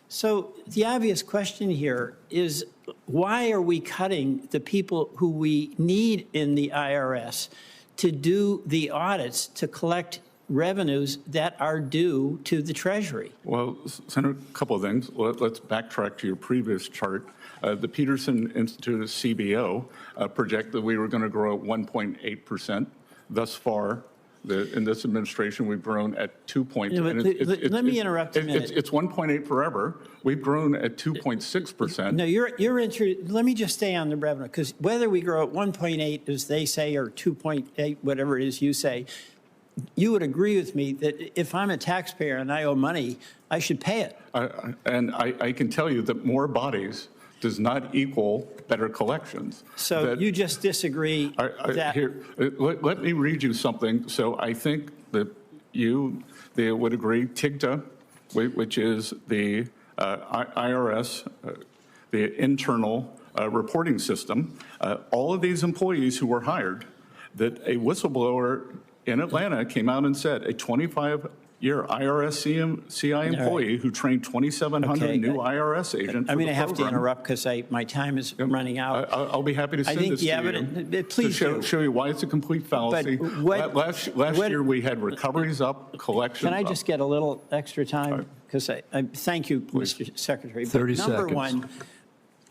Speaker 4: So the obvious question here is, why are we cutting the people who we need in the IRS to do the audits to collect revenues that are due to the Treasury?
Speaker 3: Well, Senator, a couple of things. Let's backtrack to your previous chart. The Peterson Institute of CBO projected that we were going to grow at 1.8%. Thus far, in this administration, we've grown at 2 points.
Speaker 4: Let me interrupt a minute.
Speaker 3: It's 1.8 forever. We've grown at 2.6%.
Speaker 4: No, let me just stay on the revenue, because whether we grow at 1.8, as they say, or 2.8, whatever it is you say, you would agree with me that if I'm a taxpayer and I owe money, I should pay it.
Speaker 3: And I can tell you that more bodies does not equal better collections.
Speaker 4: So you just disagree that...
Speaker 3: Here, let me read you something. So I think that they would agree, TIGTA, which is the IRS, the internal reporting system, all of these employees who were hired, that a whistleblower in Atlanta came out and said a 25-year IRS CI employee who trained 2,700 new IRS agents.
Speaker 4: I'm going to have to interrupt because my time is running out.
Speaker 3: I'll be happy to send this to you.
Speaker 4: Please
Speaker 3: to show you why it's a complete fallacy. Last year we had recoveries up, collections up.
Speaker 4: Can I just get a little extra time? Because I thank you, Mr. Secretary.
Speaker 1: 30 seconds.
Speaker 4: Number one,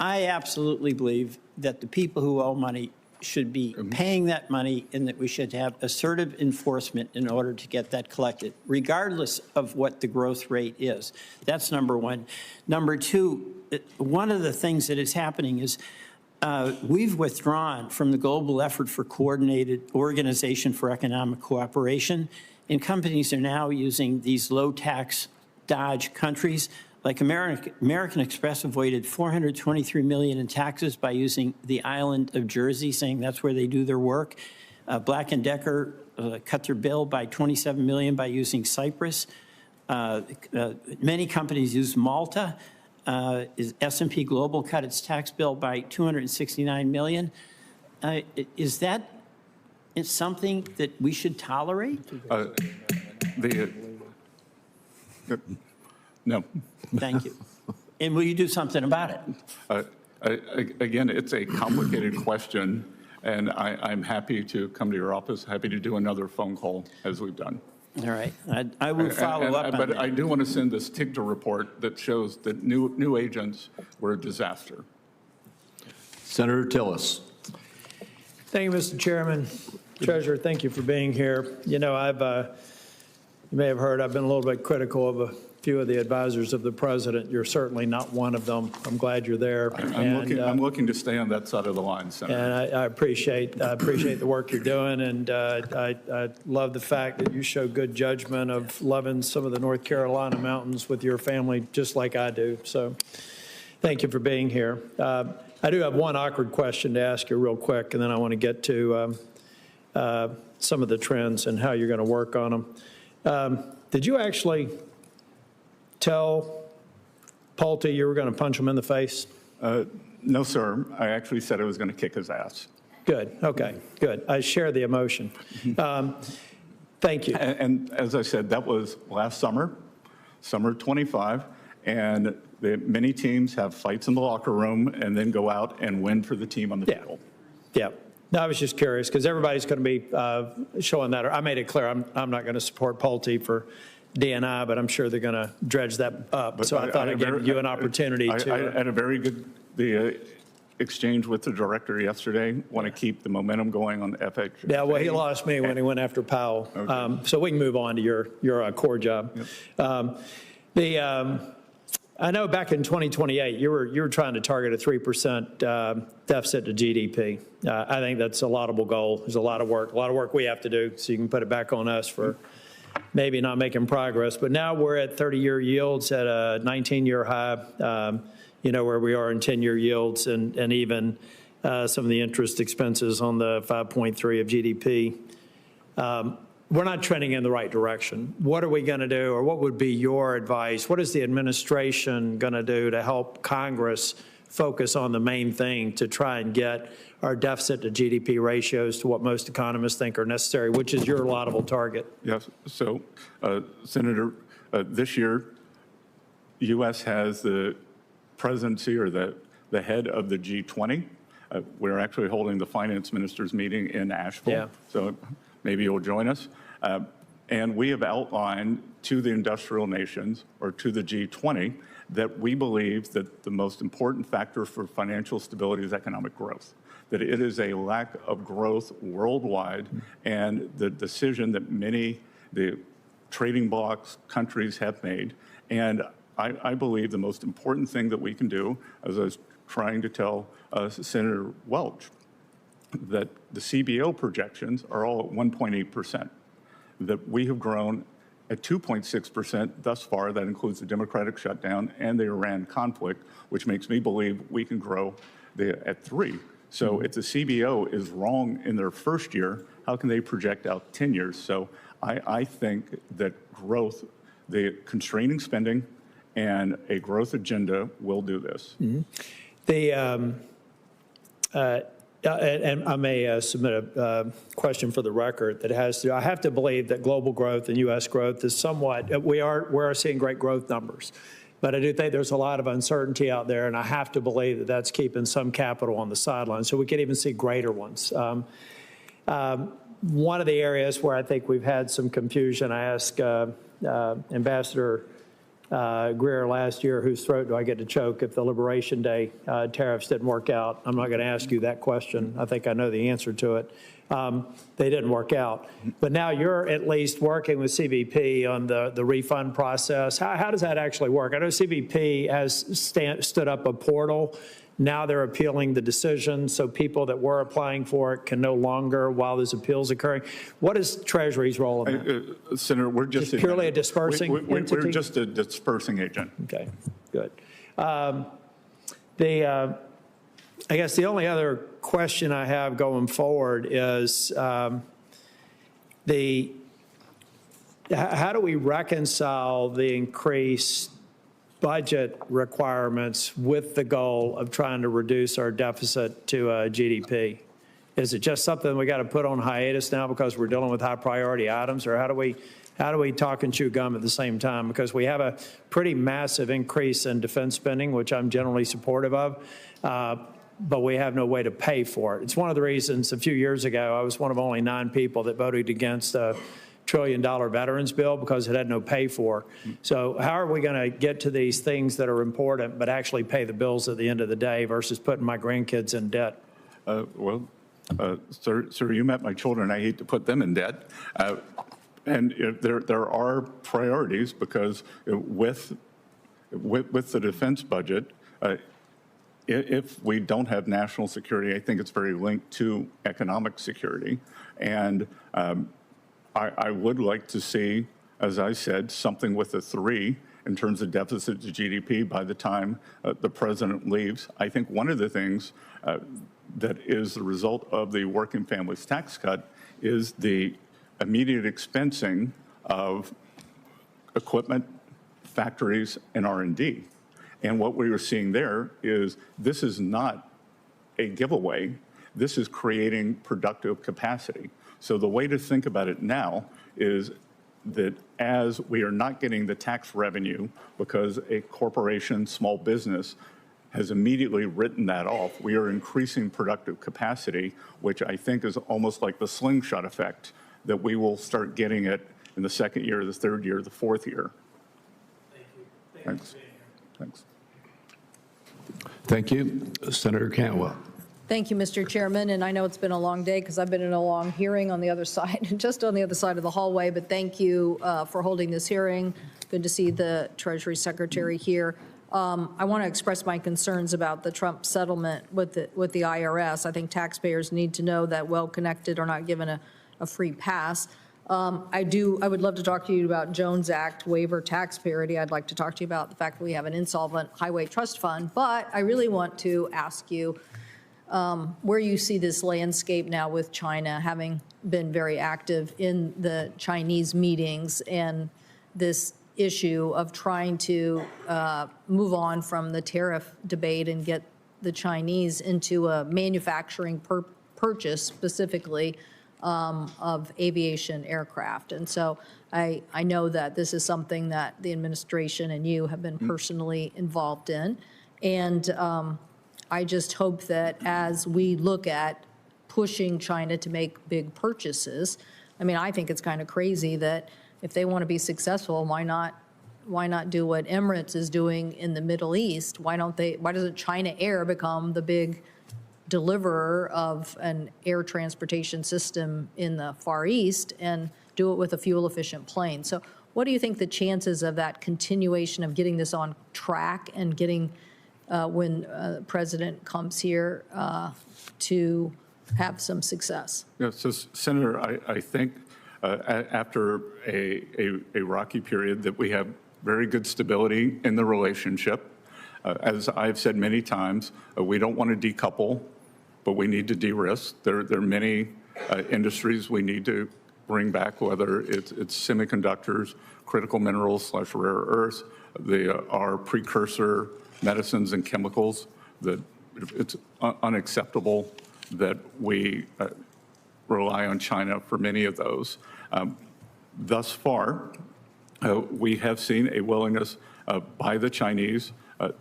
Speaker 4: I absolutely believe that the people who owe money should be paying that money, and that we should have assertive enforcement in order to get that collected, regardless of what the growth rate is. That's number one. Number two, one of the things that is happening is we've withdrawn from the global effort for coordinated organization for economic cooperation, and companies are now using these low-tax Dodge countries Like American Express avoided $423 million in taxes by using the island of Jersey, saying that's where they do their work. Black & Decker cut their bill by $27 million by using Cyprus. Many companies use Malta. S&P Global cut its tax bill by $269 million. Is that something that we should tolerate?
Speaker 3: No.
Speaker 4: Thank you. And will you do something about it?
Speaker 3: Again, it's a complicated question, and I'm happy to come to your office, happy to do another phone call as we've done.
Speaker 4: All right. I will follow up on
Speaker 3: but
Speaker 4: that.
Speaker 3: I do want to send this TIGTA report that shows that new agents were a disaster.
Speaker 1: Senator Tillis.
Speaker 6: Thank you, Mr. Chairman. Treasurer, thank you for being here. You know, you may have heard I've been a little bit critical of a few of the advisors of the president. You're certainly not one of them. I'm glad you're there.
Speaker 3: I'm looking to stay on that side of the line, Senator.
Speaker 6: And I appreciate the work you're doing, and I love the fact that you show good judgment of loving some of the North Carolina mountains with your family, just like I do. So thank you for being here. I do have one awkward question to ask you real quick, and then I want to get to some of the trends and how you're going to work on them. Did you actually tell Pulte you were going to punch him in the face?
Speaker 3: No, sir. I actually said I was going to kick his ass.
Speaker 6: Good. Okay. Good. I share the emotion. Thank you.
Speaker 3: And as I said, that was last summer, summer 25, and many teams have fights in the locker room and then go out and win for the team on the field.
Speaker 6: Yeah. No, I was just curious because everybody's going to be showing that. I made it clear I'm not going to support Pulte for DNI, but I'm sure they're going to dredge that up.
Speaker 3: But
Speaker 6: so I thought I'd give you an opportunity to.
Speaker 3: I had a very good exchange with the director yesterday. Want to keep the momentum going on the FH.
Speaker 6: Yeah, well, he lost me when he went after Powell. Okay. So we can move on to your core job. Yep. I know back in 2028, you were trying to target a 3% deficit to GDP. I think that's a laudable goal. There's a lot of work we have to do, so you can put it back on us for maybe not making progress. But now we're at 30-year yields at a 19-year high, where we are in 10-year yields, and even some of the interest expenses on the 5.3 of GDP. We're not trending in the right direction. What are we going to do, or what would be your advice? What is the administration going to do to help Congress focus on the main thing to try and get our deficit to GDP ratios to what most economists think are necessary, which is your laudable target?
Speaker 3: Yes. So, Senator, this year, the U.S. has the presidency or the head of the G20. We're actually holding the finance ministers meeting in Asheville. Yeah. So maybe you'll join us. And we have outlined to the industrial nations, or to the G20, that we believe that the most important factor for financial stability is economic growth, that it is a lack of growth worldwide, and the decision that the trading blocs countries have made. And I believe the most important thing that we can do, as I was trying to tell Senator Welch, that the CBO projections are all at 1.8%, that we have grown at 2.6% thus far. That includes the democratic shutdown and the Iran conflict, which makes me believe we can grow at 3%. So if the CBO is wrong in their first year, how can they project out 10 years? So I think that growth, the constraining spending and a growth agenda will do this.
Speaker 6: Mm-hmm. And I may submit a question for the record that has to, I have to believe that global growth and U.S. growth is somewhat, we are seeing great growth numbers. But I do think there's a lot of uncertainty out there, and I have to believe that that's keeping some capital on the sidelines, so we could even see greater ones. One of the areas where I think we've had some confusion, I asked Ambassador Greer last year, whose throat do I get to choke if the Liberation Day tariffs didn't work out? I'm not going to ask you that question. I think I know the answer to it. They didn't work out. But now you're at least working with CBP on the refund process. How does that actually work? I know CBP has stood up a portal Now they're appealing the decision, so people that were applying for it can no longer while there's appeals occurring. What is Treasury's role in that?
Speaker 3: Senator, we're just
Speaker 6: purely a dispersing entity?
Speaker 3: We're just a dispersing agent.
Speaker 6: Okay, good. I guess the only other question I have going forward is how do we reconcile the increased budget requirements with the goal of trying to reduce our deficit to GDP? Is it just something we got to put on hiatus now because we're dealing with high priority items, or how do we talk and chew gum at the same time? Because we have a pretty massive increase in defense spending, which I'm generally supportive of, but we have no way to pay for it. It's one of the reasons a few years ago I was one of only 9 people that voted against a $1 trillion veterans bill because it had no pay for. So how are we going to get to these things that are important but actually pay the bills at the end of the day versus putting my grandkids in debt?
Speaker 3: Sir, you met my children. I hate to put them in debt. And there are priorities because with the defense budget, if we don't have national security, I think it's very linked to economic security. And I would like to see, as I said, something with a 3 in terms of deficit to GDP by the time the president leaves. I think one of the things that is the result of the working families tax cut is the immediate expensing of equipment, factories, and R&D. And what we are seeing there is this is not a giveaway. This is creating productive capacity. So the way to think about it now is that as we are not getting the tax revenue because a corporation, small business, has immediately written that off, we are increasing productive capacity, which I think is almost like the slingshot effect, that we will start getting it in the second year, the third year, the fourth year.
Speaker 6: Thank you.
Speaker 3: Thanks. Thanks.
Speaker 1: Thank you. Senator Cantwell.
Speaker 7: Thank you, Mr. Chairman. And I know it's been a long day because I've been in a long hearing on the other side, just on the other side of the hallway. But thank you for holding this hearing. Good to see the Treasury Secretary here. I want to express my concerns about the Trump settlement with the IRS. I think taxpayers need to know that well-connected are not given a free pass. I would love to talk to you about Jones Act waiver tax parity. I'd like to talk to you about the fact that we have an insolvent highway trust fund. But I really want to ask you where you see this landscape now with China, having been very active in the Chinese meetings, and this issue of trying to move on from the tariff debate and get the Chinese into a manufacturing purchase specifically of aviation aircraft. And so I know that this is something that the administration and you have been personally involved in. And I just hope that as we look at pushing China to make big purchases, I mean, I think it's kind of crazy that if they want to be successful, why not do what Emirates is doing in the Middle East? Why doesn't China Air become the big deliverer of an air transportation system in the Far East and do it with a fuel-efficient plane? So what do you think the chances of that continuation of getting this on track and getting, when the president comes here, to have some success?
Speaker 3: Yeah, so Senator, I think after a rocky period that we have very good stability in the relationship. As I've said many times, we don't want to decouple, but we need to de-risk. There are many industries we need to bring back, whether it's semiconductors, critical minerals / rare earths, our precursor medicines and chemicals, that it's unacceptable that we rely on China for many of those. Thus far, we have seen a willingness by the Chinese.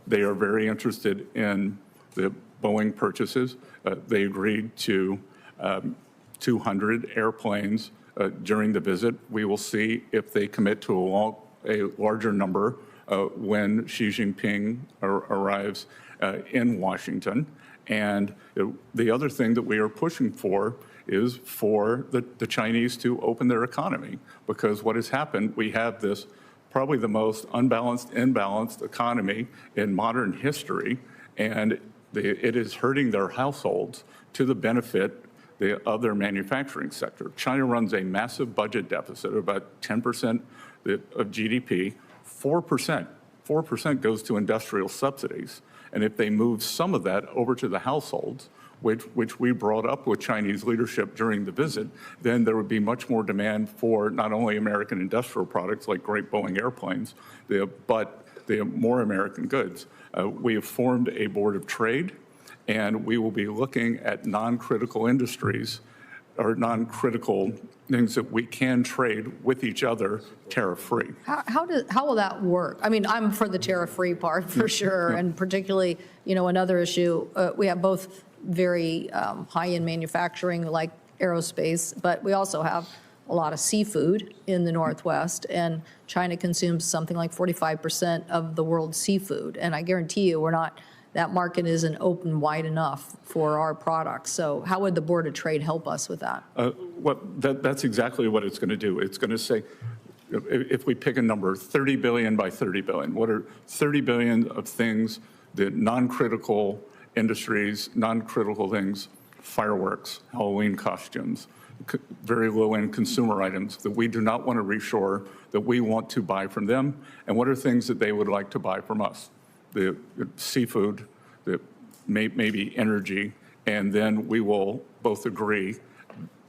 Speaker 3: They are very interested in the Boeing purchases. They agreed to 200 airplanes during the visit. We will see if they commit to a larger number when Xi Jinping arrives in Washington. And the other thing that we are pushing for is for the Chinese to open their economy, because what has happened, we have this probably the most imbalanced economy in modern history, and It is hurting their households to the benefit of their manufacturing sector. China runs a massive budget deficit of about 10% of GDP. 4% goes to industrial subsidies. And if they move some of that over to the households, which we brought up with Chinese leadership during the visit, then there would be much more demand for not only American industrial products like great Boeing airplanes, but the more American goods. We have formed a board of trade, and we will be looking at non-critical industries or non-critical things that we can trade with each other tariff-free.
Speaker 7: How will that work? I mean, I'm for the tariff-free part for sure, and particularly, another issue, we have both very high-end manufacturing like aerospace, but we also have a lot of seafood in the Northwest, and China consumes something like 45% of the world's seafood, and I guarantee you that market isn't open wide enough for our products. So how would the Board of Trade help us with that?
Speaker 3: That's exactly what it's going to do. It's going to say, if we pick a number, 30 billion by 30 billion, what are 30 billion of things that non-critical industries, non-critical things, fireworks, Halloween costumes, very low-end consumer items that we do not want to reshore, that we want to buy from them, and what are things that they would like to buy from us? The seafood, maybe energy, and then we will both agree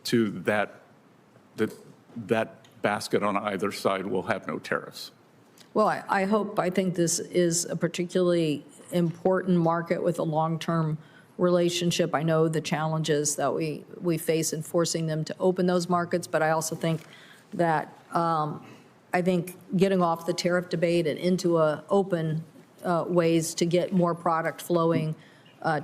Speaker 3: to that basket on either side will have no tariffs.
Speaker 7: Well, I think this is a particularly important market with a long-term relationship. I know the challenges that we face in forcing them to open those markets, but I also think that getting off the tariff debate and into a open ways to get more product flowing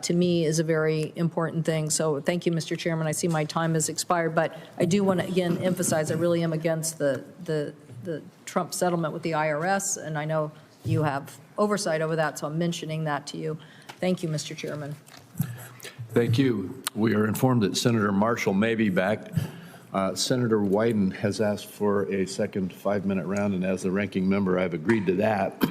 Speaker 7: to me is a very important thing. So thank you, Mr. Chairman. I see my time has expired, but I do want to again emphasize I really am against the Trump settlement with the IRS, and I know you have oversight over that, so I'm mentioning that to you. Thank you, Mr. Chairman.
Speaker 1: Thank you. We are informed that Senator Marshall may be back. Senator Wyden has asked for a second 5-minute round, and as the ranking member, I've agreed to that.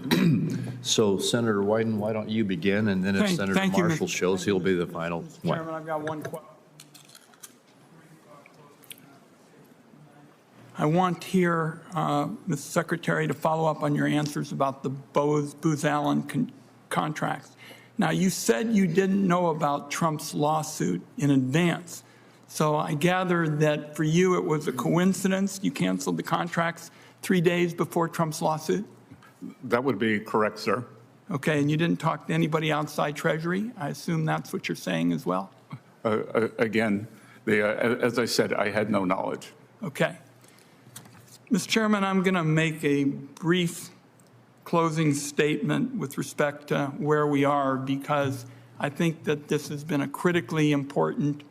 Speaker 1: So, Senator Wyden, why don't you begin, and then if Senator Marshall shows, he'll be the final one.
Speaker 2: Chairman, I've got one question. I want here, Mr. Secretary, to follow up on your answers about the Booz Allen contracts. Now, you said you didn't know about Trump's lawsuit in advance. So I gather that for you it was a coincidence you canceled the contracts 3 days before Trump's lawsuit?
Speaker 3: That would be correct, sir.
Speaker 2: Okay, and you didn't talk to anybody outside Treasury? I assume that's what you're saying as well?
Speaker 3: Again, as I said, I had no knowledge.
Speaker 2: Okay. Mr. Chairman, I'm going to make a brief closing statement with respect to where we are, because I think that this has been a critically important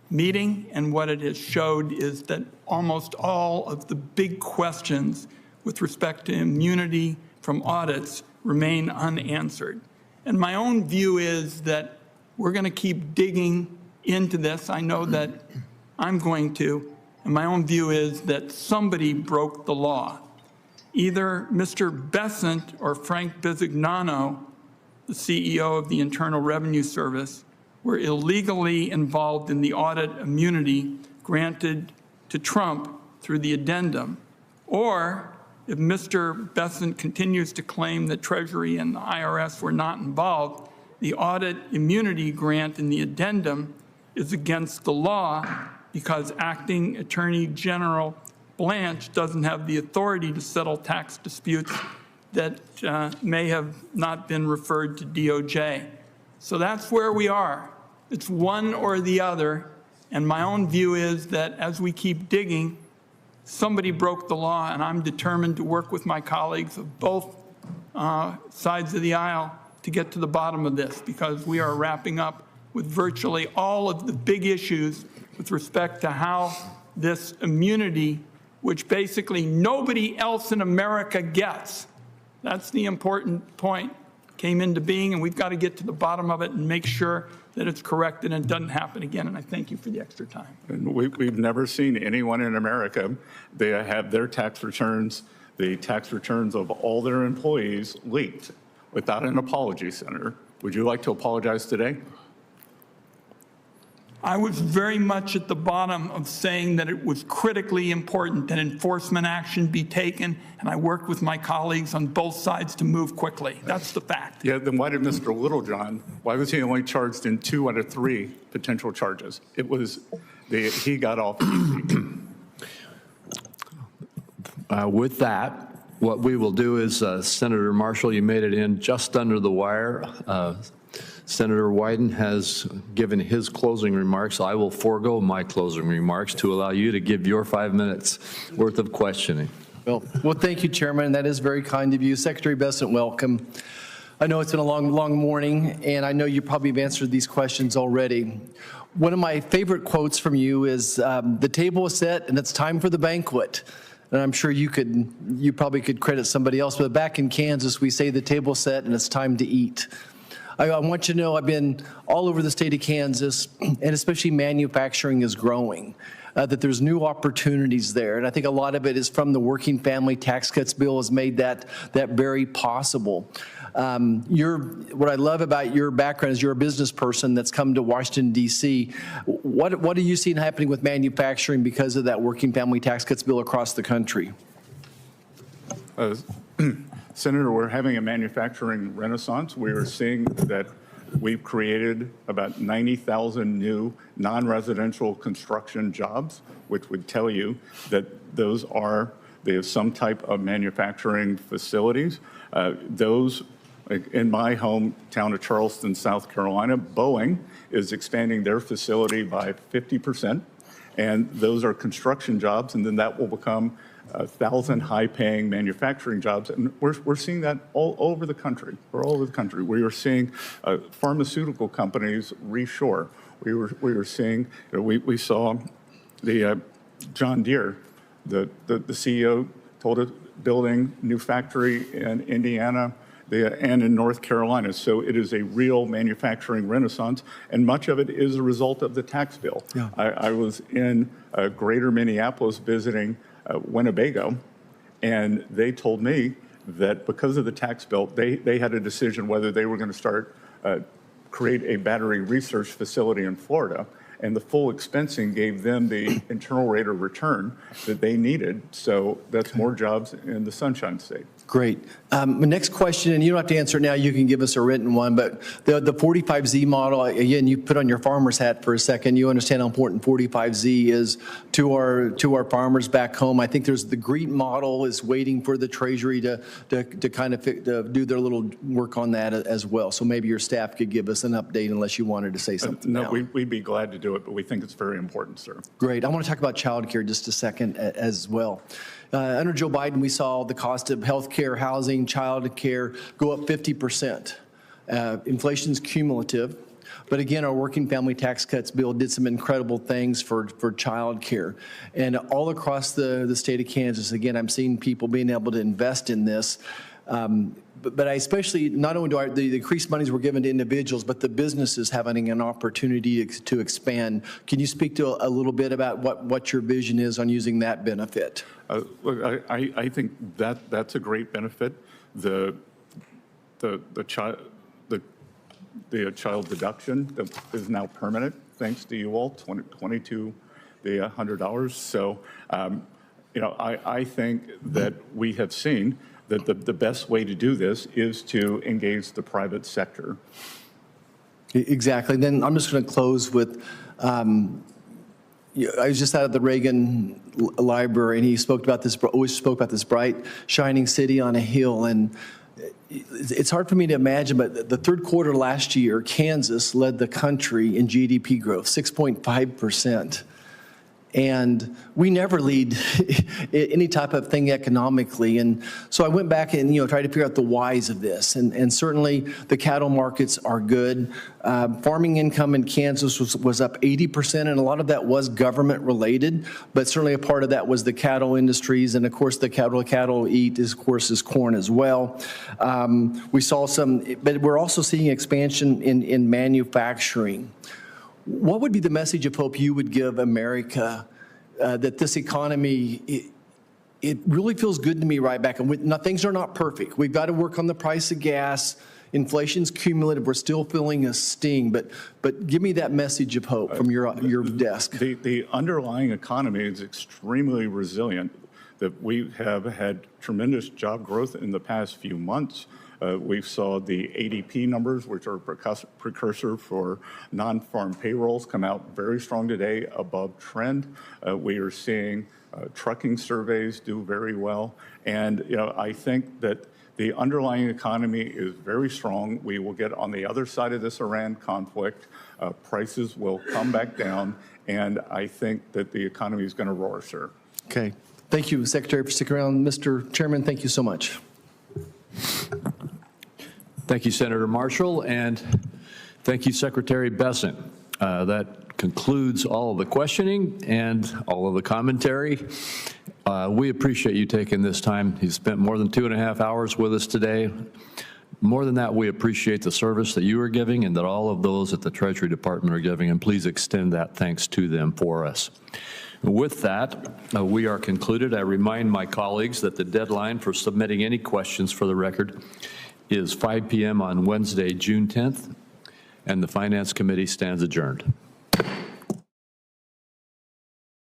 Speaker 2: meeting, and what it has showed is that almost all of the big questions with respect to immunity from audits remain unanswered. And my own view is that we're going to keep digging into this. I know that I'm going to. And my own view is that somebody broke the law. Either Mr. Bessent or Frank Bisignano, the CEO of the Internal Revenue Service, were illegally involved in the audit immunity granted to Trump through the addendum. Or if Mr. Bessent continues to claim that Treasury and the IRS were not involved, the audit immunity grant in the addendum is against the law because Acting Attorney General Blanche doesn't have the authority to settle tax disputes that may have not been referred to DOJ. So that's where we are. It's one or the other, and my own view is that as we keep digging, somebody broke the law, and I'm determined to work with my colleagues of both sides of the aisle to get to the bottom of this, because we are wrapping up with virtually all of the big issues with respect to how this immunity, which basically nobody else in America gets, that's the important point, came into being, and we've got to get to the bottom of it and make sure that it's corrected and it doesn't happen again. And I thank you for the extra time.
Speaker 3: And we've never seen anyone in America, they have their tax returns, the tax returns of all their employees leaked without an apology, Senator. Would you like to apologize today?
Speaker 2: I was very much at the bottom of saying that it was critically important that enforcement action be taken, and I worked with my colleagues on both sides to move quickly. That's the fact.
Speaker 3: Yeah, then why did Mr. Littlejohn, why was he only charged in 2 out of 3 potential charges? It was, he got off easy.
Speaker 1: With that, what we will do is, Senator Marshall, you made it in just under the wire. Senator Wyden has given his closing remarks. I will forego my closing remarks to allow you to give your 5 minutes worth of questioning.
Speaker 8: Well, thank you, Chairman. That is very kind of you. Secretary Bessent, welcome. I know it's been a long morning, and I know you probably have answered these questions already. One of my favorite quotes from you is, the table is set and it's time for the banquet. And I'm sure you probably could credit somebody else, but back in Kansas, we say the table's set and it's time to eat. I want you to know I've been all over the state of Kansas, and especially manufacturing is growing, that there's new opportunities there. And I think a lot of it is from the Working Family Tax Cuts bill has made that very possible. What I love about your background is you're a business person that's come to Washington, D.C. What are you seeing happening with manufacturing because of that Working Family Tax Cuts bill across the country?
Speaker 3: Senator, we're having a manufacturing renaissance. We are seeing that we've created about 90,000 new non-residential construction jobs, which would tell you that they have some type of manufacturing facilities. Those, in my hometown of Charleston, South Carolina, Boeing is expanding their facility by 50%, and those are construction jobs, and then that will become 1,000 high-paying manufacturing jobs, and we're seeing that all over the country. We're all over the country. We are seeing pharmaceutical companies reshore. We were seeing, we saw the John Deere, the CEO told us building new factory in Indiana and in North Carolina. So it is a real manufacturing renaissance, and much of it is a result of the tax bill. Yeah. I was in greater Minneapolis visiting Winnebago, and they told me that because of the tax bill, they had a decision whether they were going to start create a battery research facility in Florida, and the full expensing gave them the internal rate of return that they needed. So that's more jobs in the Sunshine State.
Speaker 8: Great. My next question, and you don't have to answer it now, you can give us a written one, but the 45Z model, again, you put on your farmer's hat for a second. You understand how important 45Z is to our farmers back home. I think there's the GREET model is waiting for the Treasury to kind of do their little work on that as well. So maybe your staff could give us an update unless you wanted to say something
Speaker 3: No,
Speaker 8: now.
Speaker 3: we'd be glad to do it, but we think it's very important, sir.
Speaker 8: Great. I want to talk about child care just a second as well. Under Joe Biden, we saw the cost of health care, housing, child care go up 50%. Inflation's cumulative. But again, our Working Family Tax Cuts bill did some incredible things for child care. And all across the state of Kansas, again, I'm seeing people being able to invest in this. But I especially, not only do the increased monies we're given to individuals, but the businesses having an opportunity to expand. Can you speak to a little bit about what your vision is on using that benefit?
Speaker 3: Look, I think that's a great benefit. The child deduction that is now permanent, thanks to you all, $2,200. So, I think that we have seen that the best way to do this is to engage the private sector.
Speaker 8: Exactly. Then I'm just going to close with, I was just out of the Reagan Library, and he always spoke about this bright, shining city on a hill. And it's hard for me to imagine, but the third quarter last year, Kansas led the country in GDP growth, 6.5%. And we never lead any type of thing economically. And so I went back and tried to figure out the whys of this. And certainly the cattle markets are good. Farming income in Kansas was up 80%, and a lot of that was government related. But certainly a part of that was the cattle industries, and of course the cattle eat is corn as well. We saw but we're also seeing expansion in manufacturing. What would be the message of hope you would give America that this economy it really feels good to me right back. And now, things are not perfect. We've got to work on the price of gas. Inflation's cumulative. We're still feeling a sting, but give me that message of hope from your desk.
Speaker 3: The underlying economy is extremely resilient. That we have had tremendous job growth in the past few months. We saw the ADP numbers, which are a precursor for non-farm payrolls, come out very strong today, above trend. We are seeing trucking surveys do very well. And I think that the underlying economy is very strong. We will get on the other side of this Iran conflict. Prices will come back down, and I think that the economy is going to roar, sir.
Speaker 8: Okay. Thank you, Secretary, for sticking around. Mr. Chairman, thank you so much.
Speaker 1: Thank you, Senator Marshall, and thank you, Secretary Bessent. That concludes all of the questioning and all of the commentary. We appreciate you taking this time. You spent more than 2.5 hours with us today. More than that, we appreciate the service that you are giving and that all of those at the Treasury Department are giving, and please extend that thanks to them for us. With that, we are concluded. I remind my colleagues that the deadline for submitting any questions for the record is 5 p.m. on Wednesday, June 10th, and the Finance Committee stands adjourned.